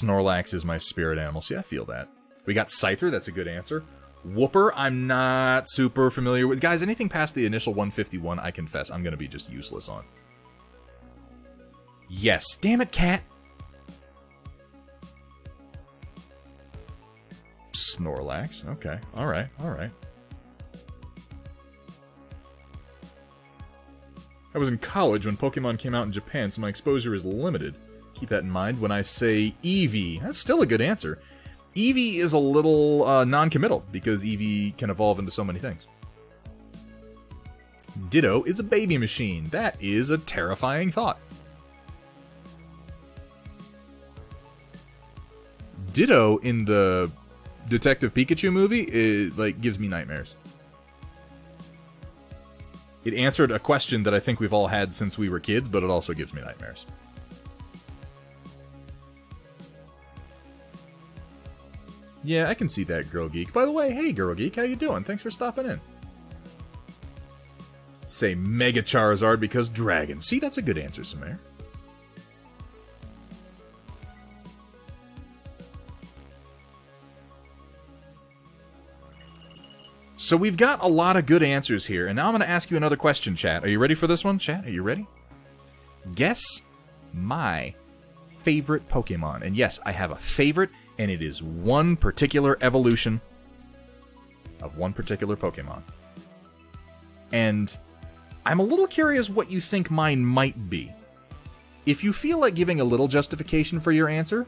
Snorlax is my spirit animal. See, I feel that. We got Scyther, that's a good answer. Whooper, I'm not super familiar with. Guys, anything past the initial 151, I confess, I'm going to be just useless on. Yes. Damn it, Cat. Snorlax. Okay. Alright, alright. I was in college when Pokemon came out in Japan, so my exposure is limited. Keep that in mind when I say Eevee. That's still a good answer. Eevee is a little non-committal, because Eevee can evolve into so many things. Ditto is a baby machine. That is a terrifying thought. Ditto in the Detective Pikachu movie gives me nightmares. It answered a question that I think we've all had since we were kids, but it also gives me nightmares. Yeah, I can see that, Girl Geek. By the way, hey, Girl Geek, how you doing? Thanks for stopping in. Say Mega Charizard because Dragon. See, that's a good answer, Samir. So we've got a lot of good answers here, and now I'm going to ask you another question, chat. Are you ready for this one, chat? Are you ready? Guess my favorite Pokemon. And yes, I have a favorite, and it is one particular evolution of one particular Pokemon. And I'm a little curious what you think mine might be. If you feel like giving a little justification for your answer,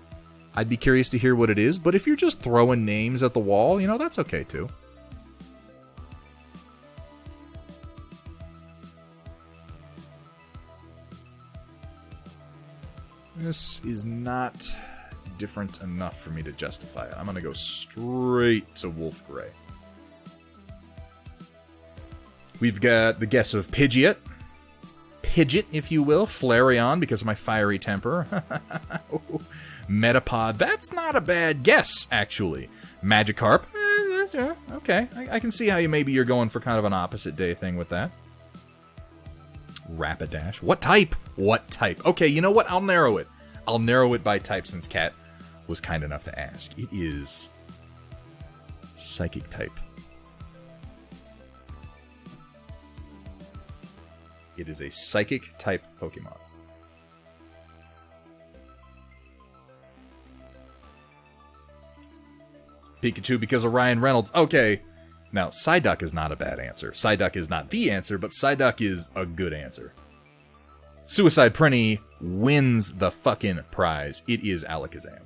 I'd be curious to hear what it is, but if you're just throwing names at the wall, you know, that's okay too. This is not different enough for me to justify it. I'm going to go straight to Wolf Gray. We've got the guess of Pidgeot. Pidgeot, if you will. Flareon, because of my fiery temper. Metapod. That's not a bad guess, actually. Magikarp. Okay. I can see how you're going for kind of an opposite day thing with that. Rapidash. What type? What type? Okay, you know what? I'll narrow it. I'll narrow it by type since Kat was kind enough to ask. It is Psychic type. It is a Psychic type Pokemon. Pikachu because of Ryan Reynolds. Okay. Now, Psyduck is not a bad answer. Psyduck is not the answer, but Psyduck is a good answer. Suicide Prinny wins the fucking prize. It is Alakazam.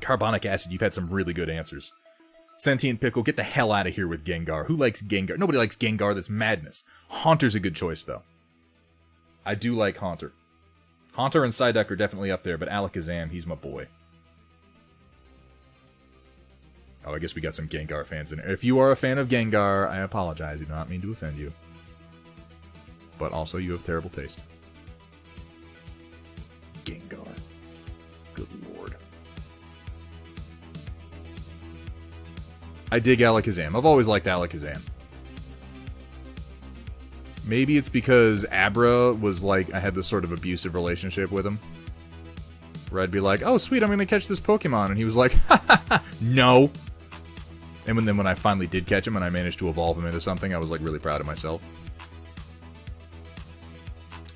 Carbonic Acid, you've had some really good answers. Sentient Pickle, get the hell out of here with Gengar. Who likes Gengar? Nobody likes Gengar, that's madness. Haunter's a good choice, though. I do like Haunter. Haunter and Psyduck are definitely up there, but Alakazam, he's my boy. Oh, I guess we got some Gengar fans in there. If you are a fan of Gengar, I apologize. I do not mean to offend you. But also, you have terrible taste. Gengar. Good lord. I dig Alakazam. I've always liked Alakazam. Maybe it's because Abra was like, I had this sort of abusive relationship with him. Where I'd be like, oh sweet, I'm gonna catch this Pokemon. And he was like, ha ha ha, no. And then when I finally did catch him and I managed to evolve him into something, I was like really proud of myself.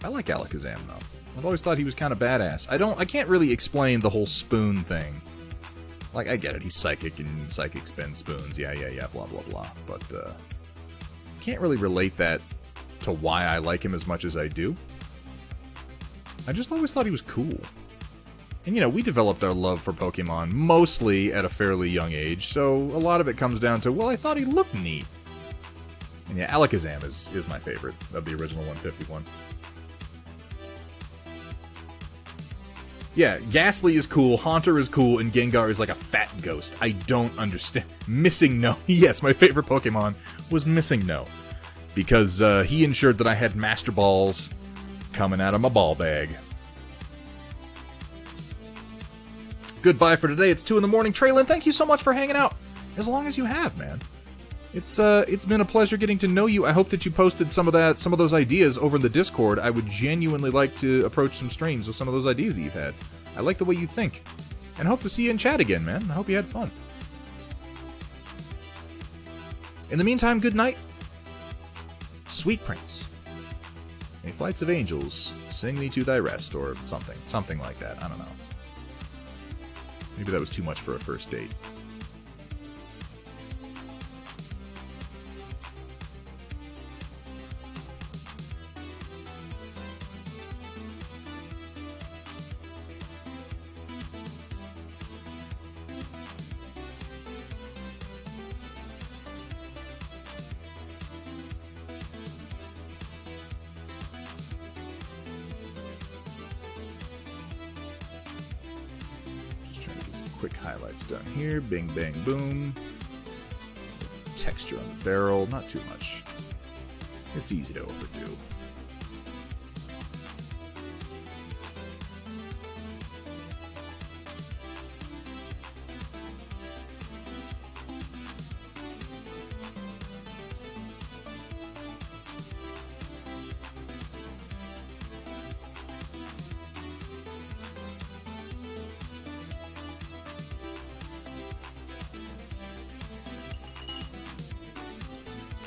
I like Alakazam though. I've always thought he was kind of badass. I can't really explain the whole spoon thing. Like, I get it, he's psychic and psychic spin spoons, yeah, blah blah blah. But can't really relate that to why I like him as much as I do. I just always thought he was cool. And, you know, we developed our love for Pokemon mostly at a fairly young age, so a lot of it comes down to, well, I thought he looked neat. And yeah, Alakazam is my favorite of the original 151. Yeah, Ghastly is cool, Haunter is cool, and Gengar is like a fat ghost. I don't understand. Missing No. Yes, my favorite Pokemon was Missing No. Because he ensured that I had Master Balls coming out of my ball bag. Goodbye for today. It's 2 in the morning. Traylon, thank you so much for hanging out. As long as you have, man. It's been a pleasure getting to know you. I hope that you posted some of those ideas over in the Discord. I would genuinely like to approach some streams with some of those ideas that you've had. I like the way you think. And hope to see you in chat again, man. I hope you had fun. In the meantime, good night. Sweet Prince. May flights of angels sing me to thy rest, or something. Something like that. I don't know. Maybe that was too much for a first date. Quick highlights done here. Bing, bang, boom. Texture on the barrel. Not too much. It's easy to overdo.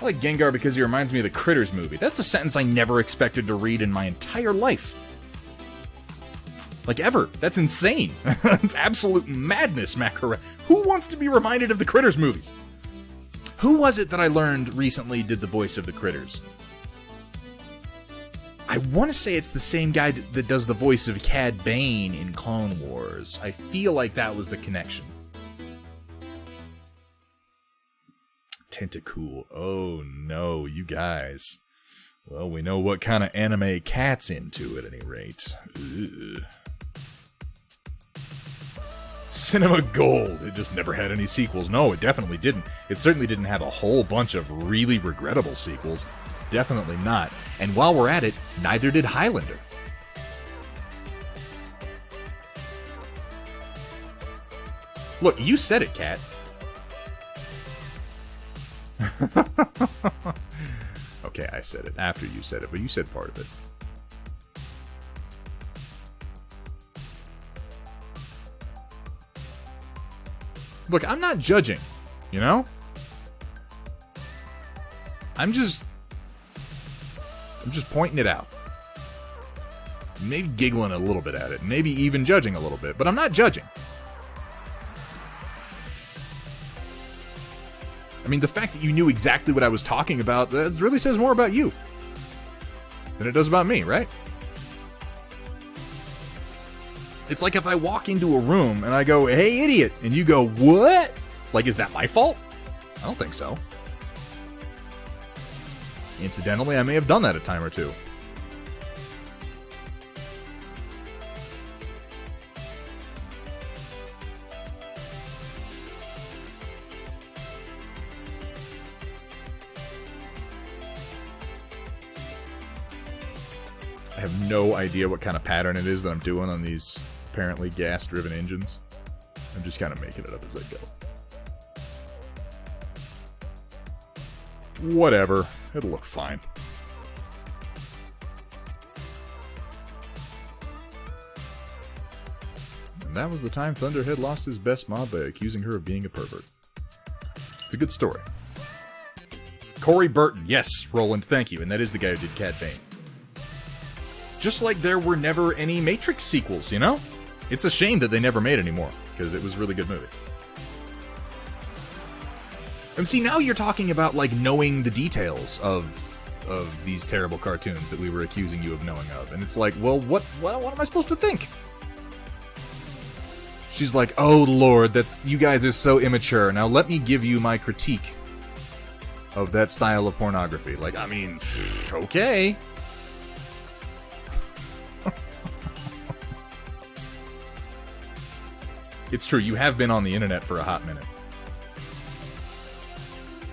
I like Gengar because he reminds me of the Critters movie. That's a sentence I never expected to read in my entire life. Like, ever. That's insane. It's absolute madness, Macra. Who wants to be reminded of the Critters movies? Who was it that I learned recently did the voice of the Critters? I want to say it's the same guy that does the voice of Cad Bane in Clone Wars. I feel like that was the connection. Tentacool. Oh no, you guys. Well, we know what kind of anime Cat's into at any rate. Ugh. Cinema Gold. It just never had any sequels. No, it definitely didn't. It certainly didn't have a whole bunch of really regrettable sequels. Definitely not. And while we're at it, neither did Highlander. Look, you said it, Cat. Okay, I said it after you said it, but you said part of it. Look, I'm not judging, you know? I'm just pointing it out. Maybe giggling a little bit at it, maybe even judging a little bit, but I'm not judging. I mean, the fact that you knew exactly what I was talking about, that really says more about you than it does about me, right? It's like if I walk into a room and I go, "Hey, idiot," and you go, "What?" Like, is that my fault? I don't think so. Incidentally, I may have done that a time or two. I have no idea what kind of pattern it is that I'm doing on these apparently gas-driven engines. I'm just kind of making it up as I go. Whatever. It'll look fine. And that was the time Thunderhead lost his best mod by accusing her of being a pervert. It's a good story. Corey Burton. Yes, Roland, thank you. And that is the guy who did Cad Bane. Just like there were never any Matrix sequels, you know? It's a shame that they never made any more, because it was a really good movie. And see, now you're talking about, like, knowing the details of these terrible cartoons that we were accusing you of knowing of. And it's like, well, what am I supposed to think? She's like, oh, Lord, you guys are so immature. Now let me give you my critique of that style of pornography. Like, I mean, okay. It's true, you have been on the internet for a hot minute.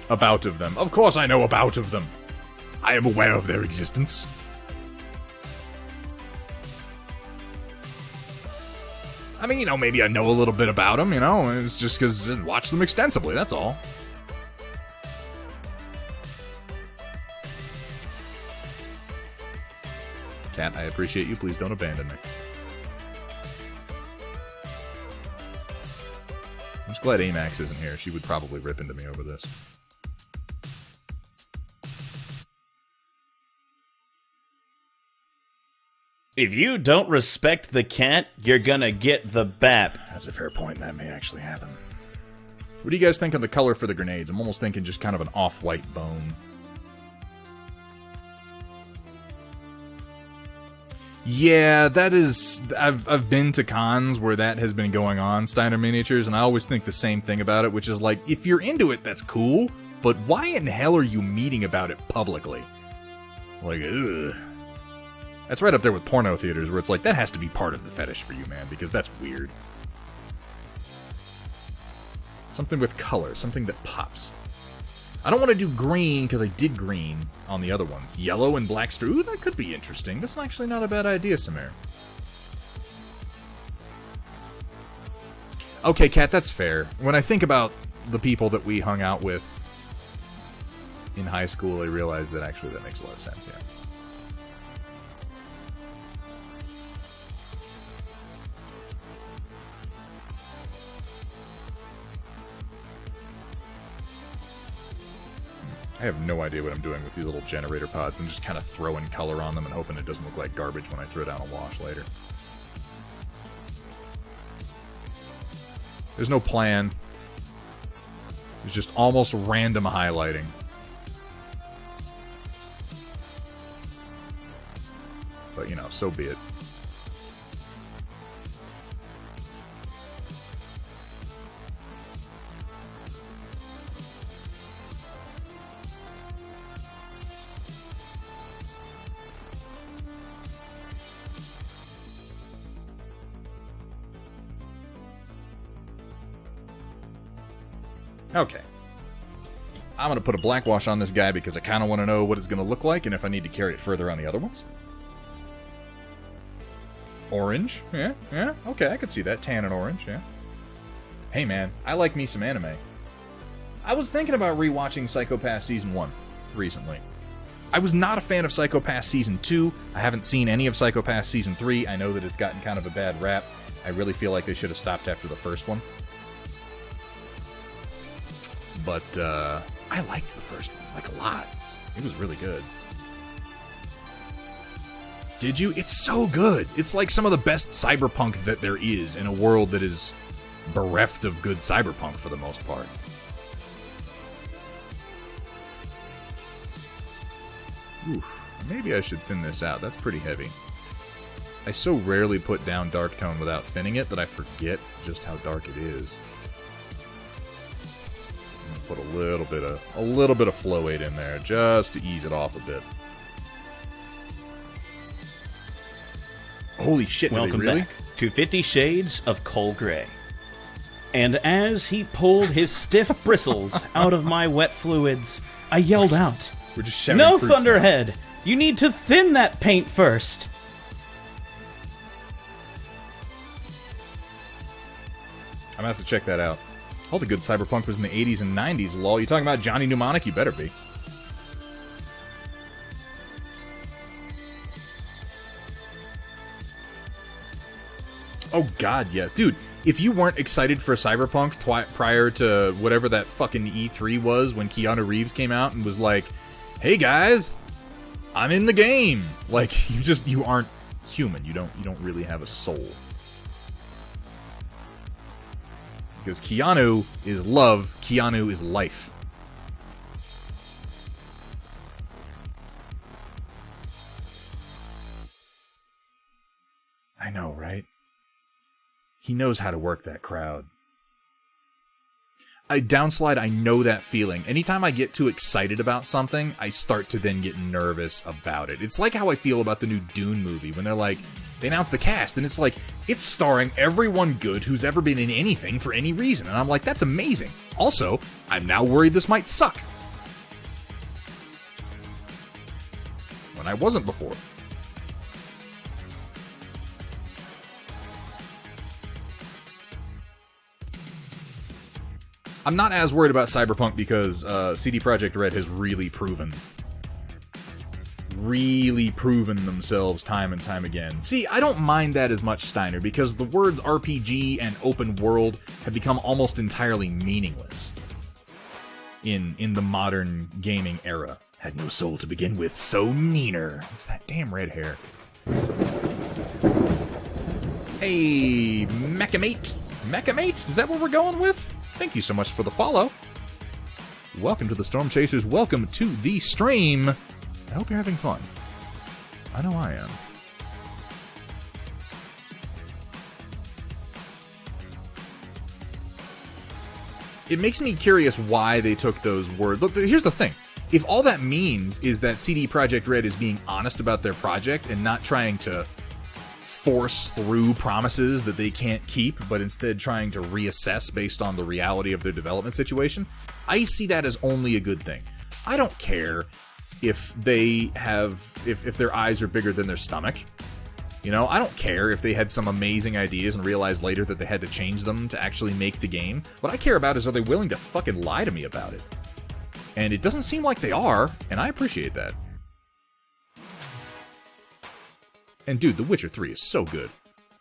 About of them. Of course I know about of them. I am aware of their existence. I mean, you know, maybe I know a little bit about them, you know, it's just because I watch them extensively, that's all. Cat, I appreciate you, please don't abandon me. I'm just glad Amax isn't here, she would probably rip into me over this. If you don't respect the cat, you're gonna get the bap. That's a fair point. That may actually happen. What do you guys think of the color for the grenades? I'm almost thinking just kind of an off-white bone. Yeah, that is... I've been to cons where that has been going on, Steiner Miniatures, and I always think the same thing about it, which is like, if you're into it, that's cool, but why in hell are you meeting about it publicly? Like, ugh. That's right up there with porno theaters, where it's like, that has to be part of the fetish for you, man, because that's weird. Something with color, something that pops. I don't want to do green, because I did green on the other ones. Yellow and black string. Ooh, that could be interesting. That's actually not a bad idea, Samir. Okay, Kat, that's fair. When I think about the people that we hung out with in high school, I realize that actually that makes a lot of sense, yeah. I have no idea what I'm doing with these little generator pods. I'm just kind of throwing color on them and hoping it doesn't look like garbage when I throw down a wash later. There's no plan. There's just almost random highlighting. But, you know, so be it. Okay. I'm going to put a black wash on this guy because I kind of want to know what it's going to look like and if I need to carry it further on the other ones. Orange. Yeah, okay, I could see that. Tan and orange, yeah. Hey, man, I like me some anime. I was thinking about rewatching Psycho Pass Season 1 recently. I was not a fan of Psycho Pass Season 2. I haven't seen any of Psycho Pass Season 3. I know that it's gotten kind of a bad rap. I really feel like they should have stopped after the first one. But, I liked the first one, like, a lot. It was really good. Did you? It's so good! It's like some of the best cyberpunk that there is in a world that is bereft of good cyberpunk for the most part. Oof. Maybe I should thin this out. That's pretty heavy. I so rarely put down dark tone without thinning it that I forget just how dark it is. Put a little bit of flow weight in there just to ease it off a bit. Holy shit! Welcome really? back to 50 Shades of Coal Gray. And as he pulled his stiff bristles out of my wet fluids, I yelled out, We're just shouting "No, fruits Thunderhead! now. You need to thin that paint first!" I'm gonna have to check that out. All the good cyberpunk was in the 80s and 90s, lol. You talking about Johnny Mnemonic? You better be. Oh god, yes. Dude, if you weren't excited for Cyberpunk prior to whatever that fucking E3 was when Keanu Reeves came out and was like, "Hey guys, I'm in the game." Like, you aren't human. You don't really have a soul. Because Keanu is love, Keanu is life. I know, right? He knows how to work that crowd. Downslide, I know that feeling. Anytime I get too excited about something, I start to then get nervous about it. It's like how I feel about the new Dune movie, when they announce the cast, and it's like, it's starring everyone good who's ever been in anything for any reason. And I'm like, that's amazing. Also, I'm now worried this might suck. When I wasn't before. I'm not as worried about Cyberpunk because CD Projekt Red has really proven themselves time and time again. See, I don't mind that as much, Steiner, because the words RPG and open world have become almost entirely meaningless in the modern gaming era. Had no soul to begin with, so neener. It's that damn red hair. Hey, Mechamate. Mechamate? Is that what we're going with? Thank you so much for the follow. Welcome to the Storm Chasers. Welcome to the stream. I hope you're having fun. I know I am. It makes me curious why they took those words. Look, here's the thing. If all that means is that CD Projekt Red is being honest about their project and not trying to force through promises that they can't keep, but instead trying to reassess based on the reality of their development situation, I see that as only a good thing. I don't care if they have, if their eyes are bigger than their stomach. You know, I don't care if they had some amazing ideas and realized later that they had to change them to actually make the game. What I care about is, are they willing to fucking lie to me about it? And it doesn't seem like they are, and I appreciate that. And dude, The Witcher 3 is so good.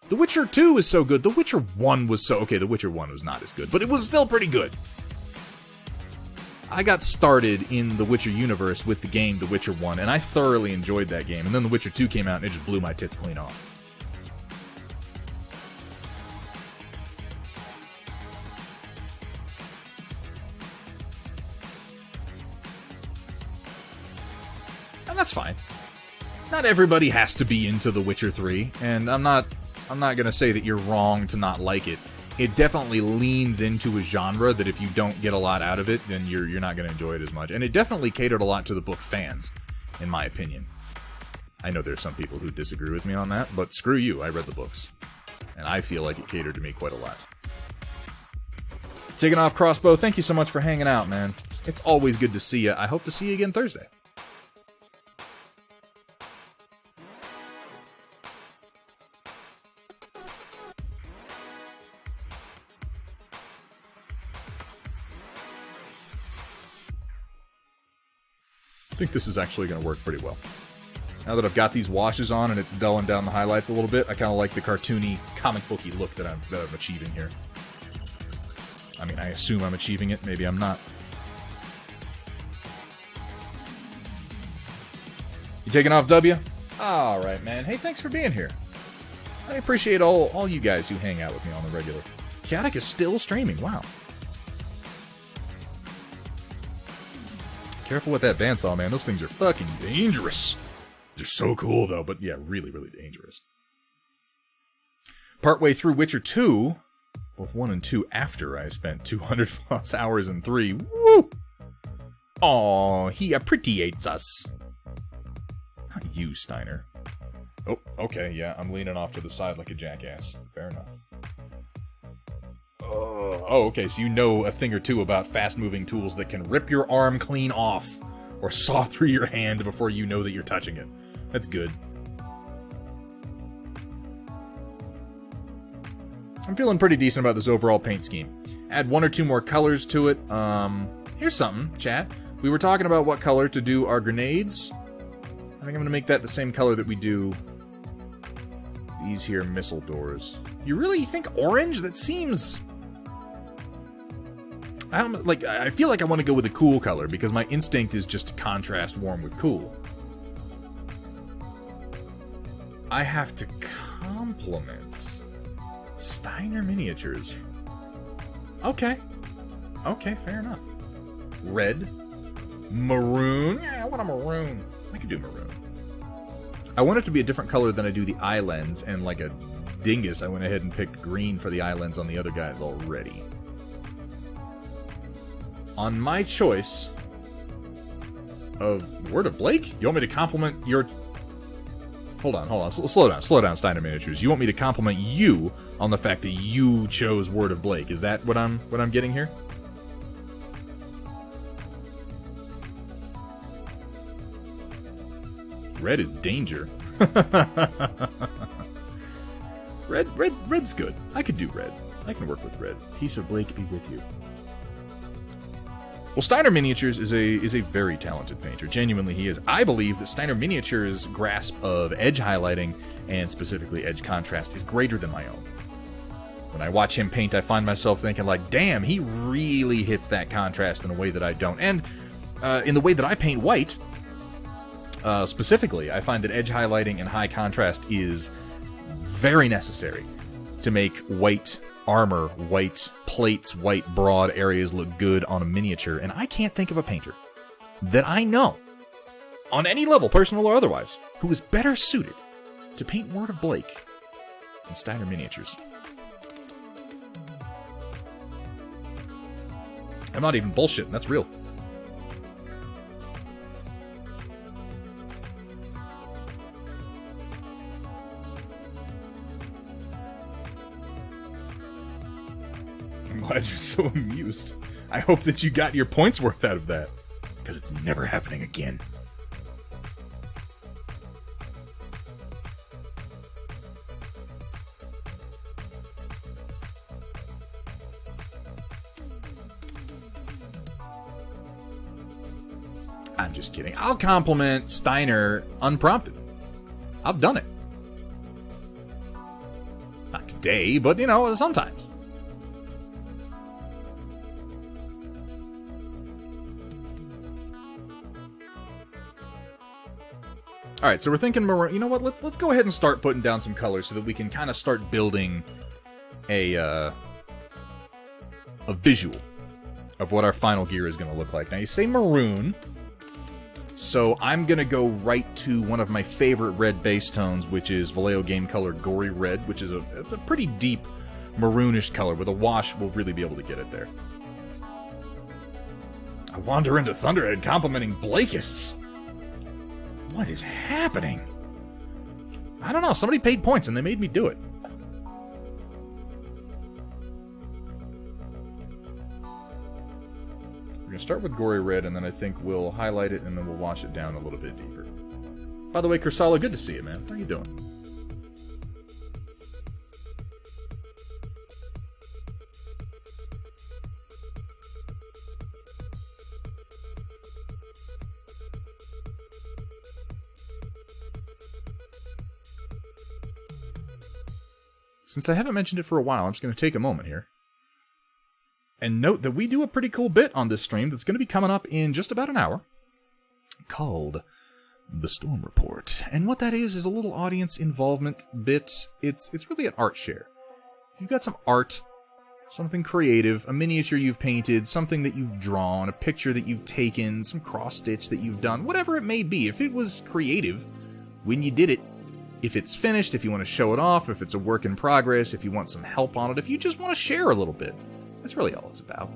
The Witcher 2 is so good. The Witcher 1 was so... Okay, The Witcher 1 was not as good, but it was still pretty good. I got started in the Witcher universe with the game The Witcher 1, and I thoroughly enjoyed that game. And then The Witcher 2 came out, and it just blew my tits clean off. And that's fine. Not everybody has to be into The Witcher 3, and I'm not gonna say that you're wrong to not like it. It definitely leans into a genre that if you don't get a lot out of it, then you're not gonna enjoy it as much. And it definitely catered a lot to the book fans, in my opinion. I know there's some people who disagree with me on that, but screw you, I read the books. And I feel like it catered to me quite a lot. Taking off Crossbow, thank you so much for hanging out, man. It's always good to see you. I hope to see you again Thursday. I think this is actually going to work pretty well. Now that I've got these washes on and it's dulling down the highlights a little bit, I kind of like the cartoony, comic booky look that I'm achieving here. I mean, I assume I'm achieving it. Maybe I'm not. You taking off, W? All right, man. Hey, thanks for being here. I appreciate all you guys who hang out with me on the regular. Chaotic is still streaming. Wow. Careful with that bandsaw, man. Those things are fucking dangerous. They're so cool, though, but yeah, really, really dangerous. Partway through Witcher 2, both 1 and 2 after I spent 200 plus hours in 3. Woo! Aw, he appreciates us. Not you, Steiner. Oh, okay, yeah, I'm leaning off to the side like a jackass. Fair enough. Oh, okay, so you know a thing or two about fast-moving tools that can rip your arm clean off or saw through your hand before you know that you're touching it. That's good. I'm feeling pretty decent about this overall paint scheme. Add 1 or 2 more colors to it. Here's something, chat. We were talking about what color to do our grenades. I think I'm going to make that the same color that we do These here missile doors. You really think orange? That seems... I feel like I want to go with a cool color, because my instinct is just to contrast warm with cool. I have to complement Steiner Miniatures. Okay. Okay, fair enough. Red. Maroon. Yeah, I want a maroon. I could do maroon. I want it to be a different color than I do the eye lens, and like a dingus, I went ahead and picked green for the eye lens on the other guys already. On my choice of Word of Blake, you want me to compliment your... Hold on. Slow down, Steiner Miniatures. You want me to compliment you on the fact that you chose Word of Blake? Is that what I'm getting here? Red is danger. Red's good. I could do red. I can work with red. Piece of Blake be with you. Well, Steiner Miniatures is a very talented painter. Genuinely, he is. I believe that Steiner Miniatures' grasp of edge highlighting, and specifically edge contrast, is greater than my own. When I watch him paint, I find myself thinking, like, damn, he really hits that contrast in a way that I don't. And in the way that I paint white, specifically, I find that edge highlighting and high contrast is very necessary to make white armor, white plates, white broad areas look good on a miniature, and I can't think of a painter that I know, on any level, personal or otherwise, who is better suited to paint Word of Blake than Steiner Miniatures. I'm not even bullshitting, that's real. I'm glad you're so amused. I hope that you got your points worth out of that, because it's never happening again. I'm just kidding. I'll compliment Steiner unprompted. I've done it. Not today, but, you know, sometimes. All right, so we're thinking maroon. You know what? Let's go ahead and start putting down some colors so that we can kind of start building a visual of what our final gear is going to look like. Now, you say maroon, so I'm going to go right to one of my favorite red base tones, which is Vallejo Game Color Gory Red, which is a pretty deep maroonish color. With a wash, we'll really be able to get it there. I wander into Thunderhead complimenting Blakeists. What is happening? I don't know. Somebody paid points and they made me do it. We're going to start with Gory Red, and then I think we'll highlight it, and then we'll wash it down a little bit deeper. By the way, Kursala, good to see you, man. How are you doing? Since I haven't mentioned it for a while, I'm just going to take a moment here and note that we do a pretty cool bit on this stream that's going to be coming up in just about an hour called The Storm Report. And what that is a little audience involvement bit. It's really an art share. If you've got some art, something creative, a miniature you've painted, something that you've drawn, a picture that you've taken, some cross-stitch that you've done, whatever it may be, if it was creative when you did it, if it's finished, if you want to show it off, if it's a work in progress, if you want some help on it, if you just want to share a little bit. That's really all it's about.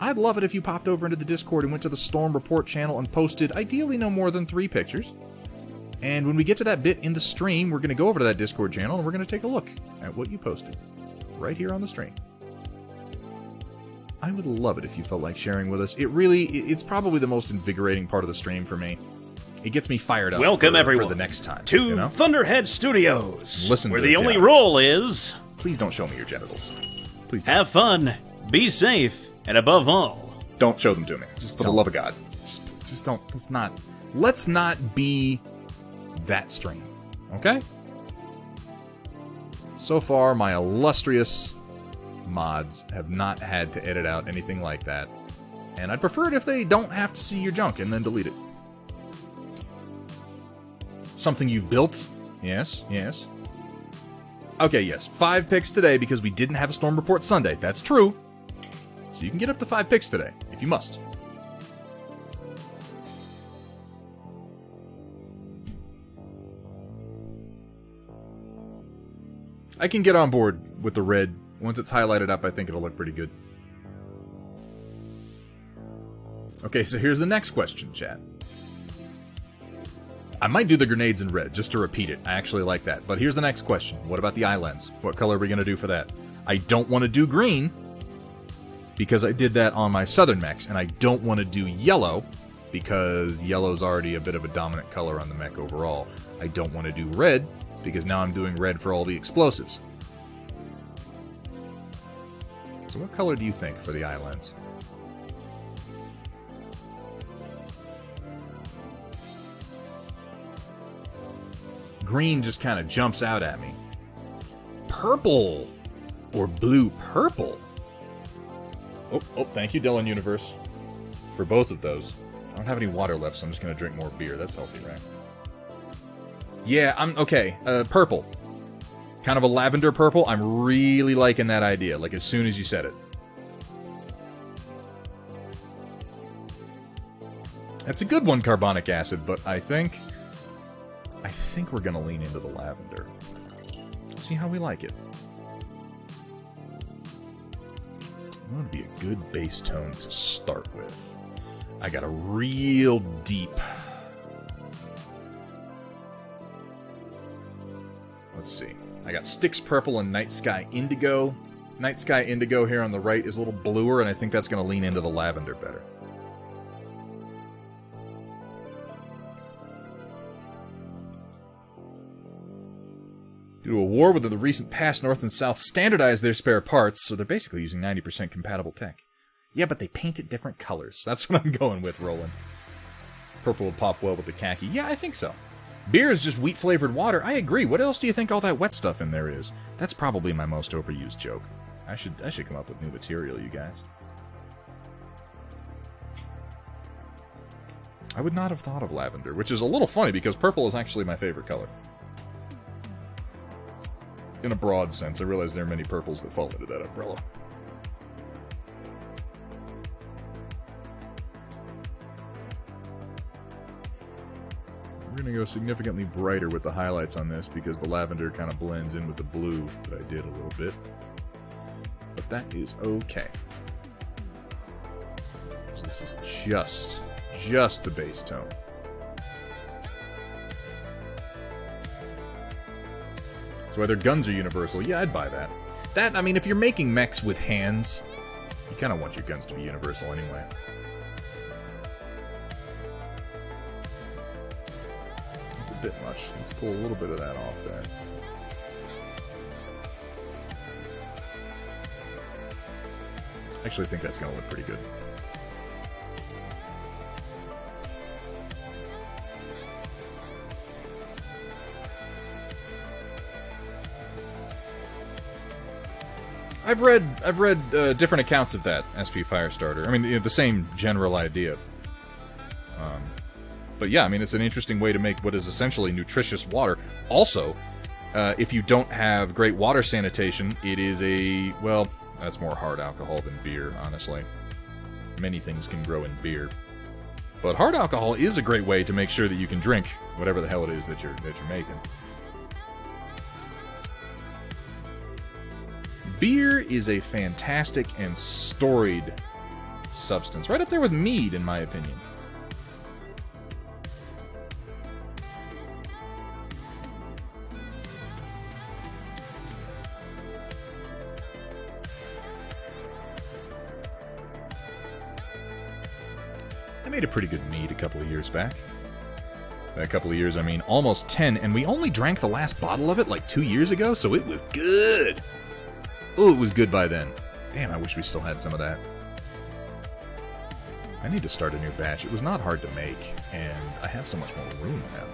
I'd love it if you popped over into the Discord and went to the Storm Report channel and posted ideally no more than 3 pictures. And when we get to that bit in the stream, we're going to go over to that Discord channel and we're going to take a look at what you posted right here on the stream. I would love it if you felt like sharing with us. It's probably the most invigorating part of the stream for me. It gets me fired up. Welcome, everyone, for the next time. To Thunderhead Studios, where the only Gavin. rule is... Please don't show me your genitals. Please don't. Have fun, be safe, and above all... Don't show them to me. Just for the love of God. Just don't. Let's not be that stream. Okay? So far, my illustrious mods have not had to edit out anything like that. And I'd prefer it if they don't have to see your junk and then delete it. Something you've built? Yes, yes. Okay, yes. 5 picks today because we didn't have a Storm Report Sunday. That's true. So you can get up to 5 picks today, if you must. I can get on board with the red. Once it's highlighted up, I think it'll look pretty good. Okay, so here's the next question, chat. I might do the grenades in red, just to repeat it. I actually like that. But here's the next question. What about the eye lens? What color are we going to do for that? I don't want to do green, because I did that on my southern mechs. And I don't want to do yellow, because yellow's already a bit of a dominant color on the mech overall. I don't want to do red, because now I'm doing red for all the explosives. So what color do you think for the eye lens? Green just kind of jumps out at me. Purple! Or blue-purple? Oh, thank you, Dylan Universe, for both of those. I don't have any water left, so I'm just going to drink more beer. That's healthy, right? Yeah, okay. Purple. Kind of a lavender purple. I'm really liking that idea, like as soon as you said it. That's a good one, carbonic acid, but I think we're gonna lean into the lavender. See how we like it. That would be a good base tone to start with. I got a real deep... Let's see. I got Styx Purple and Night Sky Indigo. Night Sky Indigo here on the right is a little bluer, and I think that's going to lean into the lavender better. Due to a war within the recent past, North and South standardized their spare parts, so they're basically using 90% compatible tech. Yeah, but they painted different colors. That's what I'm going with, Roland. Purple will pop well with the khaki. Yeah, I think so. Beer is just wheat-flavored water. I agree. What else do you think all that wet stuff in there is? That's probably my most overused joke. I should come up with new material, you guys. I would not have thought of lavender, which is a little funny because purple is actually my favorite color. In a broad sense, I realize there are many purples that fall into that umbrella. We're going to go significantly brighter with the highlights on this because the lavender kind of blends in with the blue that I did a little bit. But that is okay. Because this is just the base tone. So whether guns are universal, yeah, I'd buy that. That, I mean, if you're making mechs with hands, you kind of want your guns to be universal anyway. That's a bit much. Let's pull a little bit of that off there. I actually think that's going to look pretty good. I've read different accounts of that SP Firestarter. I mean, the same general idea. But yeah, I mean, it's an interesting way to make what is essentially nutritious water. Also, if you don't have great water sanitation, it is a, well, that's more hard alcohol than beer, honestly. Many things can grow in beer. But hard alcohol is a great way to make sure that you can drink whatever the hell it is that you're making. Beer is a fantastic and storied substance. Right up there with mead, in my opinion. I made a pretty good mead a couple of years back. By a couple of years, I mean almost 10, and we only drank the last bottle of it like 2 years ago, so it was good! Oh, it was good by then. Damn, I wish we still had some of that. I need to start a new batch. It was not hard to make, and I have so much more room now.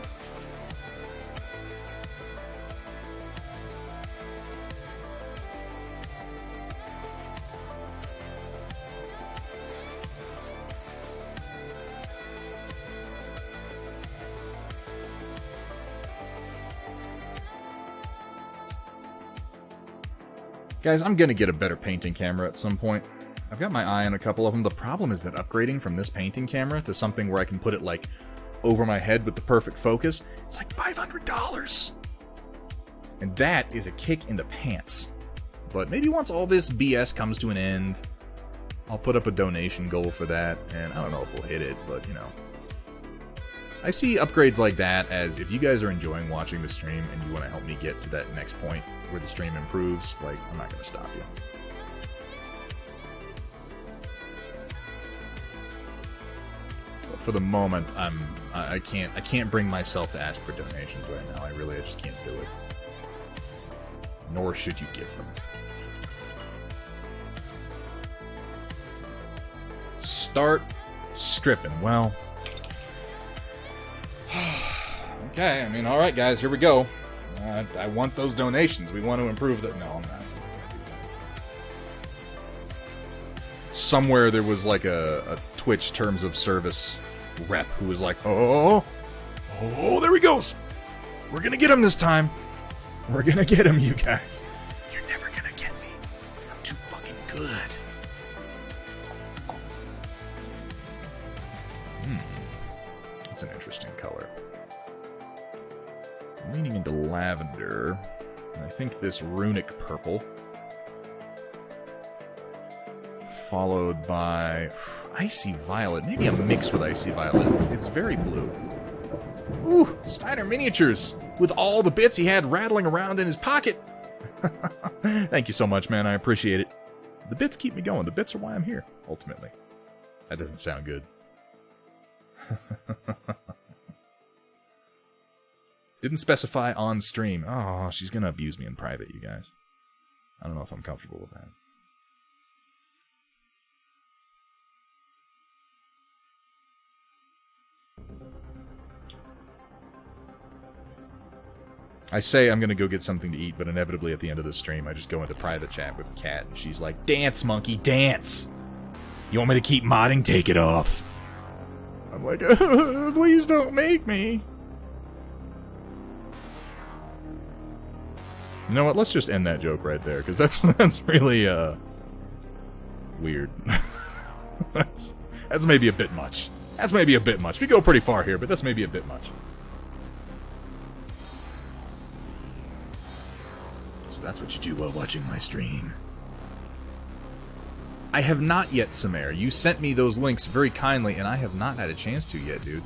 Guys, I'm gonna get a better painting camera at some point. I've got my eye on a couple of them. The problem is that upgrading from this painting camera to something where I can put it, like, over my head with the perfect focus, it's like $500! And that is a kick in the pants. But maybe once all this BS comes to an end, I'll put up a donation goal for that, and I don't know if we'll hit it, but, you know. I see upgrades like that as, if you guys are enjoying watching the stream and you want to help me get to that next point where the stream improves, like, I'm not going to stop you. But for the moment, I can't bring myself to ask for donations right now. I just can't do it. Nor should you give them. Start stripping. Well, okay, I mean, alright guys, here we go. I want those donations. We want to improve that. No, I'm not. Somewhere there was like a Twitch terms of service rep who was like, oh, there he goes. We're gonna get him this time. We're gonna get him, you guys. You're never gonna get me. I'm too fucking good. That's an interesting color. I'm leaning into lavender. And I think this runic purple. Followed by icy violet. Maybe a mix with icy violet. It's very blue. Ooh, Steiner Miniatures! With all the bits he had rattling around in his pocket! Thank you so much, man. I appreciate it. The bits keep me going. The bits are why I'm here, ultimately. That doesn't sound good. Didn't specify on stream. Oh, she's gonna abuse me in private, you guys. I don't know if I'm comfortable with that. I say I'm gonna go get something to eat, but inevitably at the end of the stream, I just go into private chat with Kat, and she's like, "Dance, monkey, dance! You want me to keep modding? Take it off." I'm like, please don't make me. You know what? Let's just end that joke right there, because that's really weird. that's maybe a bit much. That's maybe a bit much. We go pretty far here, but that's maybe a bit much. So that's what you do while watching my stream. I have not yet, Samare. You sent me those links very kindly, and I have not had a chance to yet, dude.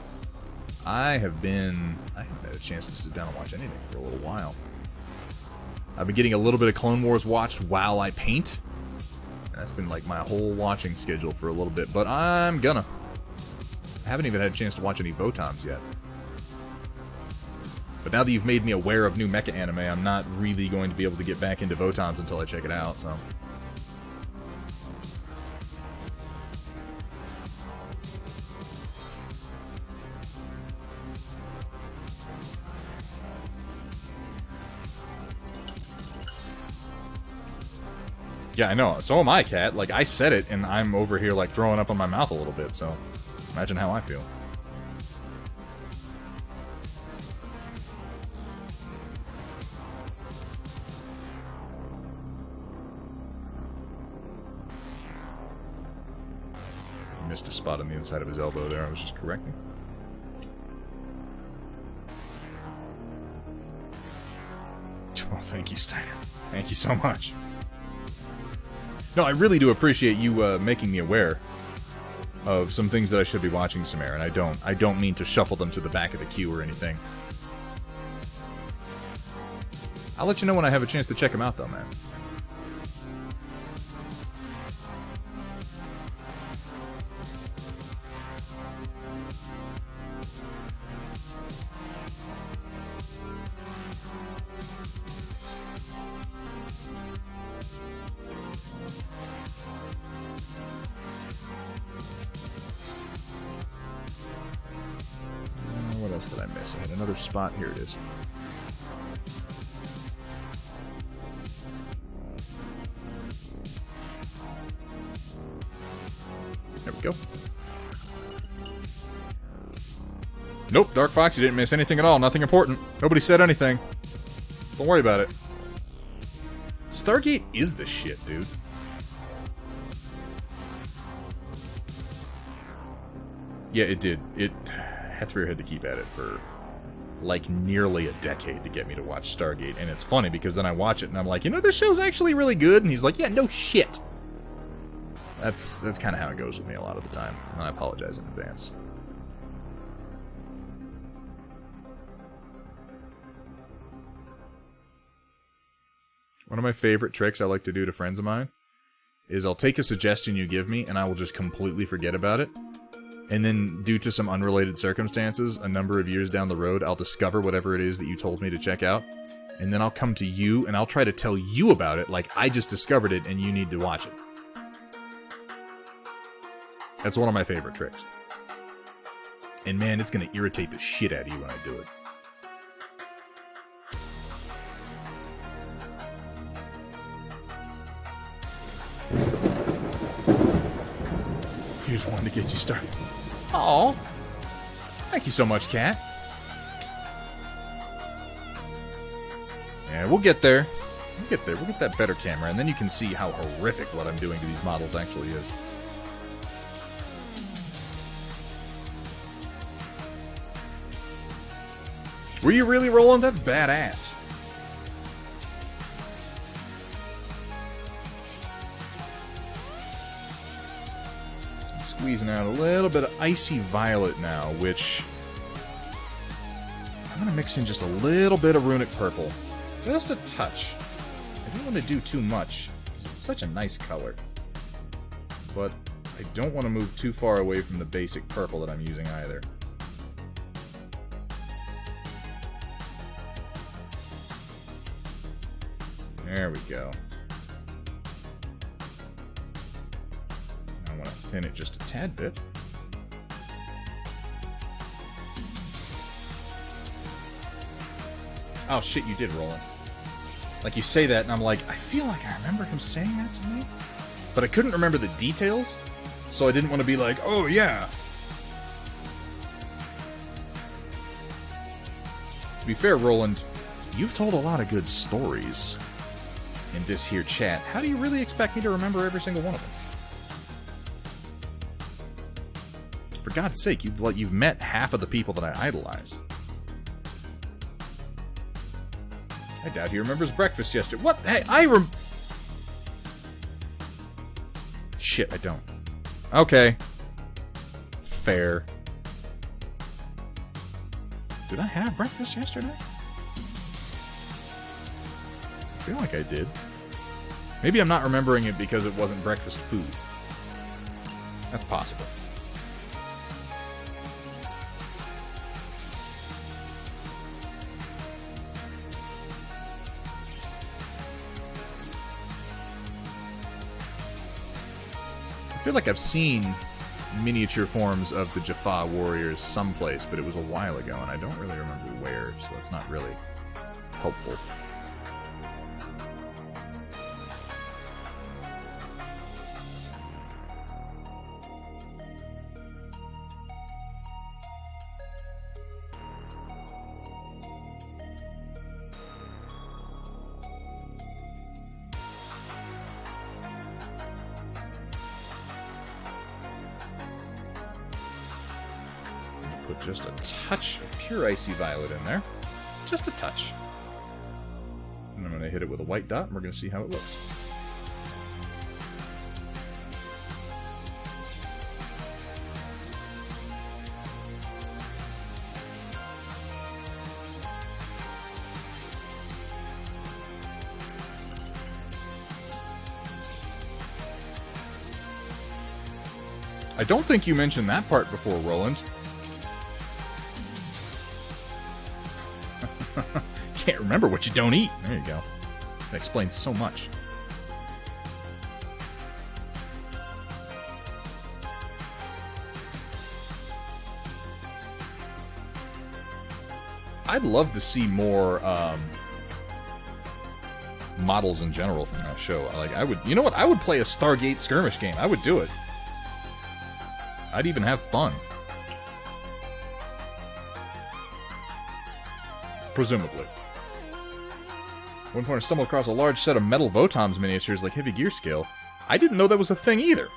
I haven't had a chance to sit down and watch anything for a little while. I've been getting a little bit of Clone Wars watched while I paint. That's been like my whole watching schedule for a little bit, but I'm gonna. I haven't even had a chance to watch any Votoms yet. But now that you've made me aware of new mecha anime, I'm not really going to be able to get back into Votoms until I check it out, so... Yeah, I know. So am I, Kat. Like, I said it, and I'm over here, like, throwing up on my mouth a little bit, so... Imagine how I feel. Missed a spot on the inside of his elbow there. I was just correcting. Oh, thank you, Steiner. Thank you so much. No, I really do appreciate you making me aware of some things that I should be watching, Samara, and I don't mean to shuffle them to the back of the queue or anything. I'll let you know when I have a chance to check them out, though, man. What else did I miss? I had another spot. Here it is. There we go. Nope, Dark Fox, you didn't miss anything at all. Nothing important. Nobody said anything. Don't worry about it. Stargate is the shit, dude. Yeah, it did. Hethrier had to keep at it for like nearly a decade to get me to watch Stargate, and it's funny because then I watch it and I'm like, you know, this show's actually really good, and he's like, yeah, no shit. That's kind of how it goes with me a lot of the time, and I apologize in advance. One of my favorite tricks I like to do to friends of mine is I'll take a suggestion you give me and I will just completely forget about it. And then, due to some unrelated circumstances, a number of years down the road, I'll discover whatever it is that you told me to check out. And then I'll come to you and I'll try to tell you about it like I just discovered it and you need to watch it. That's one of my favorite tricks. And man, it's going to irritate the shit out of you when I do it. Here's one to get you started. Aw. Thank you so much, Cat. Yeah, we'll get there. We'll get there. We'll get that better camera, and then you can see how horrific what I'm doing to these models actually is. Were you really rolling? That's badass. Squeezing out a little bit of Icy Violet now, which I'm going to mix in just a little bit of Runic Purple. Just a touch. I don't want to do too much. It's such a nice color. But I don't want to move too far away from the basic purple that I'm using either. There we go. I want to thin it just a tad bit. Oh shit, you did, Roland. Like, you say that and I'm like, I feel like I remember him saying that to me, but I couldn't remember the details, so I didn't want to be like, oh yeah. To be fair, Roland, you've told a lot of good stories in this here chat. How do you really expect me to remember every single one of them? For God's sake, you've met half of the people that I idolize. I doubt he remembers breakfast yesterday. What? Hey, Shit, I don't. Okay. Fair. Did I have breakfast yesterday? I feel like I did. Maybe I'm not remembering it because it wasn't breakfast food. That's possible. I feel like I've seen miniature forms of the Jaffa warriors someplace, but it was a while ago, and I don't really remember where, so it's not really helpful. Just a touch of pure Icy Violet in there. Just a touch. And I'm going to hit it with a white dot, and we're going to see how it looks. I don't think you mentioned that part before, Roland. Can't remember what you don't eat. There you go. That explains so much. I'd love to see more models in general from that show. Like, I would, you know what? I would play a Stargate skirmish game. I would do it. I'd even have fun. Presumably. At one point I stumbled across a large set of metal Votoms miniatures like Heavy Gear scale. I didn't know that was a thing either.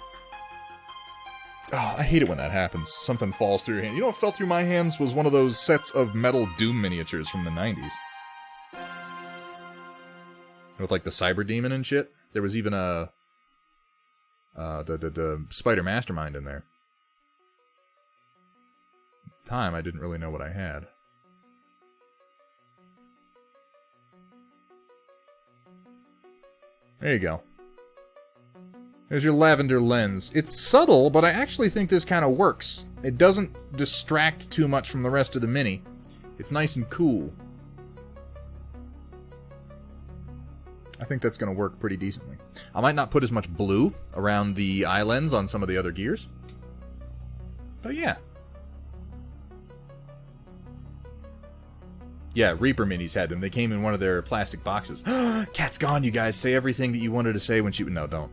Oh, I hate it when that happens. Something falls through your hand. You know what fell through my hands was one of those sets of metal Doom miniatures from the 90s. With like the Cyber Demon and shit. There was even a... the Spider Mastermind in there. At the time, I didn't really know what I had. There you go. There's your lavender lens. It's subtle, but I actually think this kind of works. It doesn't distract too much from the rest of the Mini. It's nice and cool. I think that's going to work pretty decently. I might not put as much blue around the eye lens on some of the other gears. But yeah. Yeah, Reaper Minis had them. They came in one of their plastic boxes. Cat's gone, you guys. Say everything that you wanted to say when she... No, don't.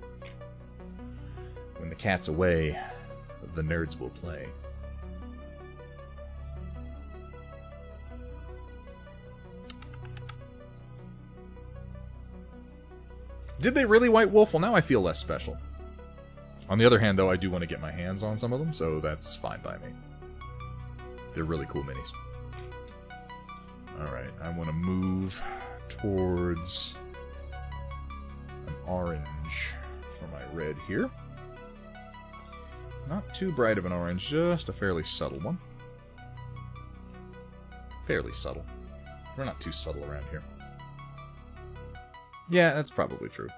When the cat's away, the nerds will play. Did they really White Wolf? Well, now I feel less special. On the other hand, though, I do want to get my hands on some of them, so that's fine by me. They're really cool minis. Alright, I want to move towards an orange for my red here. Not too bright of an orange, just a fairly subtle one. Fairly subtle. We're not too subtle around here. Yeah, that's probably true.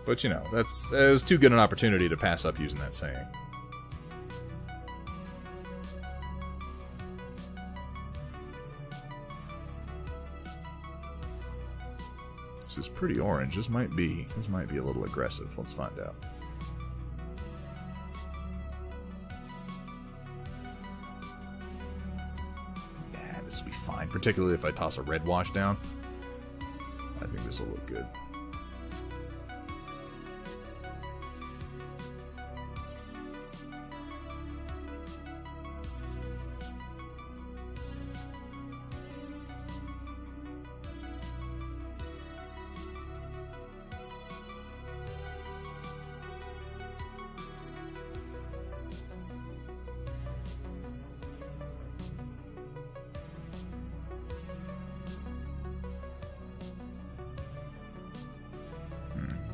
But you know, that's too good an opportunity to pass up using that saying. This is pretty orange. This might be a little aggressive. Let's find out. Yeah, this will be fine, particularly if I toss a red wash down. I think this will look good.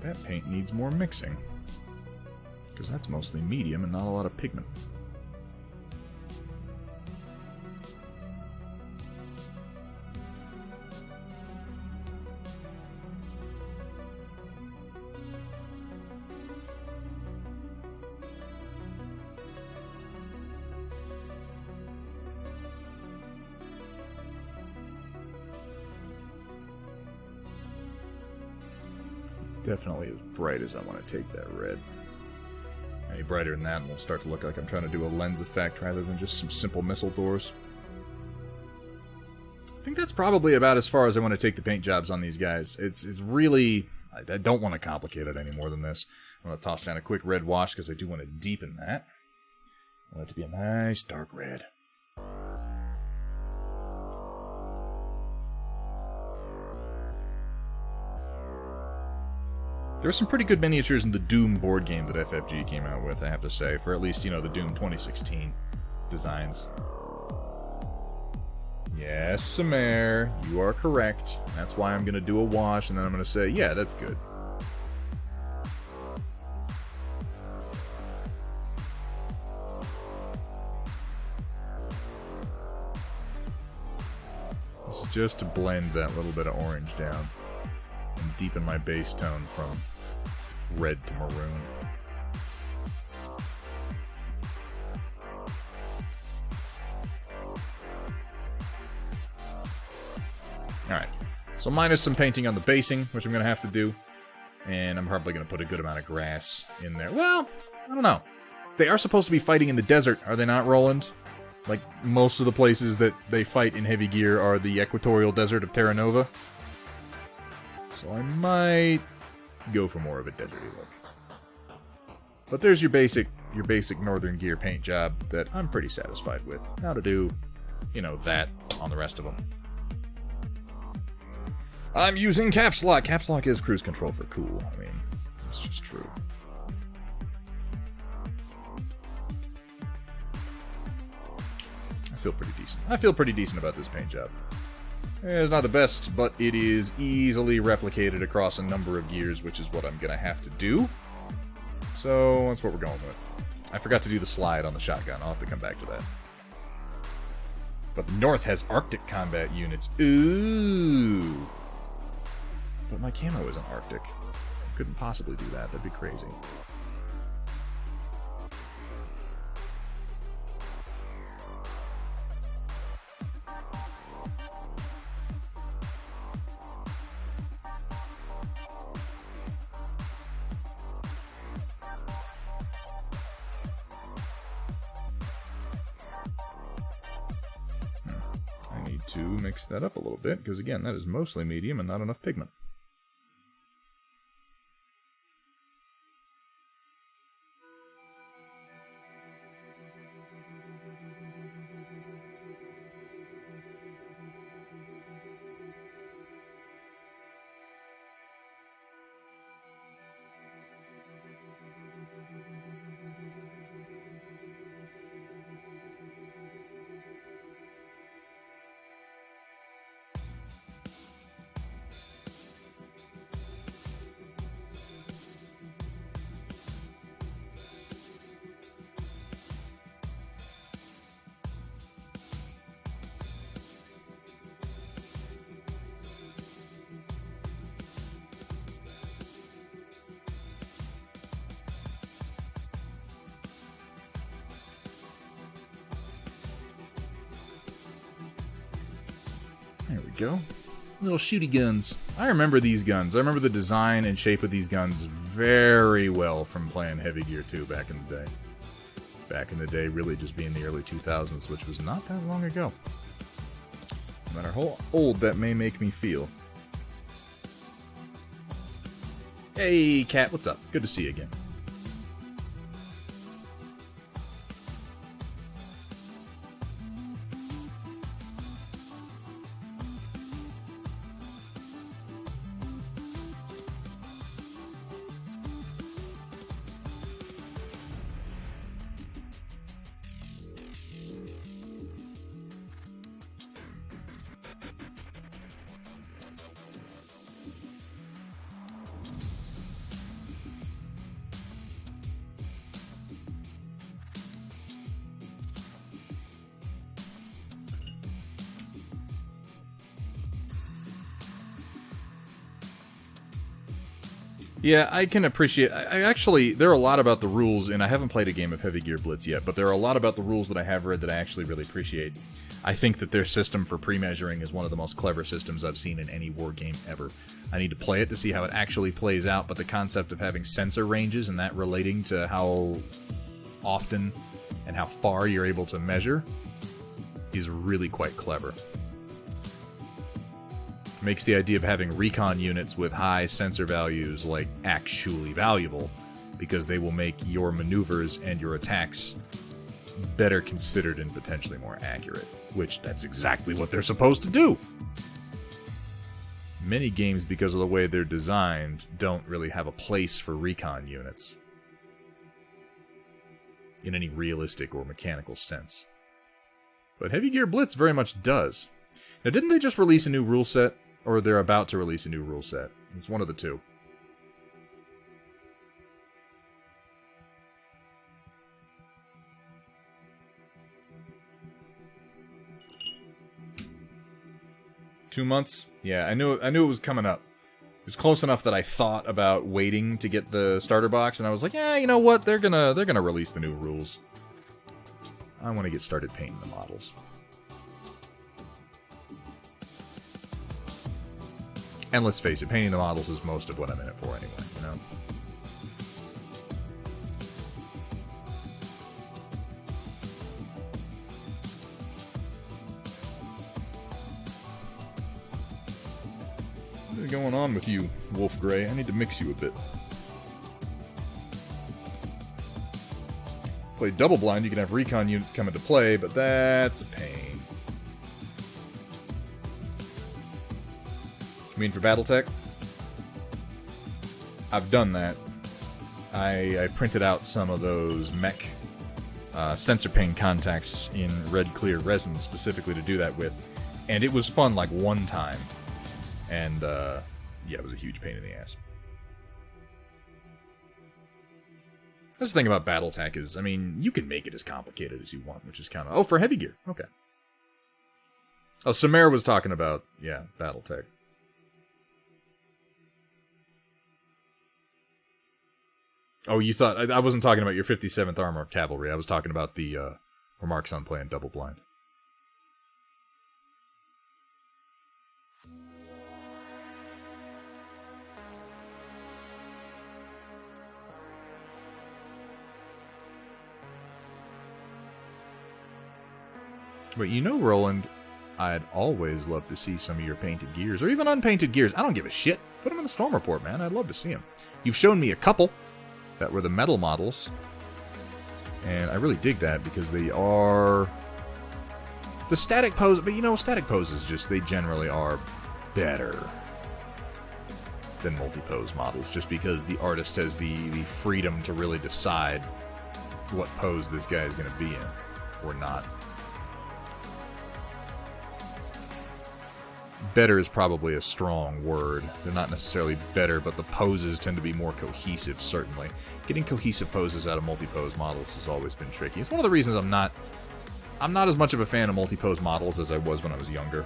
That paint needs more mixing, because that's mostly medium and not a lot of pigment. Definitely as bright as I want to take that red. Any brighter than that and we'll start to look like I'm trying to do a lens effect rather than just some simple missile doors. I think that's probably about as far as I want to take the paint jobs on these guys. It's really... I don't want to complicate it any more than this. I'm going to toss down a quick red wash because I do want to deepen that. I want it to be a nice dark red. There were some pretty good miniatures in the Doom board game that FFG came out with, I have to say, for at least, you know, the Doom 2016 designs. Yes, Samare, you are correct. That's why I'm going to do a wash, and then I'm going to say, yeah, that's good. This is just to blend that little bit of orange down and deepen my base tone from red to maroon. Alright, so minus some painting on the basing, which I'm going to have to do, and I'm probably going to put a good amount of grass in there. Well, I don't know. They are supposed to be fighting in the desert, are they not, Roland? Like, most of the places that they fight in Heavy Gear are the equatorial desert of Terra Nova. So I might go for more of a deserty look. But there's your basic Northern Gear paint job that I'm pretty satisfied with. Now to do, you know, that on the rest of them. I'm using caps lock. Caps lock is cruise control for cool. I mean, it's just true. I feel pretty decent. I feel pretty decent about this paint job. It's not the best, but it is easily replicated across a number of gears, which is what I'm going to have to do. So that's what we're going with. I forgot to do the slide on the shotgun. I'll have to come back to that. But the North has Arctic combat units. Ooh. But my camo isn't Arctic. Couldn't possibly do that. That'd be crazy. To mix that up a little bit, because again, that is mostly medium and not enough pigment. There we go. Little shooty guns. I remember these guns. I remember the design and shape of these guns very well from playing Heavy Gear 2 back in the day. Back in the day, really just being the early 2000s, which was not that long ago. No matter how old that may make me feel. Hey, Cat, what's up? Good to see you again. Yeah, I can appreciate... I actually, there are a lot about the rules, and I haven't played a game of Heavy Gear Blitz yet, but there are a lot about the rules that I have read that I actually really appreciate. I think that their system for pre-measuring is one of the most clever systems I've seen in any war game ever. I need to play it to see how it actually plays out, but the concept of having sensor ranges and that relating to how often and how far you're able to measure is really quite clever. Makes the idea of having recon units with high sensor values like actually valuable, because they will make your maneuvers and your attacks better considered and potentially more accurate, which that's exactly what they're supposed to do. Many games, because of the way they're designed, don't really have a place for recon units in any realistic or mechanical sense. But Heavy Gear Blitz very much does. Now, didn't they just release a new rule set? Or they're about to release a new rule set. It's one of the two. Two months? Yeah, I knew it was coming up. It was close enough that I thought about waiting to get the starter box, and I was like, yeah, you know what? They're gonna release the new rules. I want to get started painting the models. And let's face it, painting the models is most of what I'm in it for anyway, you know? What is going on with you, Wolf Grey? I need to mix you a bit. Play double blind, you can have recon units come into play, but that's a pain. You mean for BattleTech? I've done that. I printed out some of those mech sensor pane contacts in red clear resin specifically to do that with, and it was fun like one time. And yeah, it was a huge pain in the ass. That's the thing about BattleTech is, I mean, you can make it as complicated as you want, which is kind of... Oh, for heavy gear. Okay. Oh, Samara was talking about, yeah, BattleTech. Oh, you thought... I wasn't talking about your 57th Armored Cavalry. I was talking about the remarks on playing Double Blind. But you know, Roland, I'd always love to see some of your painted gears, or even unpainted gears. I don't give a shit. Put them in the Storm Report, man. I'd love to see them. You've shown me a couple that were the metal models, and I really dig that because they are the static pose. But you know, static poses just, they generally are better than multi-pose models, just because the artist has the freedom to really decide what pose this guy is going to be in, or not. Better is probably a strong word. They're not necessarily better, but the poses tend to be more cohesive, certainly. Getting cohesive poses out of multi-pose models has always been tricky. It's one of the reasons I'm not as much of a fan of multi-pose models as I was when I was younger.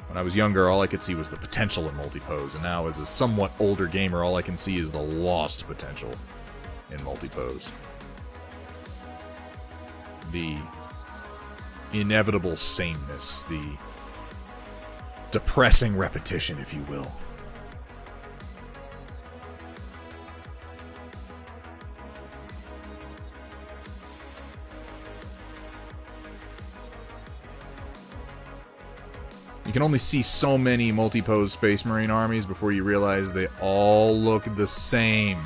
When I was younger, all I could see was the potential in multi-pose, and now as a somewhat older gamer, all I can see is the lost potential in multi-pose. The inevitable sameness, the depressing repetition, if you will. You can only see so many multi-pose Space Marine armies before you realize they all look the same.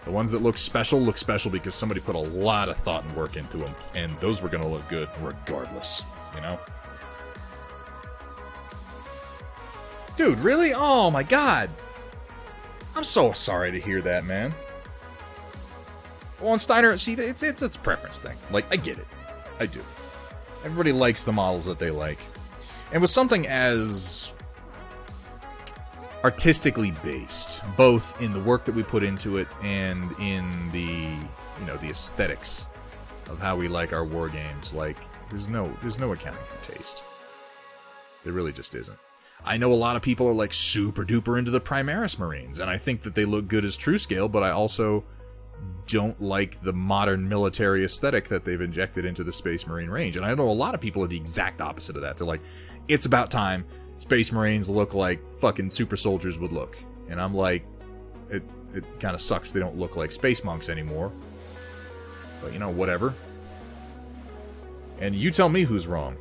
The ones that look special because somebody put a lot of thought and work into them, and those were going to look good regardless, you know? Dude, really? Oh my god! I'm so sorry to hear that, man. Well, on Steiner, see, it's a preference thing. Like, I get it. I do. Everybody likes the models that they like. And with something as artistically based, both in the work that we put into it and in the, you know, the aesthetics of how we like our war games, like, there's no accounting for taste. There really just isn't. I know a lot of people are like super duper into the Primaris Marines, and I think that they look good as true scale, but I also don't like the modern military aesthetic that they've injected into the Space Marine range. And I know a lot of people are the exact opposite of that. They're like, it's about time Space Marines look like fucking super soldiers would look. And I'm like, it kind of sucks they don't look like space monks anymore. But, you know, whatever. And you tell me who's wrong.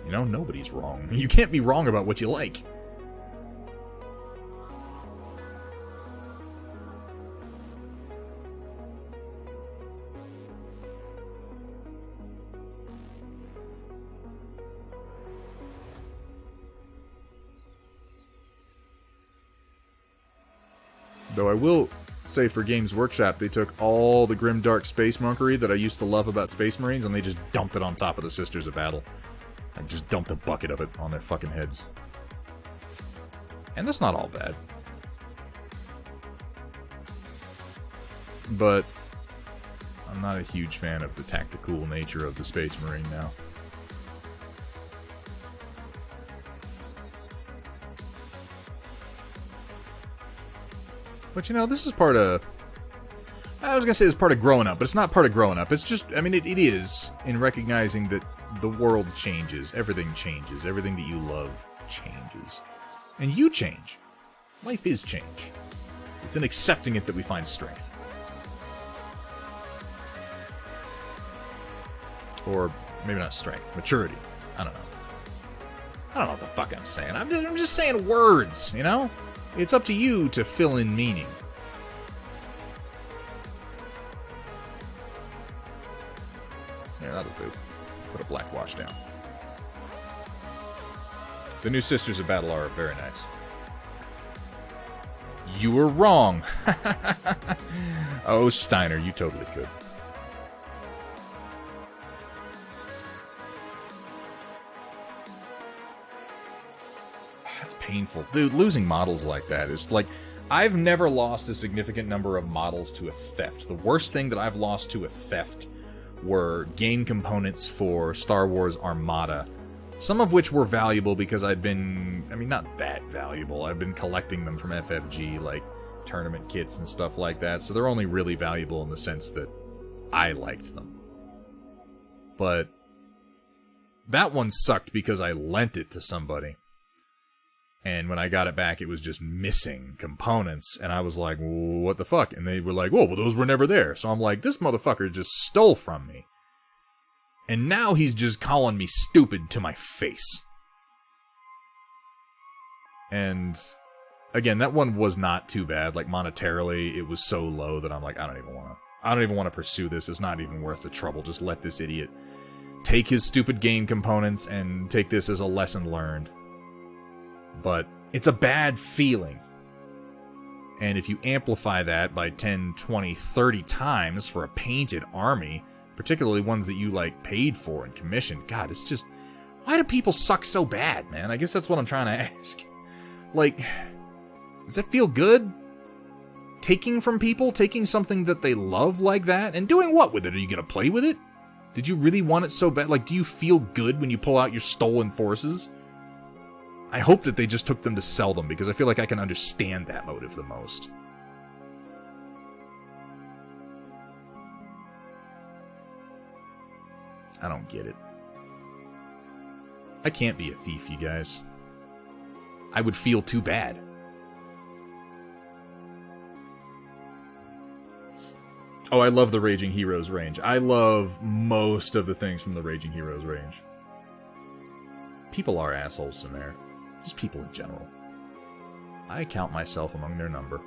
You know, nobody's wrong. You can't be wrong about what you like. Though I will say for Games Workshop, they took all the grimdark space monkery that I used to love about Space Marines, and they just dumped it on top of the Sisters of Battle. I just dumped a bucket of it on their fucking heads. And that's not all bad. But I'm not a huge fan of the tactical nature of the Space Marine now. But you know, this is part of... I was going to say it's part of growing up, but it's not part of growing up. It's just, I mean, it is in recognizing that the world changes. Everything changes. Everything that you love changes. And you change. Life is change. It's in accepting it that we find strength. Or maybe not strength. Maturity. I don't know. I don't know what the fuck I'm saying. I'm just saying words, you know? It's up to you to fill in meaning. Yeah, that'll do. Put a black wash down. The new Sisters of Battle are very nice. You were wrong. Oh, Steiner, you totally could. That's painful. Dude, losing models like that is like... I've never lost a significant number of models to a theft. The worst thing that I've lost to a theft were game components for Star Wars Armada. Some of which were valuable because I'd been... I mean, not that valuable. I've been collecting them from FFG, like tournament kits and stuff like that. So they're only really valuable in the sense that I liked them. But that one sucked because I lent it to somebody. And when I got it back, it was just missing components. And I was like, what the fuck? And they were like, whoa, well, those were never there. So I'm like, this motherfucker just stole from me. And now he's just calling me stupid to my face. And again, that one was not too bad. Like, monetarily, it was so low that I'm like, I don't even want to pursue this. It's not even worth the trouble. Just let this idiot take his stupid game components and take this as a lesson learned. But it's a bad feeling. And if you amplify that by 10, 20, 30 times for a painted army, particularly ones that you, like, paid for and commissioned, God, it's just... Why do people suck so bad, man? I guess that's what I'm trying to ask. Like, does that feel good? Taking from people? Taking something that they love like that? And doing what with it? Are you gonna play with it? Did you really want it so bad? Like, do you feel good when you pull out your stolen forces? I hope that they just took them to sell them, because I feel like I can understand that motive the most. I don't get it. I can't be a thief, you guys. I would feel too bad. Oh, I love the Raging Heroes range. I love most of the things from the Raging Heroes range. People are assholes in there. Just people in general. I count myself among their number.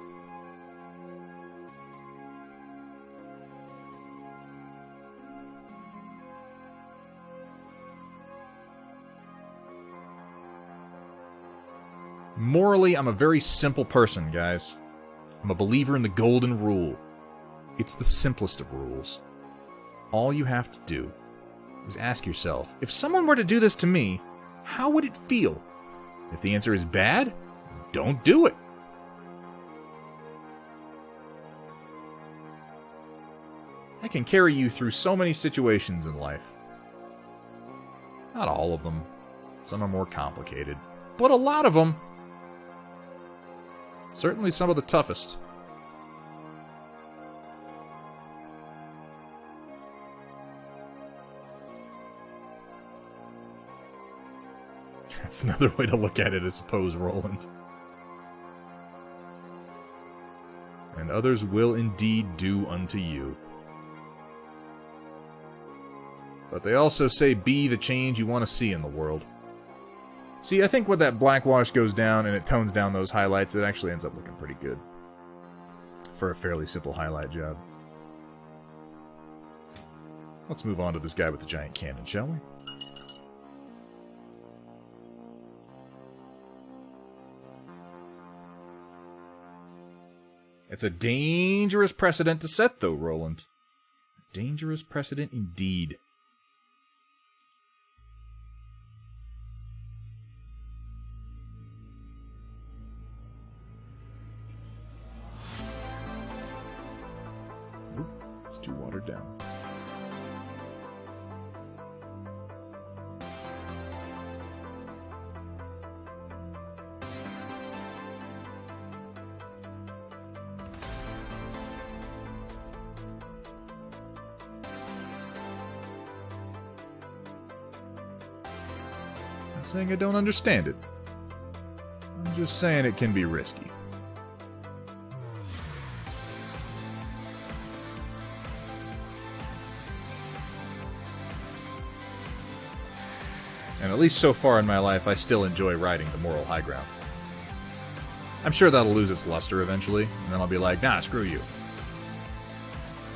Morally, I'm a very simple person, guys. I'm a believer in the golden rule. It's the simplest of rules. All you have to do is ask yourself, if someone were to do this to me, how would it feel? If the answer is bad, don't do it. I can carry you through so many situations in life. Not all of them. Some are more complicated. But a lot of them. Certainly some of the toughest. That's another way to look at it, I suppose, Roland. And others will indeed do unto you. But they also say, be the change you want to see in the world. See, I think when that blackwash goes down and it tones down those highlights, it actually ends up looking pretty good. For a fairly simple highlight job. Let's move on to this guy with the giant cannon, shall we? It's a dangerous precedent to set, though, Roland. A dangerous precedent indeed. Oop, it's too watered down. I'm saying I don't understand it. I'm just saying it can be risky. And at least so far in my life, I still enjoy riding the moral high ground. I'm sure that'll lose its luster eventually, and then I'll be like, nah, screw you.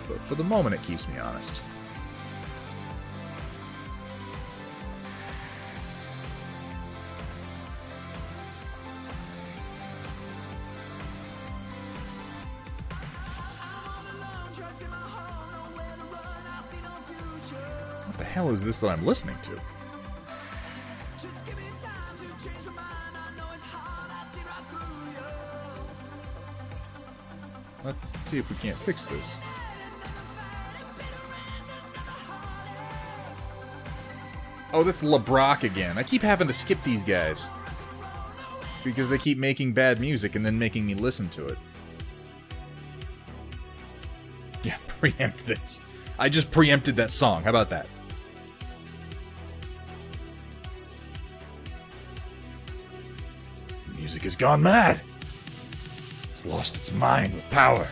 But for the moment, it keeps me honest. The hell is this that I'm listening to? Let's see if we can't fix this. Oh, that's LeBrock again. I keep having to skip these guys. Because they keep making bad music and then making me listen to it. Yeah, preempt this. I just preempted that song. How about that? The music has gone mad. It's lost its mind with power.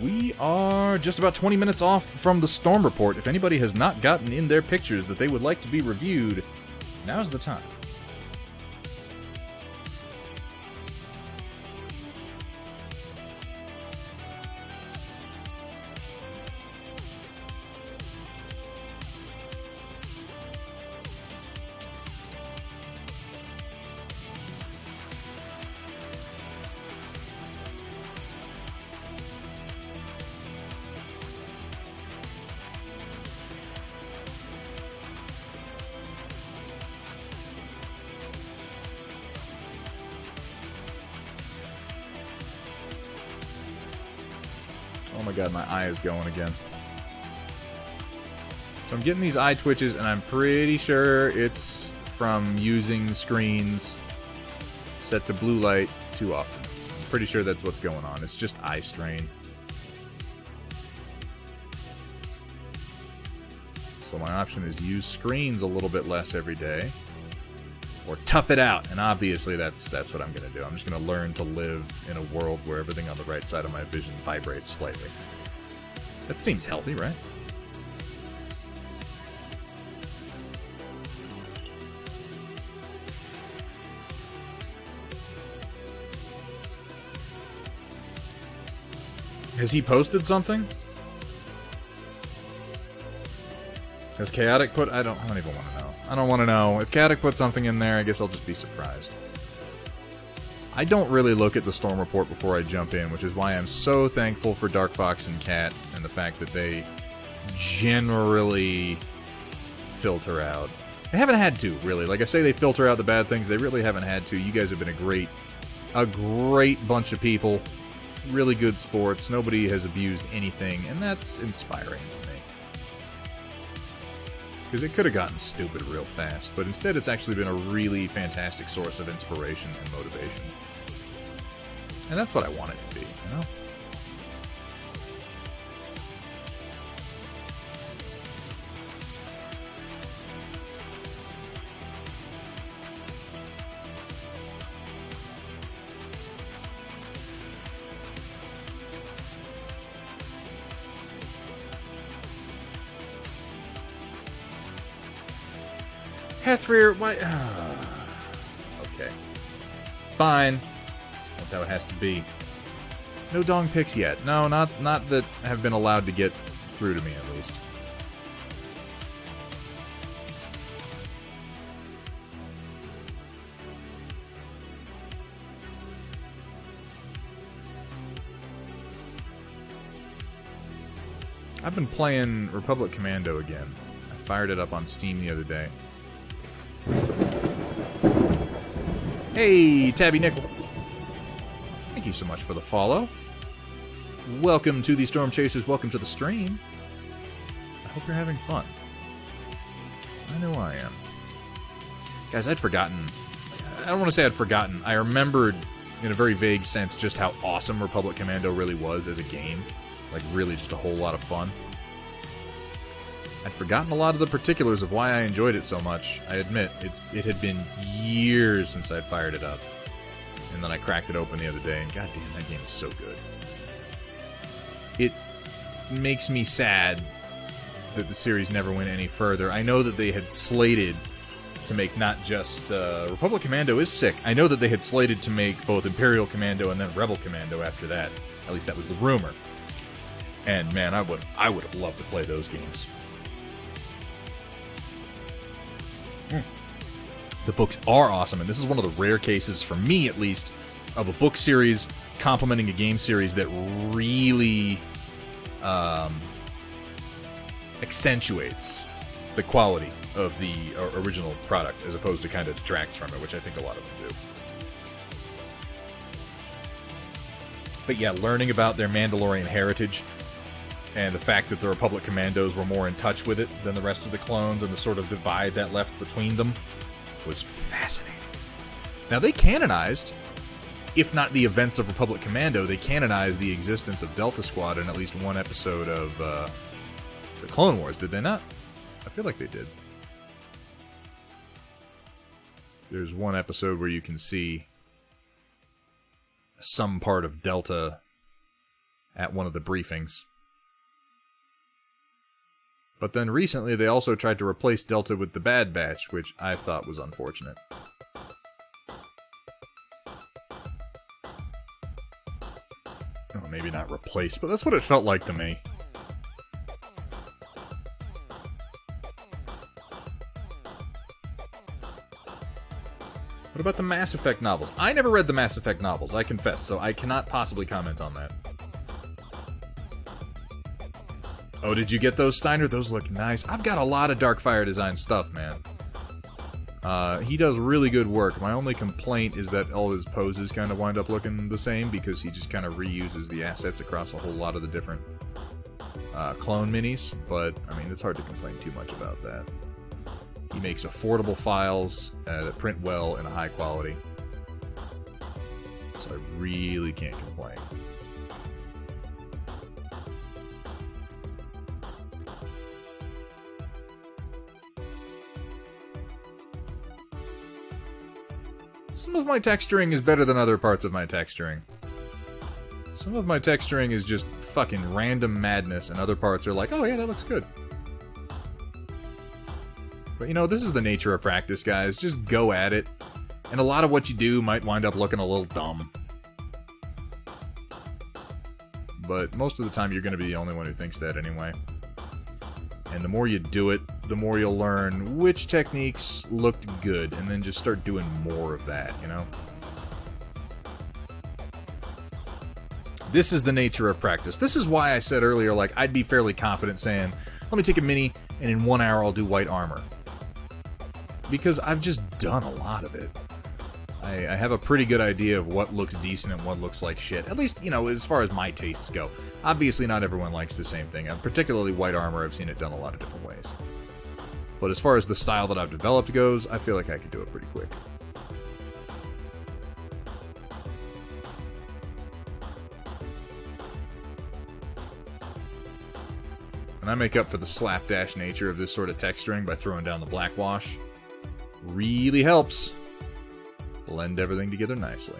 We are just about 20 minutes off from the storm report. If anybody has not gotten in their pictures that they would like to be reviewed, now's the time. Oh my god, my eye is going again. So I'm getting these eye twitches, and I'm pretty sure it's from using screens set to blue light too often. I'm pretty sure that's what's going on. It's just eye strain. So my option is use screens a little bit less every day, or tough it out, and obviously that's what I'm going to do. I'm just going to learn to live in a world where everything on the right side of my vision vibrates slightly. That seems healthy, right? Has he posted something? Has Chaotic put... I don't even want to know. I don't want to know. If Chaotic put something in there, I guess I'll just be surprised. I don't really look at the storm report before I jump in, which is why I'm so thankful for Dark Fox and Cat, and the fact that they generally filter out. They haven't had to, really. Like I say, they filter out the bad things. They really haven't had to. You guys have been a great bunch of people. Really good sports. Nobody has abused anything, and that's inspiring to me. Because it could have gotten stupid real fast, but instead it's actually been a really fantastic source of inspiration and motivation. And that's what I want it to be, you know? Hethrear, why? Okay. Fine. That's how it has to be. No dong picks yet. No, not that have been allowed to get through to me, at least. I've been playing Republic Commando again. I fired it up on Steam the other day. Hey, Tabby Nickel. Thank you so much for the follow. Welcome to the Storm Chasers. Welcome to the stream. I hope you're having fun. I know I am. Guys, I'd forgotten. I don't want to say I'd forgotten. I remembered, in a very vague sense, just how awesome Republic Commando really was as a game. Like, really just a whole lot of fun. I'd forgotten a lot of the particulars of why I enjoyed it so much. I admit, it had been years since I'd fired it up. And then I cracked it open the other day, and goddamn, that game is so good. It makes me sad that the series never went any further. I know that they had slated to make not just... Republic Commando is sick. I know that they had slated to make both Imperial Commando and then Rebel Commando after that. At least that was the rumor. And man, I would have loved to play those games. The books are awesome, and this is one of the rare cases, for me at least, of a book series complementing a game series that really accentuates the quality of the original product as opposed to kind of detracts from it, which I think a lot of them do. But yeah, learning about their Mandalorian heritage and the fact that the Republic Commandos were more in touch with it than the rest of the clones and the sort of divide that left between them was fascinating. Now, they canonized, if not the events of Republic Commando, they canonized the existence of Delta Squad in at least one episode of the Clone Wars, did they not? I feel like they did. There's one episode where you can see some part of Delta at one of the briefings. But then recently they also tried to replace Delta with the Bad Batch, which I thought was unfortunate. Oh, maybe not replace, but that's what it felt like to me. What about the Mass Effect novels? I never read the Mass Effect novels, I confess, so I cannot possibly comment on that. Oh, did you get those, Steiner? Those look nice. I've got a lot of Darkfire design stuff, man. He does really good work. My only complaint is that all his poses kind of wind up looking the same because he just kind of reuses the assets across a whole lot of the different clone minis, but, I mean, it's hard to complain too much about that. He makes affordable files that print well and high quality. So I really can't complain. Some of my texturing is better than other parts of my texturing. Some of my texturing is just fucking random madness, and other parts are like, oh yeah, that looks good. But, you know, this is the nature of practice, guys. Just go at it. And a lot of what you do might wind up looking a little dumb. But most of the time, you're going to be the only one who thinks that anyway. And the more you do it, the more you'll learn which techniques looked good, and then just start doing more of that, you know? This is the nature of practice. This is why I said earlier, like, I'd be fairly confident saying, let me take a mini, and in 1 hour I'll do white armor. Because I've just done a lot of it. I have a pretty good idea of what looks decent and what looks like shit. At least, you know, as far as my tastes go. Obviously, not everyone likes the same thing. And particularly white armor, I've seen it done a lot of different ways. But as far as the style that I've developed goes, I feel like I could do it pretty quick. And I make up for the slapdash nature of this sort of texturing by throwing down the black wash. Really helps blend everything together nicely.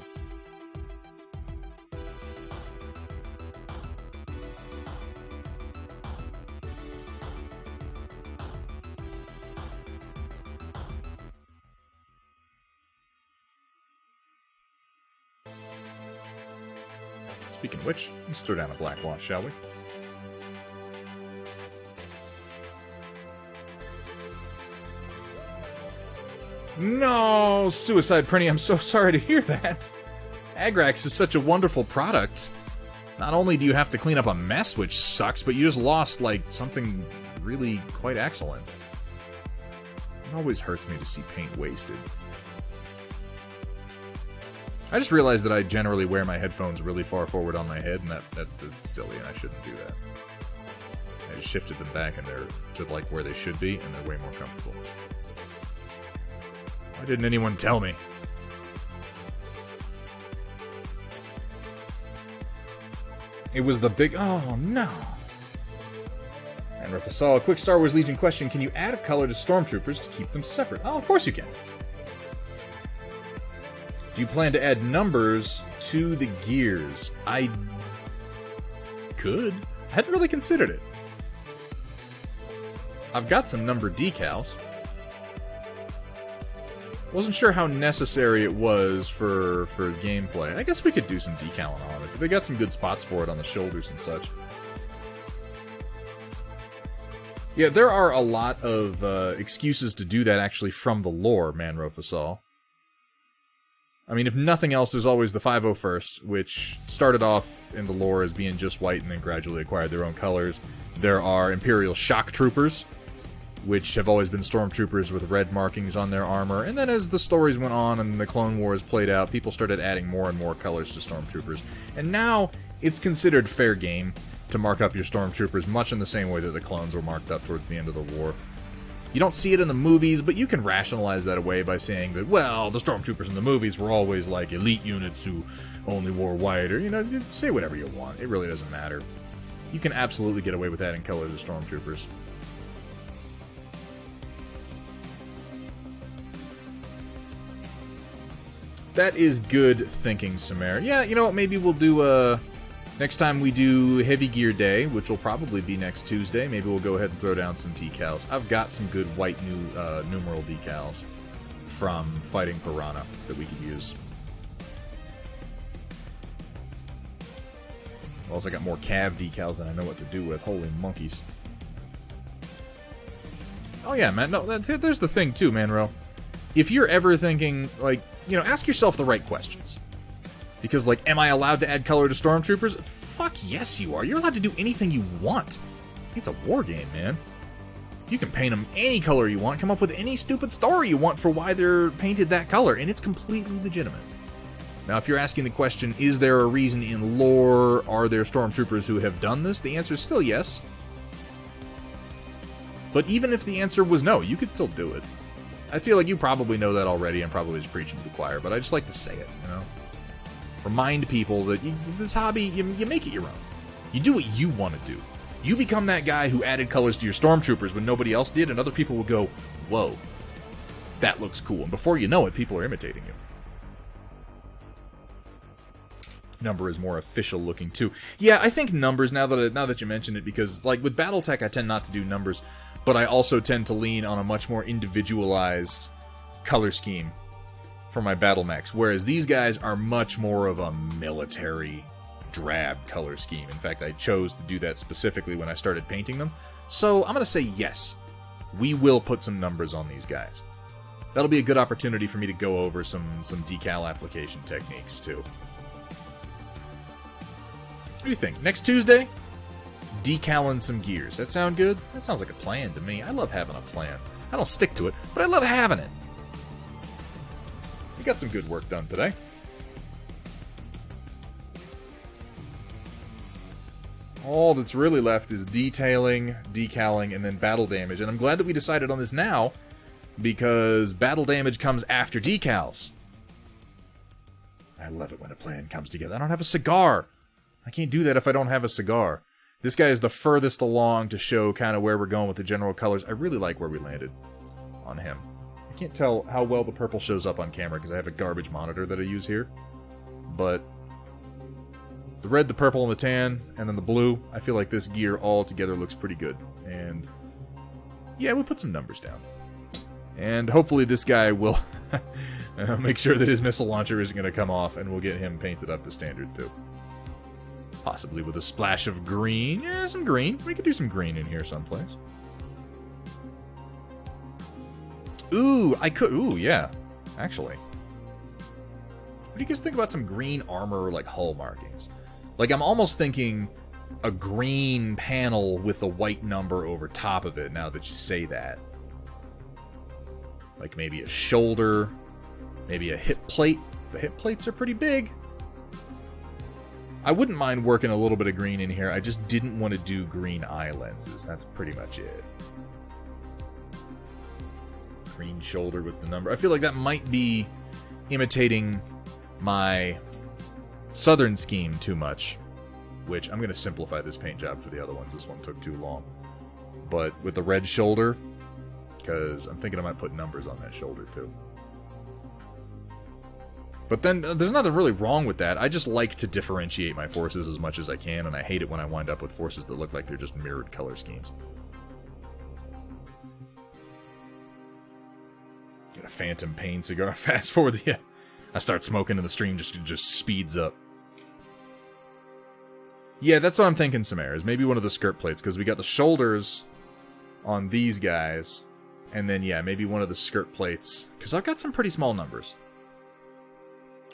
Speaking of which, let's throw down a black wash, shall we? No, Suicide Prinny, I'm so sorry to hear that. Agrax is such a wonderful product. Not only do you have to clean up a mess, which sucks, but you just lost, like, something really quite excellent. It always hurts me to see paint wasted. I just realized that I generally wear my headphones really far forward on my head, and that's silly, and I shouldn't do that. I just shifted them back, and they're to, like, where they should be, and they're way more comfortable. Why didn't anyone tell me? It was the big... Oh, no. And Rufusal, a quick Star Wars Legion question. Can you add a color to Stormtroopers to keep them separate? Oh, of course you can. Do you plan to add numbers to the gears? I could. I hadn't really considered it. I've got some number decals. Wasn't sure how necessary it was for gameplay. I guess we could do some decaling on it. They got some good spots for it on the shoulders and such. Yeah, there are a lot of excuses to do that actually from the lore, Manrofasol. I mean, if nothing else, there's always the 501st, which started off in the lore as being just white and then gradually acquired their own colors. There are Imperial Shock Troopers, which have always been stormtroopers with red markings on their armor. And then as the stories went on and the Clone Wars played out, people started adding more and more colors to stormtroopers. And now it's considered fair game to mark up your stormtroopers much in the same way that the clones were marked up towards the end of the war. You don't see it in the movies, but you can rationalize that away by saying that, well, the stormtroopers in the movies were always like elite units who only wore white, or, you know, say whatever you want. It really doesn't matter. You can absolutely get away with adding color to stormtroopers. That is good thinking, Samara. Yeah, you know what, maybe we'll do, next time we do Heavy Gear Day, which will probably be next Tuesday, maybe we'll go ahead and throw down some decals. I've got some good white numeral decals from Fighting Piranha that we could use. Also, I got more Cav decals than I know what to do with. Holy monkeys. Oh yeah, man, no, there's the thing too, Manro. If you're ever thinking, like, you know, ask yourself the right questions. Because, like, am I allowed to add color to stormtroopers? Fuck yes, you are. You're allowed to do anything you want. It's a war game, man. You can paint them any color you want, come up with any stupid story you want for why they're painted that color, and it's completely legitimate. Now, if you're asking the question, is there a reason in lore, are there stormtroopers who have done this? The answer is still yes. But even if the answer was no, you could still do it. I feel like you probably know that already. I'm probably just preaching to the choir, but I just like to say it, you know? Remind people that this hobby, you make it your own. You do what you want to do. You become that guy who added colors to your stormtroopers when nobody else did, and other people will go, whoa, that looks cool. And before you know it, people are imitating you. Number is more official looking too. Yeah, I think numbers, now that you mention it, because like with Battletech I tend not to do numbers, but I also tend to lean on a much more individualized color scheme for my battle mechs, whereas these guys are much more of a military drab color scheme. In fact, I chose to do that specifically when I started painting them. So I'm going to say yes, we will put some numbers on these guys. That'll be a good opportunity for me to go over some decal application techniques too. What do you think? Next Tuesday? Decaling some gears. That sound good? That sounds like a plan to me. I love having a plan. I don't stick to it, but I love having it. We got some good work done today. All that's really left is detailing, decaling, and then battle damage. And I'm glad that we decided on this now, because battle damage comes after decals. I love it when a plan comes together. I don't have a cigar. I can't do that if I don't have a cigar. This guy is the furthest along to show kind of where we're going with the general colors. I really like where we landed on him. I can't tell how well the purple shows up on camera because I have a garbage monitor that I use here. But the red, the purple, and the tan, and then the blue, I feel like this gear all together looks pretty good. And yeah, we'll put some numbers down. And hopefully this guy will make sure that his missile launcher isn't going to come off, and we'll get him painted up to standard too. Possibly with a splash of green. Yeah, some green. We could do some green in here someplace. Ooh, I could. Ooh, yeah. Actually. What do you guys think about some green armor, like hull markings? Like, I'm almost thinking a green panel with a white number over top of it, now that you say that. Like maybe a shoulder, maybe a hip plate. The hip plates are pretty big. I wouldn't mind working a little bit of green in here. I just didn't want to do green eye lenses. That's pretty much it. Green shoulder with the number. I feel like that might be imitating my southern scheme too much, which I'm going to simplify this paint job for the other ones. This one took too long. But with the red shoulder, because I'm thinking I might put numbers on that shoulder too. But then, there's nothing really wrong with that. I just like to differentiate my forces as much as I can, and I hate it when I wind up with forces that look like they're just mirrored color schemes. Get a phantom pain cigar. Fast forward, yeah. I start smoking and the stream just speeds up. Yeah, that's what I'm thinking, Samara, is maybe one of the skirt plates, because we got the shoulders on these guys, and then, yeah, maybe one of the skirt plates, because I've got some pretty small numbers.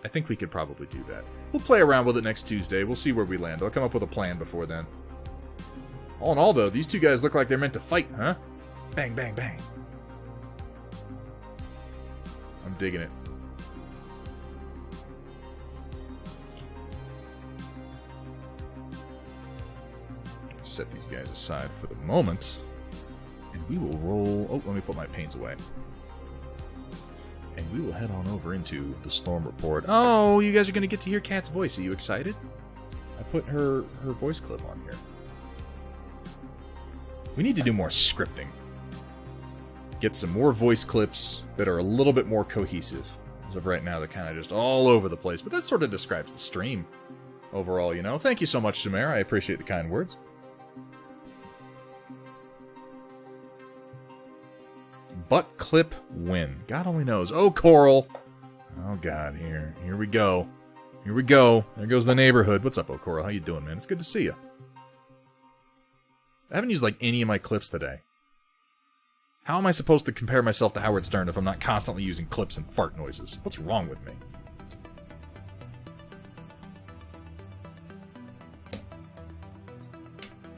I think we could probably do that. We'll play around with it next Tuesday. We'll see where we land. I'll come up with a plan before then. All in all, though, these two guys look like they're meant to fight, huh? Bang, bang, bang. I'm digging it. Set these guys aside for the moment. And we will roll... Oh, let me put my paints away. And we will head on over into the Storm Report. Oh, you guys are going to get to hear Kat's voice. Are you excited? I put her voice clip on here. We need to do more scripting. Get some more voice clips that are a little bit more cohesive. As of right now, they're kind of just all over the place. But that sort of describes the stream overall, you know. Thank you so much, Jameer. I appreciate the kind words. Butt clip win. God only knows. Oh, Coral. Oh, God. Here we go. Here we go. There goes the neighborhood. What's up, oh, Coral? How you doing, man? It's good to see you. I haven't used, like, any of my clips today. How am I supposed to compare myself to Howard Stern if I'm not constantly using clips and fart noises? What's wrong with me?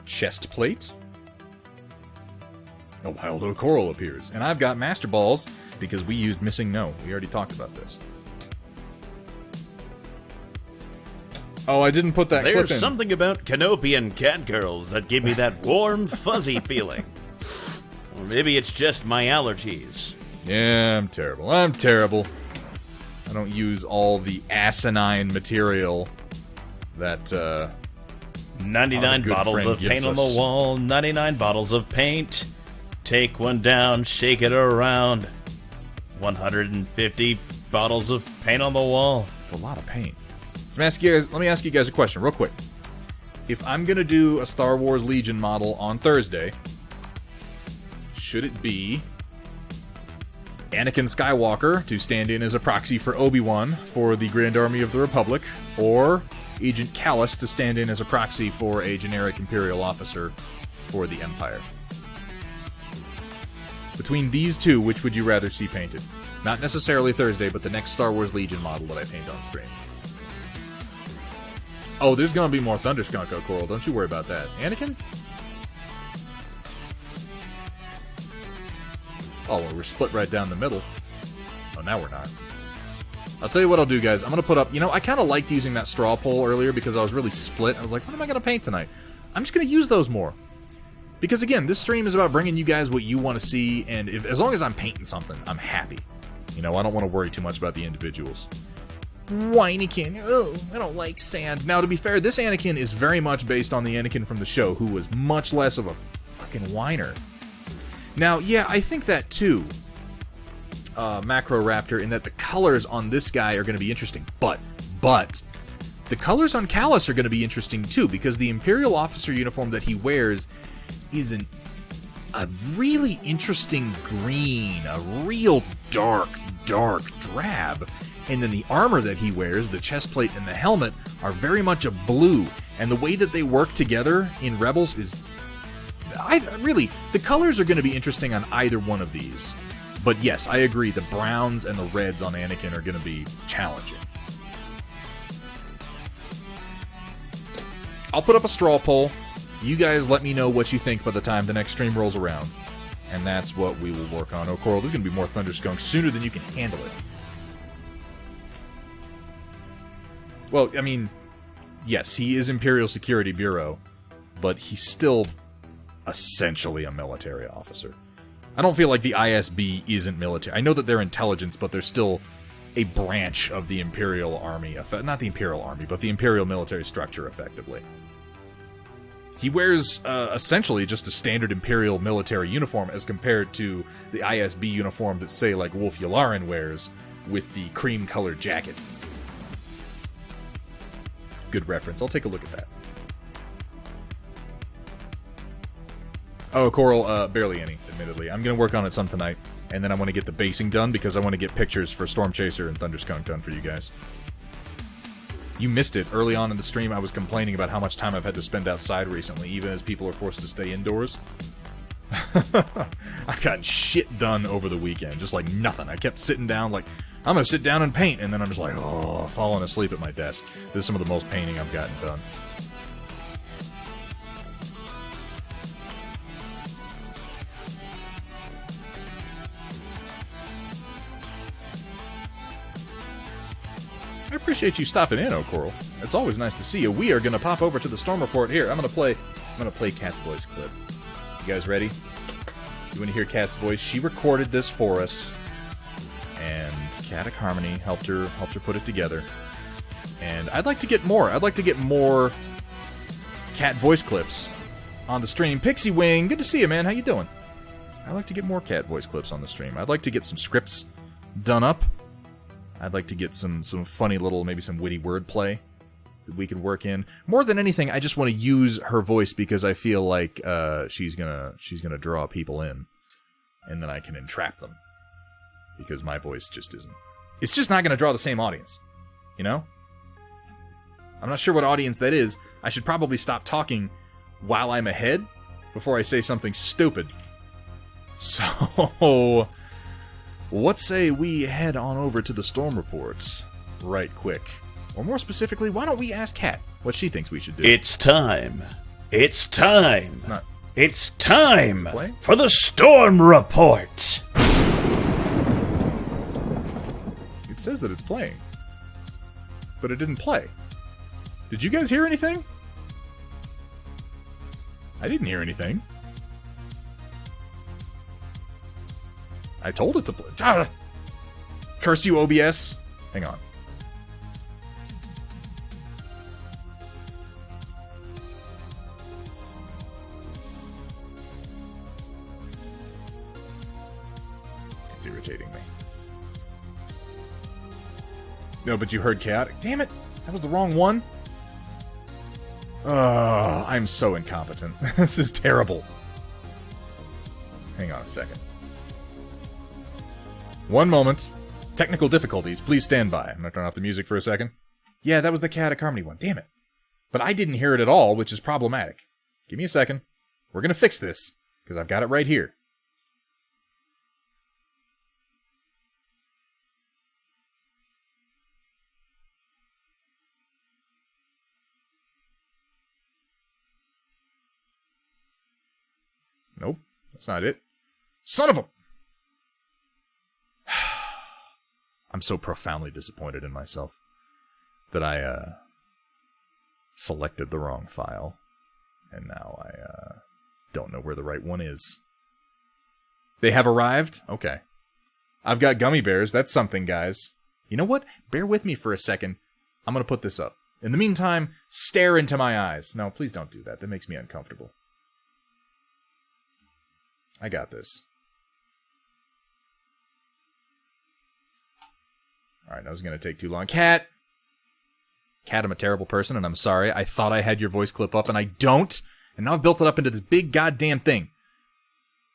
Chest plate. A wild oak coral appears. And I've got master balls because we used missing no. We already talked about this. Oh, I didn't put that clip in. There's something about Canopian catgirls that give me that warm, fuzzy feeling. Or maybe it's just my allergies. Yeah, I'm terrible. I'm terrible. I don't use all the asinine material that 99 bottles of paint on the wall, 99 bottles of paint. Take one down, shake it around. 150 bottles of paint on the wall. It's a lot of paint. Let me ask you guys a question real quick. If I'm going to do a Star Wars Legion model on Thursday, should it be Anakin Skywalker to stand in as a proxy for Obi-Wan for the Grand Army of the Republic, or Agent Kallus to stand in as a proxy for a generic Imperial officer for the Empire? Between these two, which would you rather see painted? Not necessarily Thursday, but the next Star Wars Legion model that I paint on stream. Oh, there's gonna be more Thunderskunk, oh, Coral. Don't you worry about that. Anakin? Oh, well, we're split right down the middle. Oh, now we're not. I'll tell you what I'll do, guys. I'm gonna put up... You know, I kind of liked using that straw poll earlier because I was really split. I was like, what am I gonna paint tonight? I'm just gonna use those more. Because, again, this stream is about bringing you guys what you want to see, and as long as I'm painting something, I'm happy. You know, I don't want to worry too much about the individuals. Anakin. Oh, I don't like sand. Now, to be fair, this Anakin is very much based on the Anakin from the show, who was much less of a fucking whiner. Now, yeah, I think that, too, Macro Raptor, in that the colors on this guy are going to be interesting. But, the colors on Kallus are going to be interesting, too, because the Imperial officer uniform that he wears is a really interesting green, a real dark drab. And then the armor that he wears, the chest plate and the helmet, are very much a blue. And the way that they work together in Rebels is... really, the colors are going to be interesting on either one of these. But yes, I agree, the browns and the reds on Anakin are going to be challenging. I'll put up a straw poll. You guys let me know what you think by the time the next stream rolls around. And that's what we will work on. Oh, Coral, there's going to be more Thunderskunk sooner than you can handle it. Well, I mean, yes, he is Imperial Security Bureau, but he's still essentially a military officer. I don't feel like the ISB isn't military. I know that they're intelligence, but they're still a branch of the Imperial Army. Not the Imperial Army, but the Imperial military structure, effectively. He wears, essentially, just a standard Imperial military uniform as compared to the ISB uniform that, say, like Wolf Yularen wears with the cream-colored jacket. Good reference. I'll take a look at that. Oh, Coral, barely any, admittedly. I'm going to work on it some tonight, and then I want to get the basing done because I want to get pictures for Storm Chaser and Thunderskunk done for you guys. You missed it. Early on in the stream, I was complaining about how much time I've had to spend outside recently, even as people are forced to stay indoors. I've gotten shit done over the weekend, just like nothing. I kept sitting down like, I'm gonna sit down and paint, and then I'm just like, oh, falling asleep at my desk. This is some of the most painting I've gotten done. I appreciate you stopping in, O'Coral. It's always nice to see you. We are gonna pop over to the Storm Report here. I'm gonna play Kat's voice clip. You guys ready? You want to hear Kat's voice? She recorded this for us, and Catic Harmony helped her put it together. And I'd like to get more. I'd like to get more Cat voice clips on the stream. Pixie Wing, good to see you, man. How you doing? I'd like to get more Cat voice clips on the stream. I'd like to get some scripts done up. I'd like to get some funny little, maybe some witty wordplay that we could work in. More than anything, I just want to use her voice because I feel like she's gonna draw people in, and then I can entrap them. Because my voice just isn't. It's just not gonna draw the same audience, you know? I'm not sure what audience that is. I should probably stop talking while I'm ahead before I say something stupid. So, what say we head on over to the Storm Reports right quick? Or more specifically, why don't we ask Kat what she thinks we should do? It's time. It's time. It's not. It's time Play? for the Storm Report. It says that it's playing. But it didn't play. Did you guys hear anything? I didn't hear anything. I told it to play. Ah! Curse you, OBS. Hang on. It's irritating me. No, but you heard chaotic. Damn it! That was the wrong one. I'm so incompetent. This is terrible. Hang on a second. One moment. Technical difficulties. Please stand by. I'm going to turn off the music for a second. Yeah, that was the Chaotic Harmony one. Damn it. But I didn't hear it at all, which is problematic. Give me a second. We're going to fix this, because I've got it right here. Nope, that's not it. Son of a... I'm so profoundly disappointed in myself that I selected the wrong file, and now I don't know where the right one is. They have arrived? Okay. I've got gummy bears. That's something, guys. You know what? Bear with me for a second. I'm going to put this up. In the meantime, stare into my eyes. No, please don't do that. That makes me uncomfortable. I got this. Alright, that was going to take too long. Cat, I'm a terrible person, and I'm sorry. I thought I had your voice clip up, and I don't. And now I've built it up into this big goddamn thing.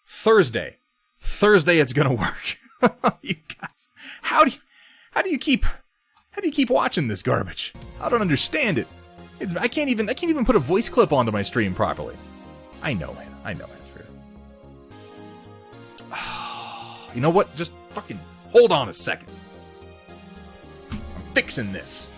Thursday it's going to work. You guys, how do you keep watching this garbage? I don't understand it. I can't even put a voice clip onto my stream properly. I know, man. You know what? Just fucking hold on a second. I'm fixing this.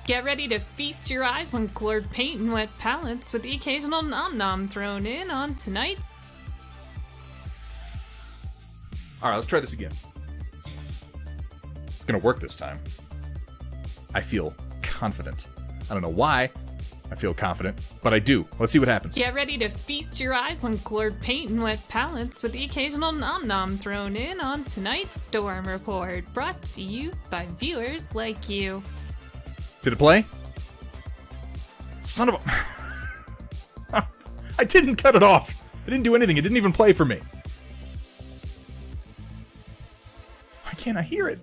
Get ready to feast your eyes on colored paint and wet palettes with the occasional nom-nom thrown in on tonight. Alright, let's try this again. It's gonna work this time. I feel confident. I don't know why I feel confident, but I do. Let's see what happens. Get ready to feast your eyes on colored paint and wet palettes with the occasional nom-nom thrown in on tonight's Storm Report, brought to you by viewers like you. Did it play? Son of I didn't cut it off. I didn't do anything. It didn't even play for me. Why can't I hear it?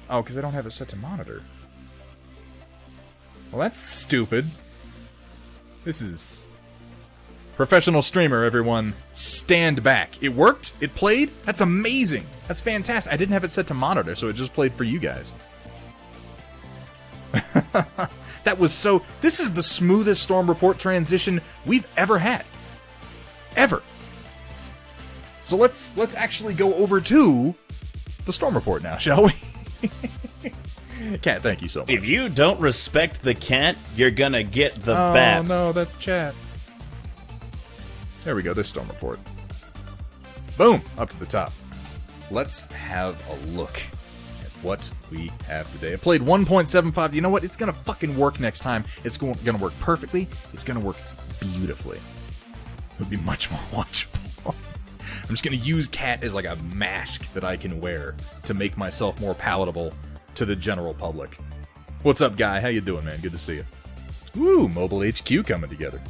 Oh, because I don't have it set to monitor. Well, that's stupid. This is... Professional streamer, everyone. Stand back. It worked? It played? That's amazing. That's fantastic. I didn't have it set to monitor, so it just played for you guys. That was so... This is the smoothest Storm Report transition we've ever had. Ever. So let's actually go over to the Storm Report now, shall we? Cat, thank you so much. If you don't respect the cat, you're gonna get the bat. Oh no, that's chat. There we go, there's Storm Report. Boom! Up to the top. Let's have a look at what we have today. I played 1.75. You know what? It's gonna fucking work next time. It's gonna work perfectly. It's gonna work beautifully. It would be much more watchable. I'm just gonna use Cat as like a mask that I can wear to make myself more palatable to the general public. What's up, Guy? How you doing, man? Good to see you. Woo! Mobile HQ coming together.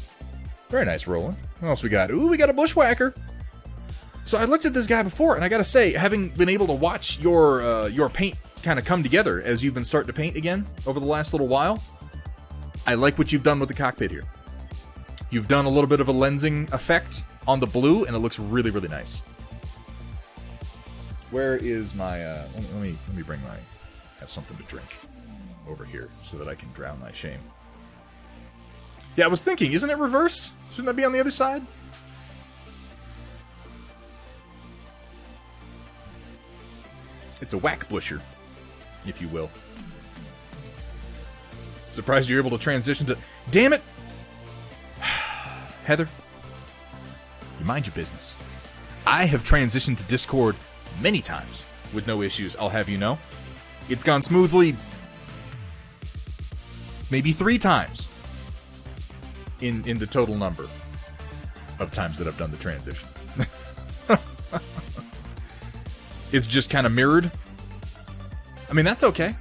Very nice, Roland. What else we got? Ooh, we got a Bushwhacker. So I looked at this guy before, and I gotta say, having been able to watch your paint kind of come together as you've been starting to paint again over the last little while, I like what you've done with the cockpit here. You've done a little bit of a lensing effect on the blue, and it looks really, really nice. Where is my? Let me bring my. Have something to drink over here so that I can drown my shame. Yeah, I was thinking, isn't it reversed? Shouldn't that be on the other side? It's a whack busher, if you will. Surprised you're able to transition to... Damn it! Heather, you mind your business. I have transitioned to Discord many times with no issues, I'll have you know. It's gone smoothly maybe 3 times in the total number of times that I've done the transition. It's just kind of mirrored. I mean, that's okay.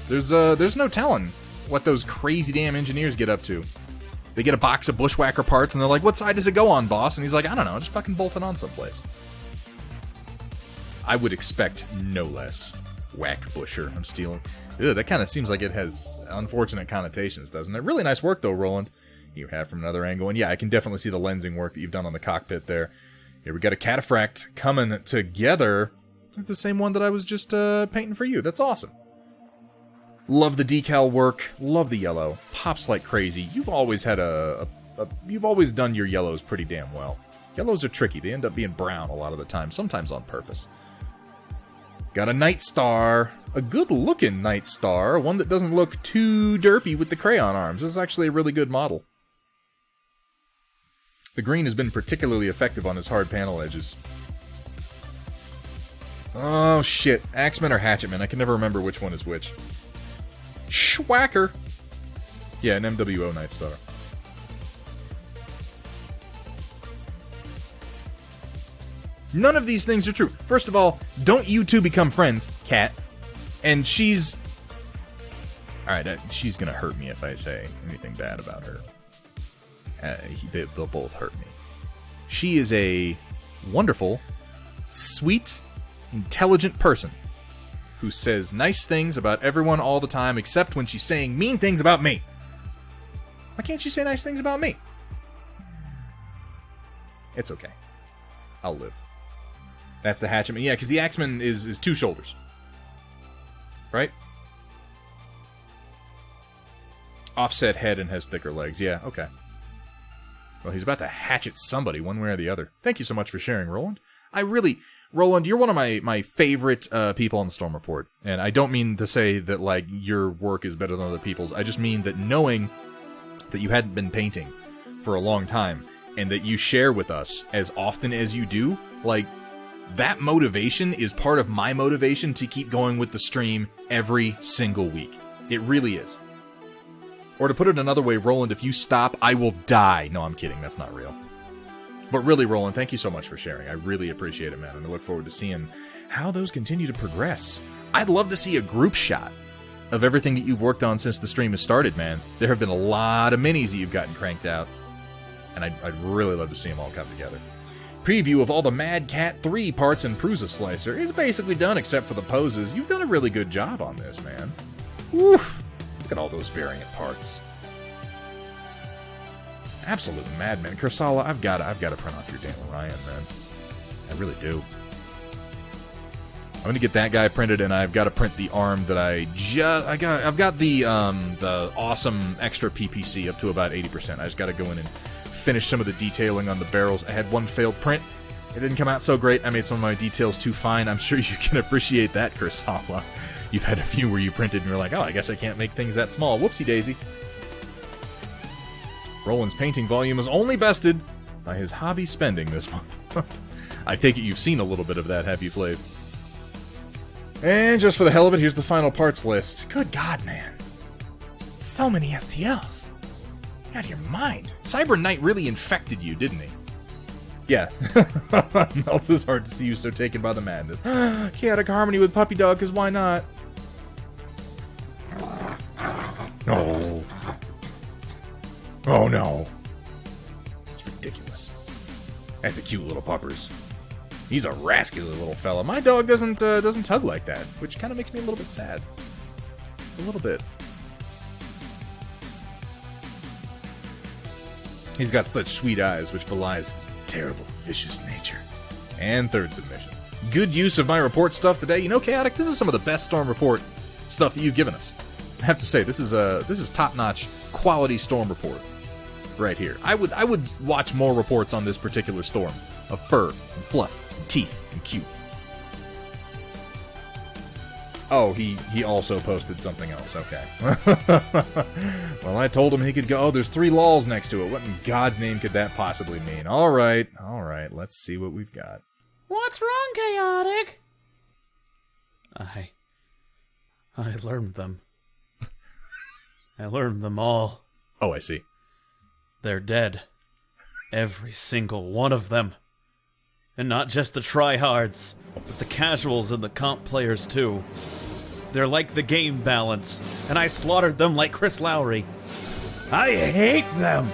There's no telling what those crazy damn engineers get up to. They get a box of Bushwhacker parts and they're like, what side does it go on, boss? And he's like, I don't know, just fucking bolt it on someplace. I would expect no less. Whack busher. I'm stealing. Ew, that kind of seems like it has unfortunate connotations, doesn't it? Really nice work, though, Roland. You have from another angle. And yeah, I can definitely see the lensing work that you've done on the cockpit there. Here we got a cataphract coming together. It's the same one that I was just painting for you. That's awesome. Love the decal work. Love the yellow. Pops like crazy. You've always had you've always done your yellows pretty damn well. Yellows are tricky. They end up being brown a lot of the time, sometimes on purpose. Got a Night Star, a good-looking Night Star, one that doesn't look too derpy with the crayon arms. This is actually a really good model. The green has been particularly effective on his hard panel edges. Oh, shit. Axeman or Hatchetman? I can never remember which one is which. Schwacker! Yeah, an MWO Night Star. None of these things are true. First of all, don't you two become friends, Cat. And she's... Alright, she's gonna hurt me if I say anything bad about her. They'll both hurt me. She is a wonderful, sweet, intelligent person who says nice things about everyone all the time, except when she's saying mean things about me. Why can't she say nice things about me? It's okay. I'll live. That's the Hatchetman. Yeah, because the Axeman is 2 shoulders. Right? Offset head and has thicker legs. Yeah, okay. Well, he's about to hatchet somebody one way or the other. Thank you so much for sharing, Roland. Roland, you're one of my favorite people on the Storm Report. And I don't mean to say that, like, your work is better than other people's. I just mean that knowing that you hadn't been painting for a long time and that you share with us as often as you do, like, that motivation is part of my motivation to keep going with the stream every single week. It really is. Or to put it another way, Roland, if you stop, I will die. No, I'm kidding. That's not real. But really, Roland, thank you so much for sharing. I really appreciate it, man. And I look forward to seeing how those continue to progress. I'd love to see a group shot of everything that you've worked on since the stream has started, man. There have been a lot of minis that you've gotten cranked out, and I'd really love to see them all come together. Preview of all the Mad Cat 3 parts in Prusa Slicer is basically done except for the poses. You've done a really good job on this, man. Woof! Look at all those variant parts. Absolute madman. Kursala, I've got to print off your Dan Ryan, man. I really do. I'm gonna get that guy printed, and I've got to print the arm that I've got the awesome extra PPC up to about 80%. I just got to go in and finish some of the detailing on the barrels. I had one failed print. It didn't come out so great. I made some of my details too fine. I'm sure you can appreciate that, Kursala. You've had a few where you printed and you're like, oh, I guess I can't make things that small. Whoopsie daisy. Roland's painting volume is only bested by his hobby spending this month. I take it you've seen a little bit of that, have you, Flav? And just for the hell of it, here's the final parts list. Good God, man. So many STLs. You're out of your mind. Cyber Knight really infected you, didn't he? Yeah. Melts is hard to see you so taken by the madness. Chaotic Harmony with Puppy Dog, because why not? No. Oh no. It's ridiculous. That's a cute little puppers. He's a rascally little fella. My dog doesn't tug like that, which kind of makes me a little bit sad. A little bit. He's got such sweet eyes, which belies his terrible, vicious nature. And third submission. Good use of my report stuff today. You know, Chaotic, this is some of the best Storm Report stuff that you've given us. I have to say, this is top-notch quality Storm Report right here. I would watch more reports on this particular storm of fur and fluff and teeth and cute. Oh, he also posted something else. Okay. Well, I told him he could go. Oh, there's 3 lols next to it. What in God's name could that possibly mean? All right. Let's see what we've got. What's wrong, Chaotic? I learned them. I learned them all. Oh, I see. They're dead. Every single one of them. And not just the tryhards, but the casuals and the comp players too. They're like the game balance, and I slaughtered them like Chris Lowry. I hate them!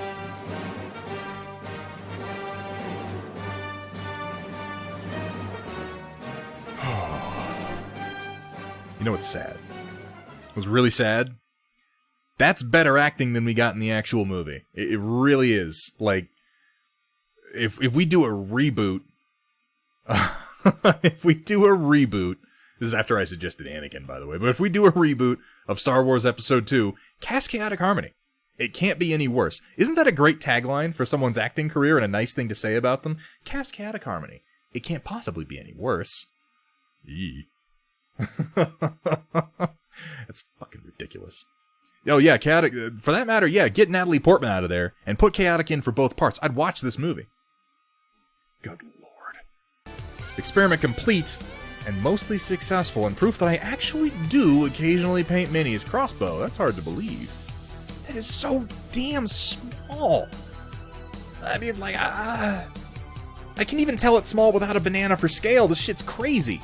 You know what's sad? It was really sad. That's better acting than we got in the actual movie. It really is. Like, if we do a reboot, this is after I suggested Anakin, by the way, but if we do a reboot of Star Wars Episode 2, cast Chaotic Harmony. It can't be any worse. Isn't that a great tagline for someone's acting career and a nice thing to say about them? Cast Chaotic Harmony. It can't possibly be any worse. Yee. That's fucking ridiculous. Oh yeah, Chaotic, for that matter, yeah, get Natalie Portman out of there and put Chaotic in for both parts. I'd watch this movie. Good lord. Experiment complete and mostly successful, and proof that I actually do occasionally paint minis. Crossbow, that's hard to believe. That is so damn small. I mean, like, I can even tell it's small without a banana for scale. This shit's crazy.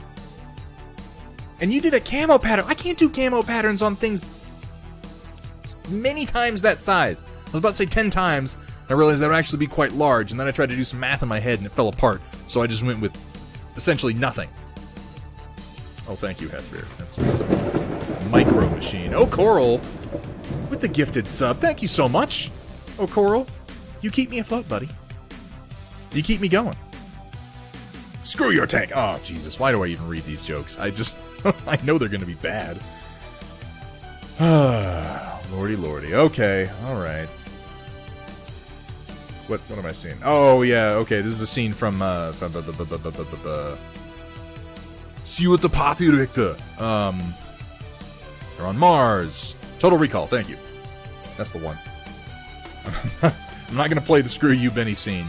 And you did a camo pattern. I can't do camo patterns on things many times that size. I was about to say 10 times, and I realized that would actually be quite large, and then I tried to do some math in my head, and it fell apart. So I just went with essentially nothing. Oh, thank you, Heathbeer. That's Micro Machine. Oh, Coral, with the gifted sub. Thank you so much. Oh, Coral, you keep me afloat, buddy. You keep me going. Screw your tank. Oh, Jesus. Why do I even read these jokes? I know they're going to be bad. Lordy, lordy. Okay, alright. What am I seeing? Oh, yeah, okay, this is a scene from, See you at the party, Richter. They're on Mars. Total Recall, thank you. That's the one. I'm not going to play the Screw You Benny scene,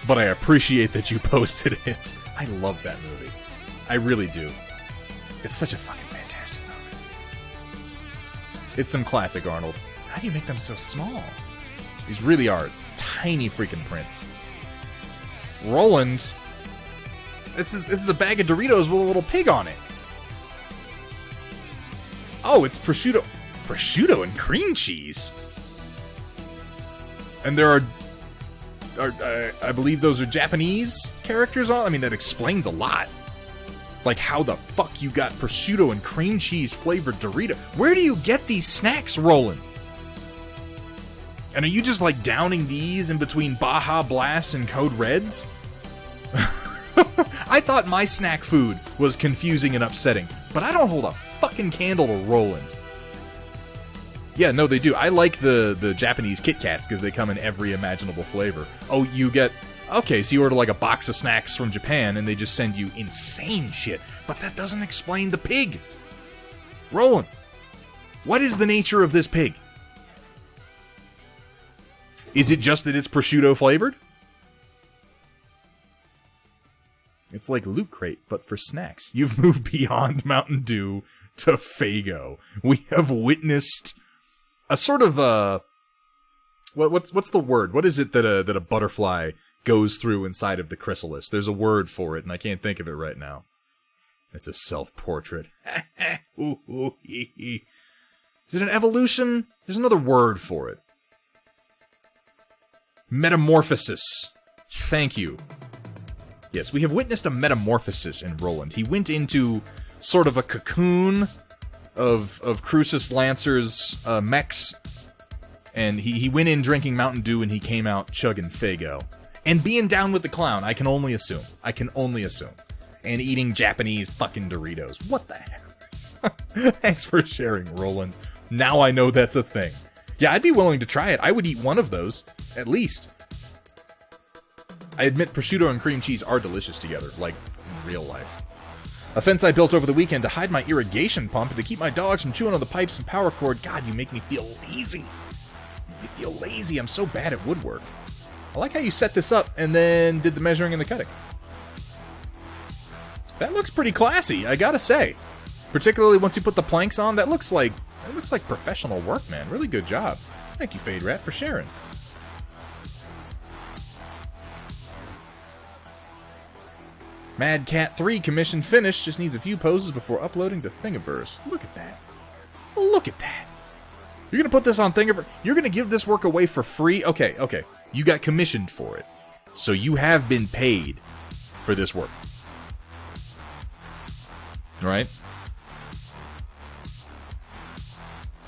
but I appreciate that you posted it. I love that movie. I really do. It's such a fucking fantastic movie. It's some classic Arnold. How do you make them so small? These really are tiny freaking prints. Roland, this is a bag of Doritos with a little pig on it. Oh, it's prosciutto and cream cheese. And there are I believe those are Japanese characters on. I mean, that explains a lot. Like how the fuck you got prosciutto and cream cheese flavored Dorito. Where do you get these snacks, Roland? And are you just like downing these in between Baja Blasts and Code Reds? I thought my snack food was confusing and upsetting, but I don't hold a fucking candle to Roland. Yeah, no, they do. I like the Japanese Kit Kats because they come in every imaginable flavor. Oh, you get... Okay, so you order like a box of snacks from Japan and they just send you insane shit. But that doesn't explain the pig. Roland, what is the nature of this pig? Is it just that it's prosciutto flavored? It's like Loot Crate, but for snacks. You've moved beyond Mountain Dew to Faygo. We have witnessed a sort of what's the word? What is it that a butterfly goes through inside of the chrysalis? There's a word for it, and I can't think of it right now. It's a self-portrait. Is it an evolution? There's another word for it. Metamorphosis. Thank you. Yes, we have witnessed a metamorphosis in Roland. He went into sort of a cocoon of Crucis Lancer's mechs, and he went in drinking Mountain Dew and he came out chugging Faygo. And being down with the clown, I can only assume. And eating Japanese fucking Doritos. What the hell? Thanks for sharing, Roland. Now I know that's a thing. Yeah, I'd be willing to try it. I would eat one of those, at least. I admit prosciutto and cream cheese are delicious together, like in real life. A fence I built over the weekend to hide my irrigation pump and to keep my dogs from chewing on the pipes and power cord. God, you make me feel lazy. I'm so bad at woodwork. I like how you set this up and then did the measuring and the cutting. That looks pretty classy, I gotta say. Particularly once you put the planks on, that looks like professional work, man. Really good job. Thank you, Fade Rat, for sharing. Mad Cat 3 commission finished. Just needs a few poses before uploading to Thingiverse. Look at that. Look at that. You're gonna put this on Thingiverse? You're gonna give this work away for free? Okay. You got commissioned for it. So you have been paid for this work. Right?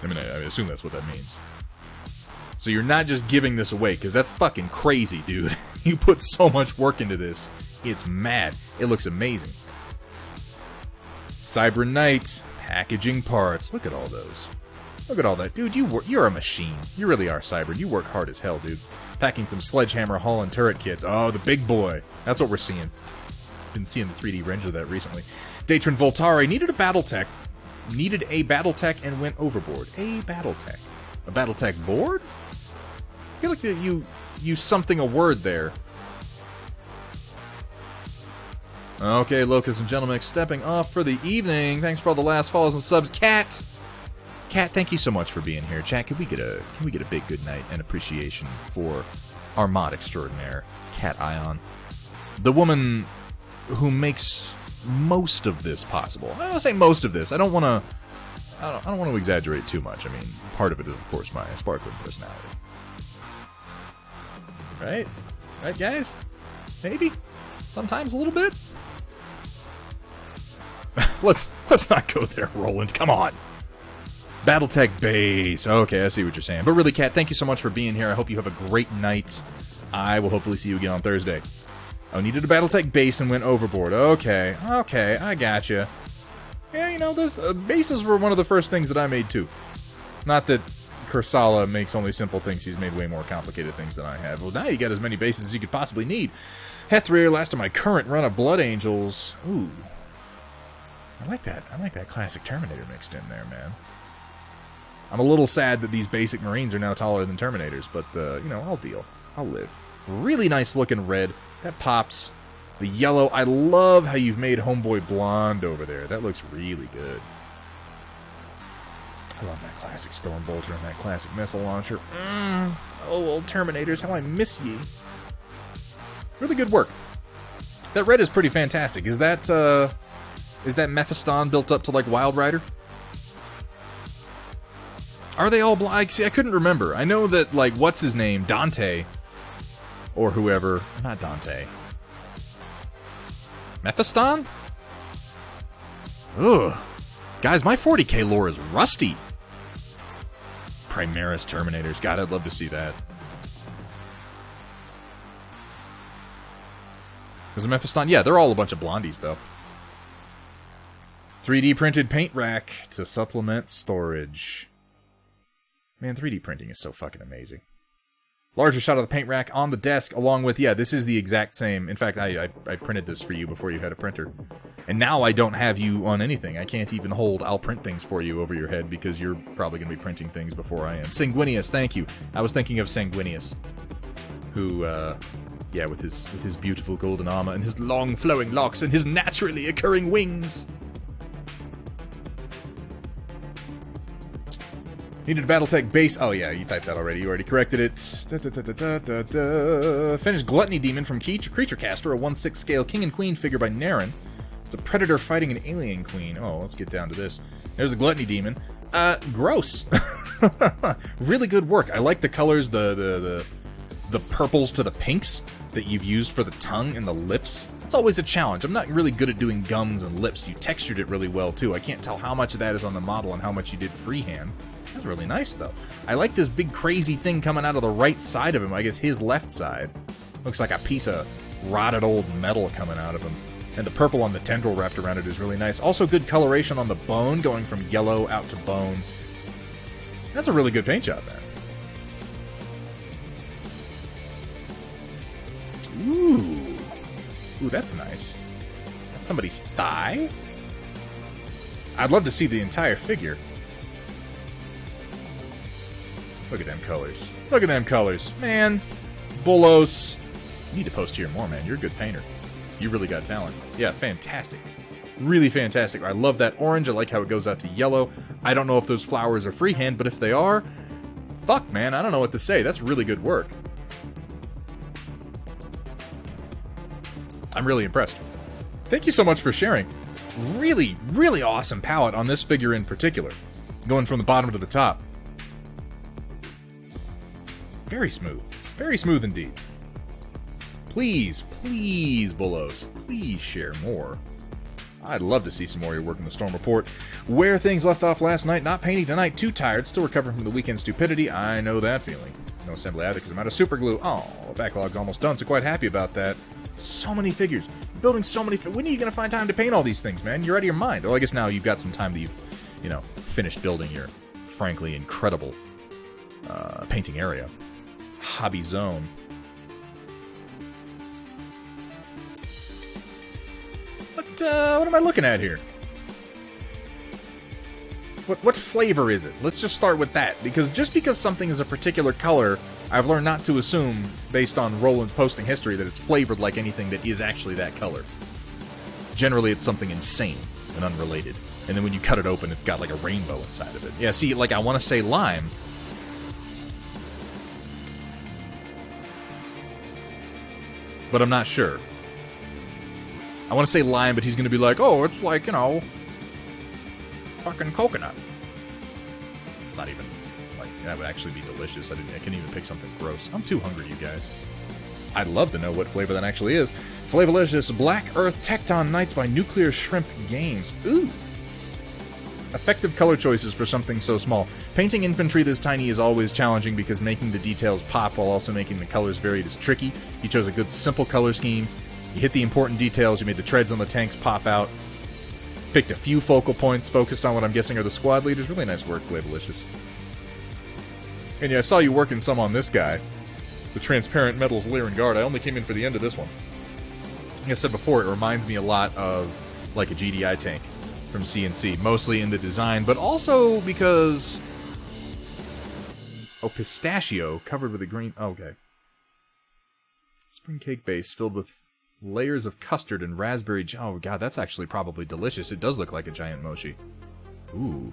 I mean, I assume that's what that means. So you're not just giving this away, because that's fucking crazy, dude. You put so much work into this. It's mad. It looks amazing. Cyber Knight, packaging parts. Look at all those. Look at all that. Dude, you're a machine. You really are, Cyber. You work hard as hell, dude. Packing some Sledgehammer Hull and turret kits. Oh, the big boy. That's what we're seeing. Been seeing the 3D render of that recently. Datron Voltari needed a Battletech. And went overboard. A Battletech board? I feel like you used something a word there. Okay, locals and gentlemen, stepping off for the evening. Thanks for all the last follows and subs. Cat, thank you so much for being here. Chat, can we get a big good night and appreciation for our mod extraordinaire, Cat Ion, the woman who makes most of this possible. I don't say most of this. I don't want to exaggerate too much. I mean, part of it is, of course, my sparkling personality. Right, guys? Maybe sometimes a little bit. Let's not go there, Roland. Come on. Battletech base. Okay, I see what you're saying. But really, Kat, thank you so much for being here. I hope you have a great night. I will hopefully see you again on Thursday. Oh, needed a Battletech base and went overboard. Okay, I gotcha. Yeah, those bases were one of the first things that I made too. Not that Kursala makes only simple things. He's made way more complicated things than I have. Well, now you got as many bases as you could possibly need. Hethrir, last of my current run of Blood Angels. Ooh. I like that classic Terminator mixed in there, man. I'm a little sad that these basic Marines are now taller than Terminators, but, I'll deal. I'll live. Really nice looking red. That pops. The yellow. I love how you've made Homeboy blonde over there. That looks really good. I love that classic Stormbolter and that classic missile launcher. Oh, old Terminators, how I miss ye. Really good work. That red is pretty fantastic. Is that Mephiston built up to like Wild Rider? Are they all black? See, I couldn't remember. I know that, like, what's his name? Dante. Or whoever. Not Dante. Mephiston? Ugh. Guys, my 40k lore is rusty. Primaris Terminators. God, I'd love to see that. Was it Mephiston? Yeah, they're all a bunch of blondies, though. 3D printed paint rack to supplement storage. Man, 3D printing is so fucking amazing. Larger shot of the paint rack on the desk, along with, yeah, this is the exact same. In fact, I printed this for you before you had a printer. And now I don't have you on anything. I can't even hold I'll print things for you over your head because you're probably going to be printing things before I am. Sanguinius, thank you. I was thinking of Sanguinius, who, yeah, with his beautiful golden armor and his long flowing locks and his naturally occurring wings. Needed a Battletech base. Oh, yeah, you typed that already. You already corrected it. Finished Gluttony Demon from Creature Caster, a 1/6 scale King and Queen figure by Naren. It's a predator fighting an alien queen. Oh, let's get down to this. There's the Gluttony Demon. Gross. Really good work. I like the colors, the purples to the pinks that you've used for the tongue and the lips. It's always a challenge. I'm not really good at doing gums and lips. You textured it really well, too. I can't tell how much of that is on the model and how much you did freehand. That's really nice, though. I like this big crazy thing coming out of the right side of him. I guess his left side. Looks like a piece of rotted old metal coming out of him. And the purple on the tendril wrapped around it is really nice. Also good coloration on the bone, going from yellow out to bone. That's a really good paint job, man. Ooh, that's nice. That's somebody's thigh? I'd love to see the entire figure. Look at them colors. Look at them colors. Man, Bolos. You need to post here more, man. You're a good painter. You really got talent. Yeah, fantastic. Really fantastic. I love that orange. I like how it goes out to yellow. I don't know if those flowers are freehand, but if they are, fuck, man, I don't know what to say. That's really good work. I'm really impressed. Thank you so much for sharing. Really, really awesome palette on this figure in particular. Going from the bottom to the top. Very smooth. Very smooth indeed. Please, please, Bullos, please share more. I'd love to see some more of your work in the Storm Report. Where things left off last night, not painting tonight, too tired, still recovering from the weekend stupidity. I know that feeling. No assembly either because I'm out of super glue. Oh, the backlog's almost done, so quite happy about that. So many figures. Building so many when are you going to find time to paint all these things, man? You're out of your mind. Well, I guess now you've got some time that you've, you know, finished building your, frankly, incredible painting area. Hobby zone. What am I looking at here? What flavor is it? Let's just start with that, because just because something is a particular color, I've learned not to assume, based on Roland's posting history, that it's flavored like anything that is actually that color. Generally, it's something insane and unrelated. And then when you cut it open, it's got like a rainbow inside of it. Yeah, see, like I want to say lime. But I'm not sure. I want to say lime, but he's going to be like, oh, it's like, you know, fucking coconut. It's not even, like, that would actually be delicious. I couldn't even pick something gross. I'm too hungry, you guys. I'd love to know what flavor that actually is. Flavorlicious Black Earth Tecton Nights by Nuclear Shrimp Games. Ooh. Effective color choices for something so small. Painting infantry this tiny is always challenging because making the details pop while also making the colors varied is tricky. You chose a good simple color scheme. You hit the important details. You made the treads on the tanks pop out. Picked a few focal points, focused on what I'm guessing are the squad leaders. Really nice work, Flavorlicious. And yeah, I saw you working some on this guy. The Transparent Metals Lyran Guard. I only came in for the end of this one. Like I said before, it reminds me a lot of like a GDI tank from CNC, mostly in the design, but also because... Oh, pistachio covered with a green... Oh, okay. Spring cake base filled with layers of custard and raspberry... Oh, God, that's actually probably delicious. It does look like a giant mochi. Ooh.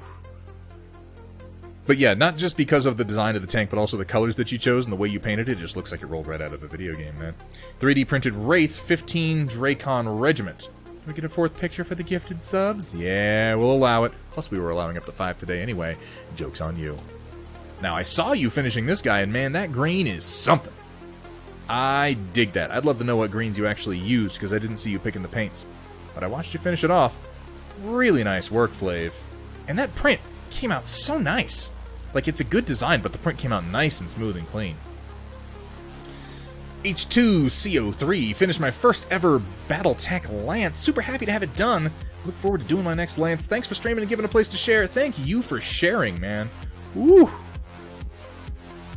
But yeah, not just because of the design of the tank, but also the colors that you chose and the way you painted it. It just looks like it rolled right out of a video game, man. 3D printed Wraith 15 Dracon Regiment. We get a fourth picture for the gifted subs? Yeah, we'll allow it. Plus, we were allowing up to 5 today anyway. Joke's on you. Now, I saw you finishing this guy, and man, that green is something. I dig that. I'd love to know what greens you actually used, because I didn't see you picking the paints. But I watched you finish it off. Really nice work, Flav. And that print came out so nice. Like, it's a good design, but the print came out nice and smooth and clean. H2CO3 finished my first ever Battletech Lance. Super happy to have it done. Look forward to doing my next Lance. Thanks for streaming and giving a place to share. Thank you for sharing, man. Woo!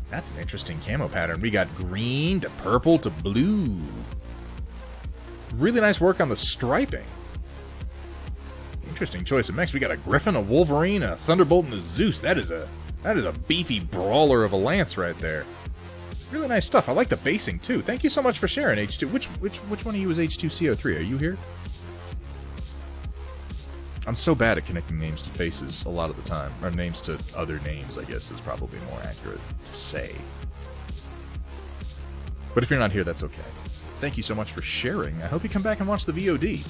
That's an interesting camo pattern. We got green to purple to blue. Really nice work on the striping. Interesting choice of mechs. We got a Griffin, a Wolverine, a Thunderbolt, and a Zeus. That is a beefy brawler of a Lance right there. Really nice stuff. I like the basing too. Thank you so much for sharing, H2. Which one of you is H2CO3? Are you here? I'm so bad at connecting names to faces a lot of the time. Or names to other names, I guess, is probably more accurate to say. But if you're not here, that's okay. Thank you so much for sharing. I hope you come back and watch the VOD.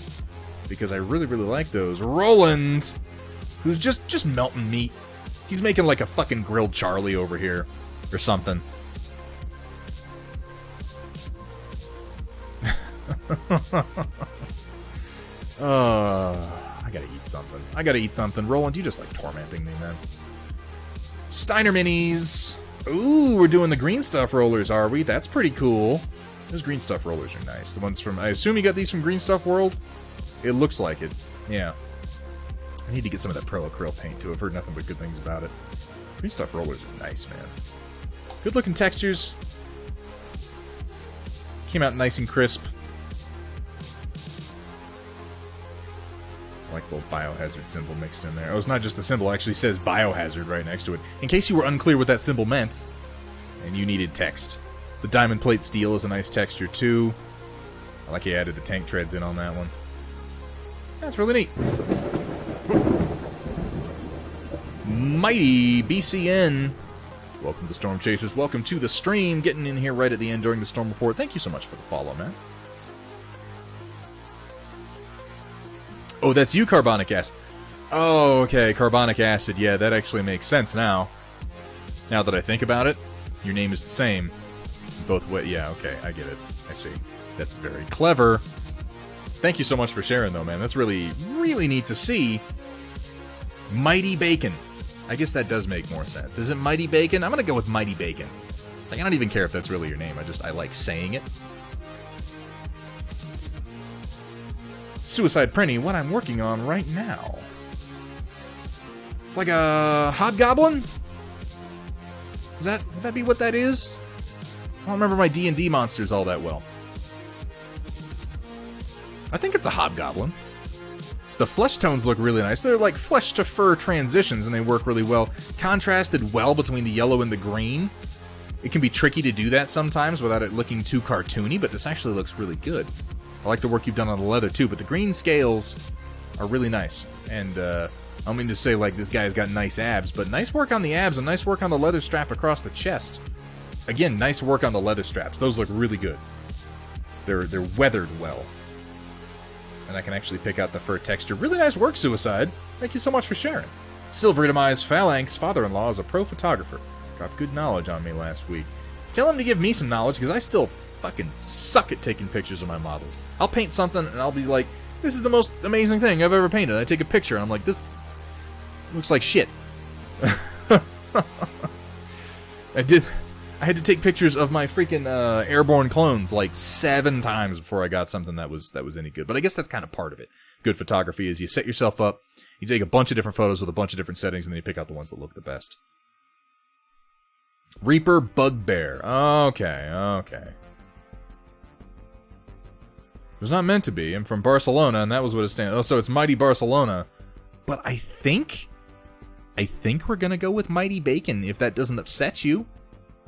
Because I really, really like those. Roland! Who's just melting meat. He's making like a fucking grilled Charlie over here. Or something. I gotta eat something. Roland, you just like tormenting me, man. Steiner Minis. Ooh, we're doing the green stuff rollers, are we? That's pretty cool. Those green stuff rollers are nice. The ones from... I assume you got these from Green Stuff World? It looks like it. Yeah. I need to get some of that Pro Acryl paint, too. I've heard nothing but good things about it. Green stuff rollers are nice, man. Good looking textures. Came out nice and crisp. I like the little biohazard symbol mixed in there. Oh, it's not just the symbol. It actually says biohazard right next to it. In case you were unclear what that symbol meant, and you needed text. The diamond plate steel is a nice texture, too. I like he added the tank treads in on that one. That's really neat. Mighty BCN. Welcome to Storm Chasers. Welcome to the stream. Getting in here right at the end during the Storm Report. Thank you so much for the follow, man. Oh, that's you, Carbonic Acid. Oh, okay, Carbonic Acid. Yeah, that actually makes sense now. Now that I think about it, your name is the same. Both ways. Yeah, okay, I get it. I see. That's very clever. Thank you so much for sharing, though, man. That's really, really neat to see. Mighty Bacon. I guess that does make more sense. Is it Mighty Bacon? I'm gonna go with Mighty Bacon. Like, I don't even care if that's really your name. I like saying it. Suicide Prinny, what I'm working on right now. It's like a hobgoblin? Would that be what that is? I don't remember my D&D monsters all that well. I think it's a hobgoblin. The flesh tones look really nice. They're like flesh to fur transitions, and they work really well. Contrasted well between the yellow and the green. It can be tricky to do that sometimes without it looking too cartoony, but this actually looks really good. I like the work you've done on the leather, too, but the green scales are really nice. And, I don't mean to say, like, this guy's got nice abs, but nice work on the abs and nice work on the leather strap across the chest. Again, nice work on the leather straps. Those look really good. They're weathered well. And I can actually pick out the fur texture. Really nice work, Suicide. Thank you so much for sharing. Silver Demise Phalanx, father-in-law, is a pro photographer. Dropped good knowledge on me last week. Tell him to give me some knowledge, because I still fucking suck at taking pictures of my models. I'll paint something, and I'll be like, this is the most amazing thing I've ever painted. I take a picture, and I'm like, this looks like shit. I had to take pictures of my freaking airborne clones like 7 times before I got something that was any good. But I guess that's kind of part of it. Good photography is you set yourself up, you take a bunch of different photos with a bunch of different settings, and then you pick out the ones that look the best. Reaper Bugbear. Okay. It was not meant to be. I'm from Barcelona, and that was what it stands. Oh, so it's Mighty Barcelona. But I think we're gonna go with Mighty Bacon if that doesn't upset you.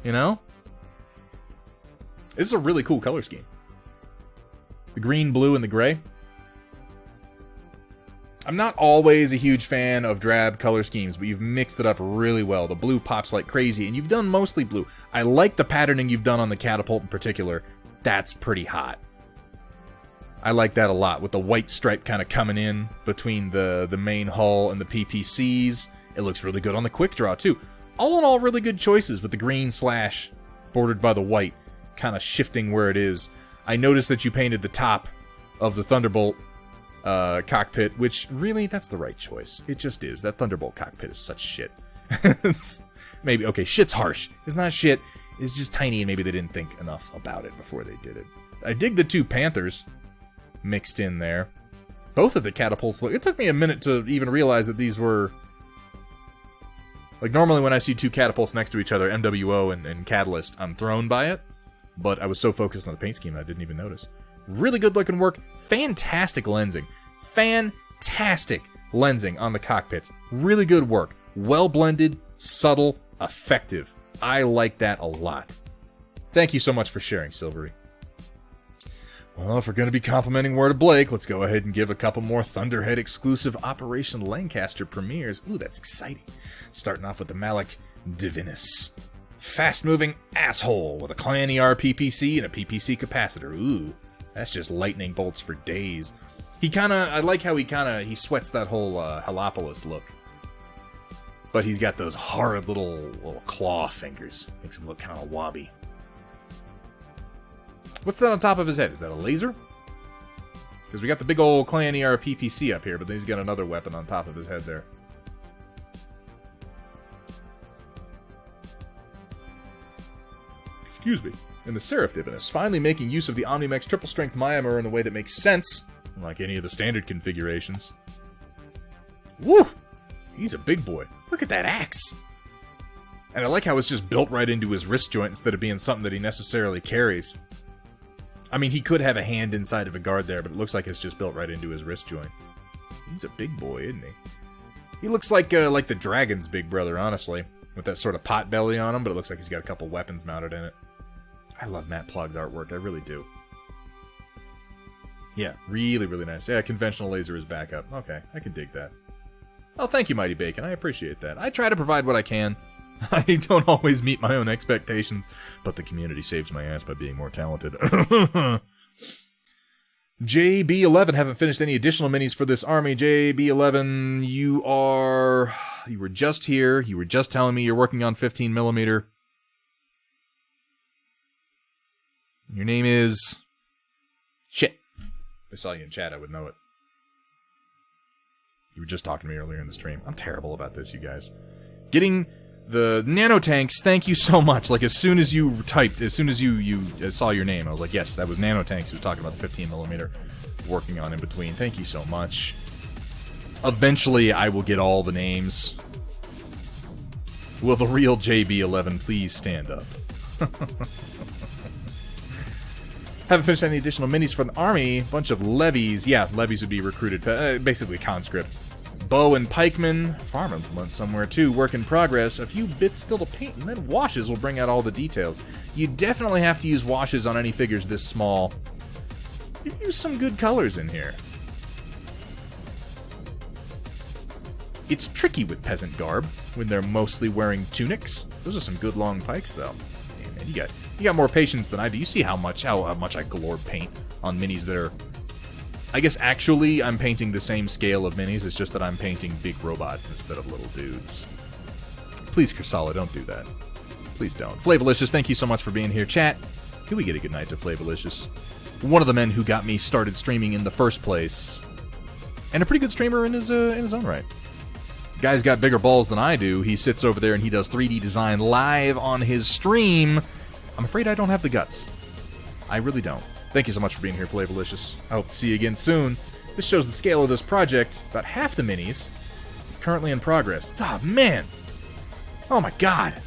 You know? This is a really cool color scheme. The green, blue, and the gray. I'm not always a huge fan of drab color schemes, but you've mixed it up really well. The blue pops like crazy, and you've done mostly blue. I like the patterning you've done on the catapult in particular. That's pretty hot. I like that a lot, with the white stripe kind of coming in between the main hull and the PPCs. It looks really good on the quick draw, too. All in all, really good choices with the green slash bordered by the white, kind of shifting where it is. I noticed that you painted the top of the Thunderbolt cockpit, which really, that's the right choice. It just is. That Thunderbolt cockpit is such shit. Maybe, okay, shit's harsh. It's not shit. It's just tiny, and maybe they didn't think enough about it before they did it. I dig the two Panthers mixed in there. Both of the catapults look... It took me a minute to even realize that these were... Like, normally when I see two catapults next to each other, MWO and Catalyst, I'm thrown by it. But I was so focused on the paint scheme I didn't even notice. Really good looking work. Fantastic lensing. Fantastic lensing on the cockpits. Really good work. Well blended, subtle, effective. I like that a lot. Thank you so much for sharing, Silvery. Well, if we're going to be complimenting Word of Blake, let's go ahead and give a couple more Thunderhead exclusive Operation Lancaster premieres. Ooh, that's exciting. Starting off with the Malik Divinus. Fast-moving asshole with a Clan ER PPC and a PPC capacitor. Ooh, that's just lightning bolts for days. I like how he sweats that whole Halopolis look. But he's got those horrid little claw fingers. Makes him look kind of wobby. What's that on top of his head? Is that a laser? Because we got the big old Clan ER PPC up here, but then he's got another weapon on top of his head there. Excuse me. And the Seraph Divinus, finally making use of the Omnimex triple strength Myanmar in a way that makes sense, unlike any of the standard configurations. Woo! He's a big boy. Look at that axe! And I like how it's just built right into his wrist joint instead of being something that he necessarily carries. I mean, he could have a hand inside of a guard there, but it looks like it's just built right into his wrist joint. He's a big boy, isn't he? He looks like the dragon's big brother, honestly, with that sort of pot belly on him, but it looks like he's got a couple weapons mounted in it. I love Matt Plug's artwork, I really do. Yeah, really, really nice. Yeah, conventional laser is back up. Okay, I can dig that. Oh, thank you, Mighty Bacon. I appreciate that. I try to provide what I can. I don't always meet my own expectations, but the community saves my ass by being more talented. JB11, haven't finished any additional minis for this army. JB11, you were just here. You were just telling me you're working on 15mm. Your name is... Shit. If I saw you in chat, I would know it. You were just talking to me earlier in the stream. I'm terrible about this, you guys. Getting the nanotanks, thank you so much. Like, as soon as you typed, as soon as you saw your name, I was like, yes, that was nanotanks who was talking about the 15mm working on in between. Thank you so much. Eventually, I will get all the names. Will the real JB11 please stand up? Haven't finished any additional minis for the army. Bunch of levies. Yeah, levies would be recruited. Basically conscripts. Bow and pikemen. Farm implements somewhere too. Work in progress. A few bits still to paint, and then washes will bring out all the details. You definitely have to use washes on any figures this small. You use some good colors in here. It's tricky with peasant garb when they're mostly wearing tunics. Those are some good long pikes, though. Damn, man, you got more patience than I do. You see how much I galore paint on minis that are... I guess actually I'm painting the same scale of minis, it's just that I'm painting big robots instead of little dudes. Please, Kursala, don't do that. Please don't. Flavolicious, thank you so much for being here. Chat, can we get a good night to Flavolicious? One of the men who got me started streaming in the first place. And a pretty good streamer in his own right. Guy's got bigger balls than I do. He sits over there and he does 3D design live on his stream. I'm afraid I don't have the guts. I really don't. Thank you so much for being here, Flavolicious. I hope to see you again soon. This shows the scale of this project. About half the minis. It's currently in progress. Ah, oh, man! Oh my god!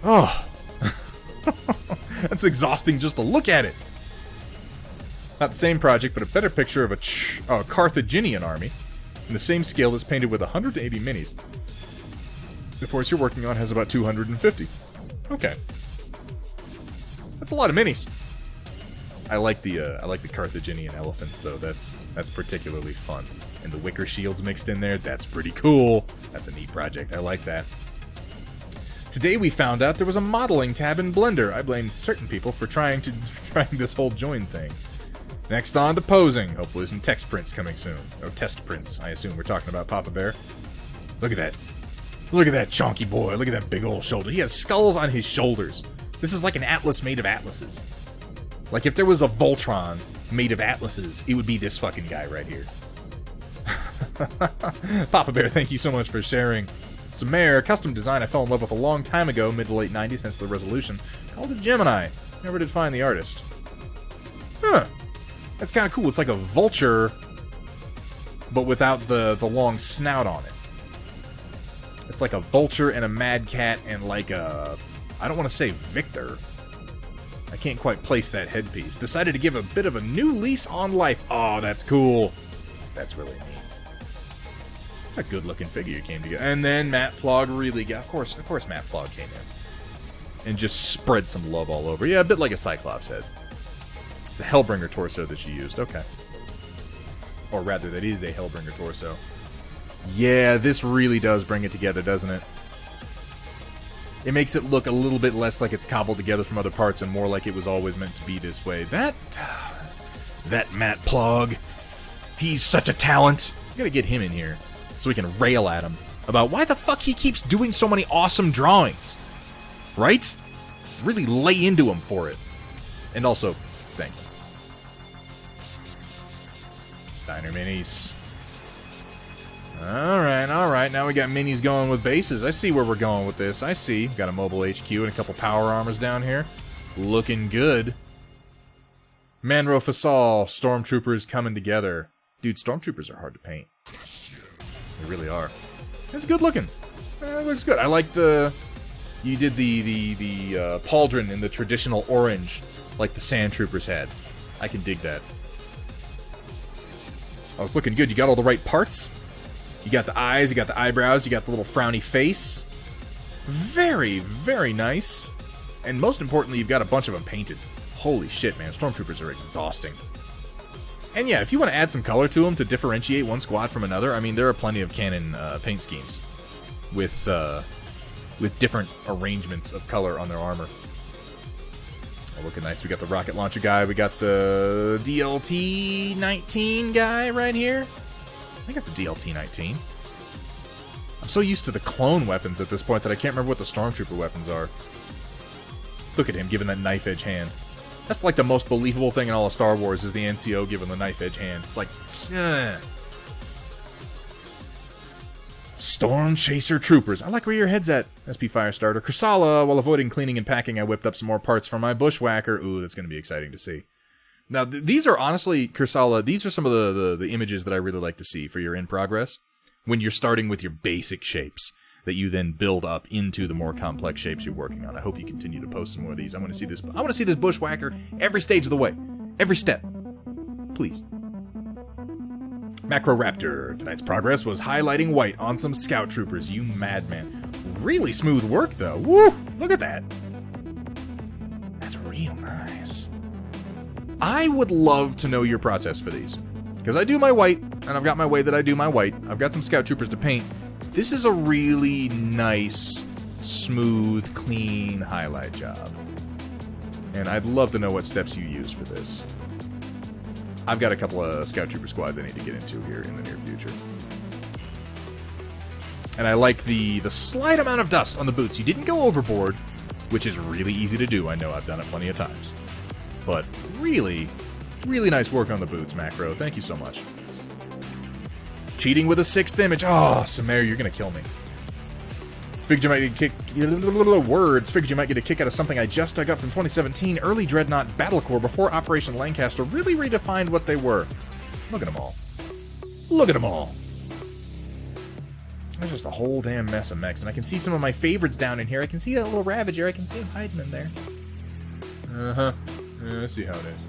Oh! That's exhausting just to look at it! Not the same project, but a better picture of a Carthaginian army. In the same scale that's painted with 180 minis. The force you're working on has about 250. Okay. That's a lot of minis. I like the Carthaginian elephants though. That's particularly fun. And the wicker shields mixed in there, that's pretty cool. That's a neat project. I like that. Today we found out there was a modeling tab in Blender. I blame certain people for trying this whole join thing. Next on to posing. Hopefully some text prints coming soon. Or test prints, I assume we're talking about Papa Bear. Look at that. Look at that chonky boy. Look at that big old shoulder. He has skulls on his shoulders. This is like an atlas made of atlases. Like if there was a Voltron made of atlases, it would be this fucking guy right here. Papa Bear, thank you so much for sharing. Samare, custom design I fell in love with a long time ago, mid to late 90s, hence the resolution. Called it Gemini. Never did find the artist. Huh. That's kind of cool. It's like a vulture, but without the long snout on it. It's like a vulture and a mad cat and like a... I don't want to say Victor. I can't quite place that headpiece. Decided to give a bit of a new lease on life. Oh, that's cool. That's really neat. It's a good-looking figure you came together. And then Matt Plog really got... Of course Matt Plog came in. And just spread some love all over. Yeah, a bit like a Cyclops head. It's a Hellbringer torso that you used. Okay. Or rather, that is a Hellbringer torso. Yeah, this really does bring it together, doesn't it? It makes it look a little bit less like it's cobbled together from other parts and more like it was always meant to be this way. That Matt Plog, he's such a talent. We gotta get him in here so we can rail at him about why the fuck he keeps doing so many awesome drawings. Right? Really lay into him for it. And also, thank you. Steiner minis. Alright, now we got minis going with bases. I see where we're going with this. I see. Got a mobile HQ and a couple power armors down here. Looking good. Manro Fasal, Stormtroopers coming together. Dude, Stormtroopers are hard to paint. They really are. It's good looking. It looks good. I like the... You did the pauldron in the traditional orange, like the Sand Troopers had. I can dig that. Oh, it's looking good. You got all the right parts. You got the eyes, you got the eyebrows, you got the little frowny face. Very, very nice. And most importantly, you've got a bunch of them painted. Holy shit, man. Stormtroopers are exhausting. And yeah, if you want to add some color to them to differentiate one squad from another, I mean, there are plenty of canon paint schemes with different arrangements of color on their armor. Oh, looking nice. We got the rocket launcher guy. We got the DLT-19 guy right here. I think it's a DLT-19. I'm so used to the clone weapons at this point that I can't remember what the Stormtrooper weapons are. Look at him giving that knife-edge hand. That's like the most believable thing in all of Star Wars is the NCO giving the knife-edge hand. It's like... Storm Chaser Troopers. I like where your head's at, SP Firestarter. Kursala, while avoiding cleaning and packing, I whipped up some more parts for my Bushwhacker. Ooh, that's going to be exciting to see. Now, these are honestly, Kursala, these are some of the images that I really like to see for your in-progress. When you're starting with your basic shapes that you then build up into the more complex shapes you're working on. I hope you continue to post some more of these. I want to see this. I want to see this Bushwhacker every stage of the way. Every step. Please. Macro Raptor. Tonight's progress was highlighting white on some Scout Troopers. You madman. Really smooth work, though. Woo! Look at that. That's real nice. I would love to know your process for these. Because I do my white, and I've got my way that I do my white. I've got some Scout Troopers to paint. This is a really nice, smooth, clean highlight job. And I'd love to know what steps you use for this. I've got a couple of Scout Trooper squads I need to get into here in the near future. And I like the slight amount of dust on the boots. You didn't go overboard, which is really easy to do. I know I've done it plenty of times. But really, really nice work on the boots, Macro. Thank you so much. Cheating with a 6th image. Oh, Samare, you're going to kill me. Figured you might get a kick... Words. Figured you might get a kick out of something I just dug up from 2017. Early Dreadnought Battle Corps before Operation Lancaster really redefined what they were. Look at them all. Look at them all. There's just a whole damn mess of mechs. And I can see some of my favorites down in here. I can see that little Ravager. I can see him hiding in there. Uh-huh. Let's see how it is.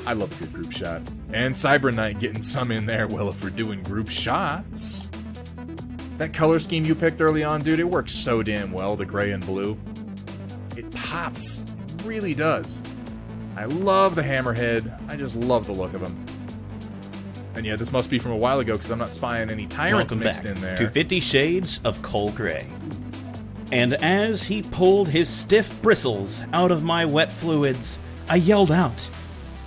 I love a good group shot. And Cyber Knight getting some in there. Well, if we're doing group shots... That color scheme you picked early on, dude, it works so damn well, the gray and blue. It pops. It really does. I love the Hammerhead. I just love the look of him. And yeah, this must be from a while ago, because I'm not spying any Tyrants mixed in there. To 50 Shades of Coal Gray. And as he pulled his stiff bristles out of my wet fluids, I yelled out,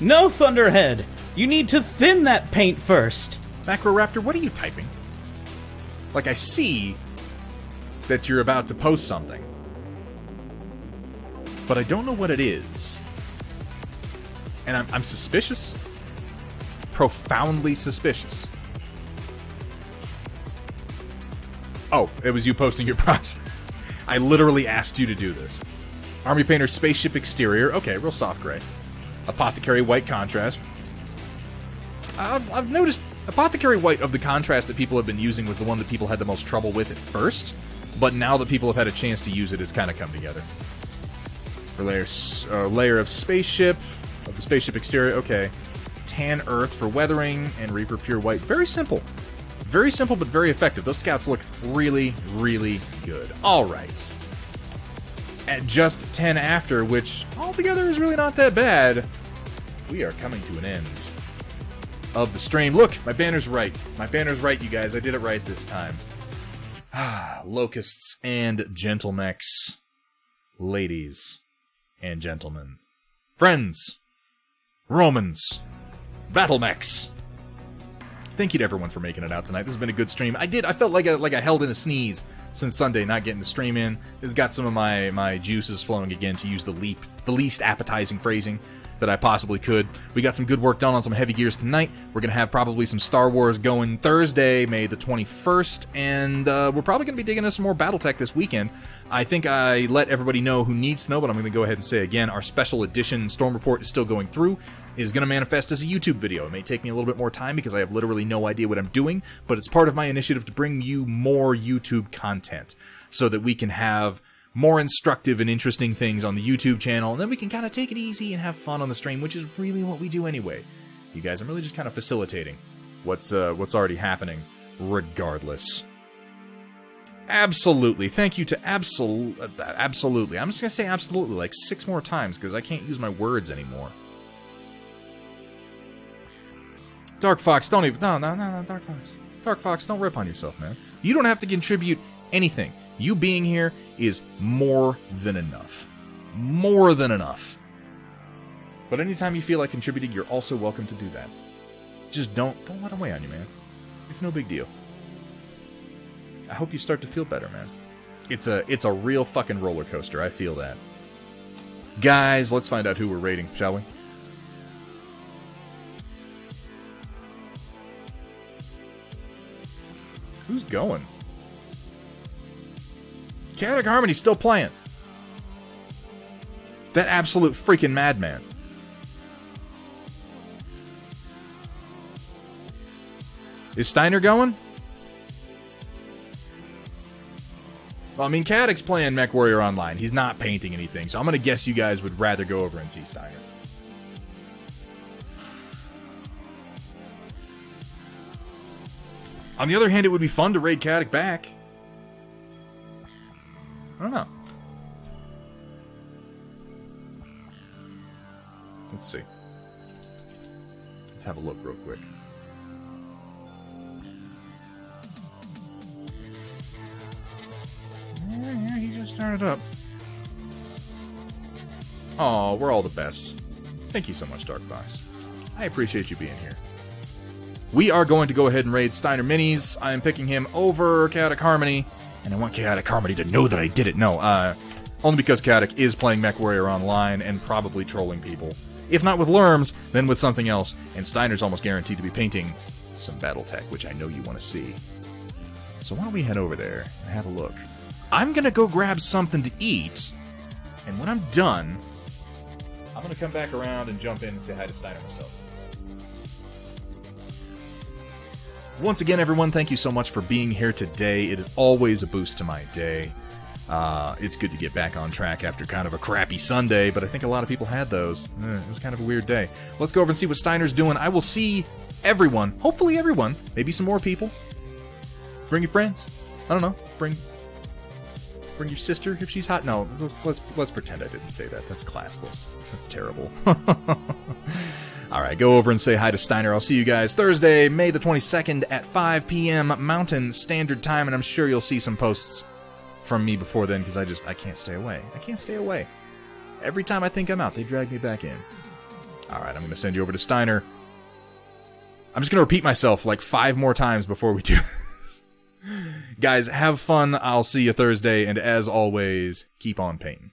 "No, Thunderhead! You need to thin that paint first!" Macro Raptor, what are you typing? Like, I see that you're about to post something. But I don't know what it is. And I'm suspicious. Profoundly suspicious. Oh, it was you posting your process. I literally asked you to do this. Army Painter Spaceship Exterior. Okay, real soft gray. Apothecary White Contrast. I've noticed Apothecary White of the contrast that people have been using was the one that people had the most trouble with at first. But now that people have had a chance to use it, it's kind of come together. For layer of spaceship. Of the spaceship exterior. Okay. Tan Earth for weathering. And Reaper Pure White. Very simple. Very simple, but very effective. Those scouts look really, really good. Alright. At just 10 after, which altogether is really not that bad, we are coming to an end of the stream. Look, my banner's right. My banner's right, you guys. I did it right this time. Locusts and gentlemechs. Ladies and gentlemen. Friends. Romans. Battlemechs. Thank you to everyone for making it out tonight. This has been a good stream. I felt like I held in a sneeze since Sunday, not getting the stream in. This has got some of my juices flowing again, to use the least appetizing phrasing that I possibly could. We got some good work done on some heavy gears tonight. We're going to have probably some Star Wars going Thursday, May the 21st, and we're probably going to be digging into some more Battletech this weekend. I think I let everybody know who needs to know, but I'm going to go ahead and say again, our special edition Storm Report is still going through. It is going to manifest as a YouTube video. It may take me a little bit more time because I have literally no idea what I'm doing, but it's part of my initiative to bring you more YouTube content so that we can have more instructive and interesting things on the YouTube channel, and then we can kind of take it easy and have fun on the stream, which is really what we do anyway. You guys, I'm really just kind of facilitating what's already happening, regardless. Absolutely. Thank you to absolutely. I'm just going to say absolutely like 6 more times because I can't use my words anymore. Dark Fox, don't even... No, Dark Fox. Dark Fox, don't rip on yourself, man. You don't have to contribute anything. You being here is more than enough. More than enough. But anytime you feel like contributing, you're also welcome to do that. Just don't let it weigh on you, man. It's no big deal. I hope you start to feel better, man. It's a real fucking roller coaster. I feel that. Guys, let's find out who we're rating, shall we? Who's going? Chaotic Harmony's still playing. That absolute freaking madman. Is Steiner going? Well, I mean, Chaotic's playing MechWarrior Online. He's not painting anything, so I'm going to guess you guys would rather go over and see Steiner. On the other hand, it would be fun to raid Chaotic back. I don't know. Let's see. Let's have a look real quick. Yeah, he just started up. Aw, we're all the best. Thank you so much, Dark Fox. I appreciate you being here. We are going to go ahead and raid Steiner Minis. I am picking him over Chaotic Harmony. And I want Chaotic Harmony to know that I did it. No, only because Chaotic is playing MechWarrior Online and probably trolling people. If not with Lerms, then with something else. And Steiner's almost guaranteed to be painting some Battletech, which I know you want to see. So why don't we head over there and have a look. I'm going to go grab something to eat. And when I'm done, I'm going to come back around and jump in and say hi to Steiner myself. Once again, everyone, thank you so much for being here today. It is always a boost to my day. It's good to get back on track after kind of a crappy Sunday, but I think a lot of people had those. It was kind of a weird day. Let's go over and see what Steiner's doing. I will see everyone, hopefully everyone, maybe some more people. Bring your friends. I don't know. Bring your sister if she's hot. No, let's pretend I didn't say that. That's classless. That's terrible. Alright, go over and say hi to Steiner. I'll see you guys Thursday, May the 22nd at 5 p.m. Mountain Standard Time, and I'm sure you'll see some posts from me before then, because I can't stay away. I can't stay away. Every time I think I'm out, they drag me back in. Alright, I'm going to send you over to Steiner. I'm just going to repeat myself like 5 more times before we do this. Guys, have fun. I'll see you Thursday, and as always, keep on painting.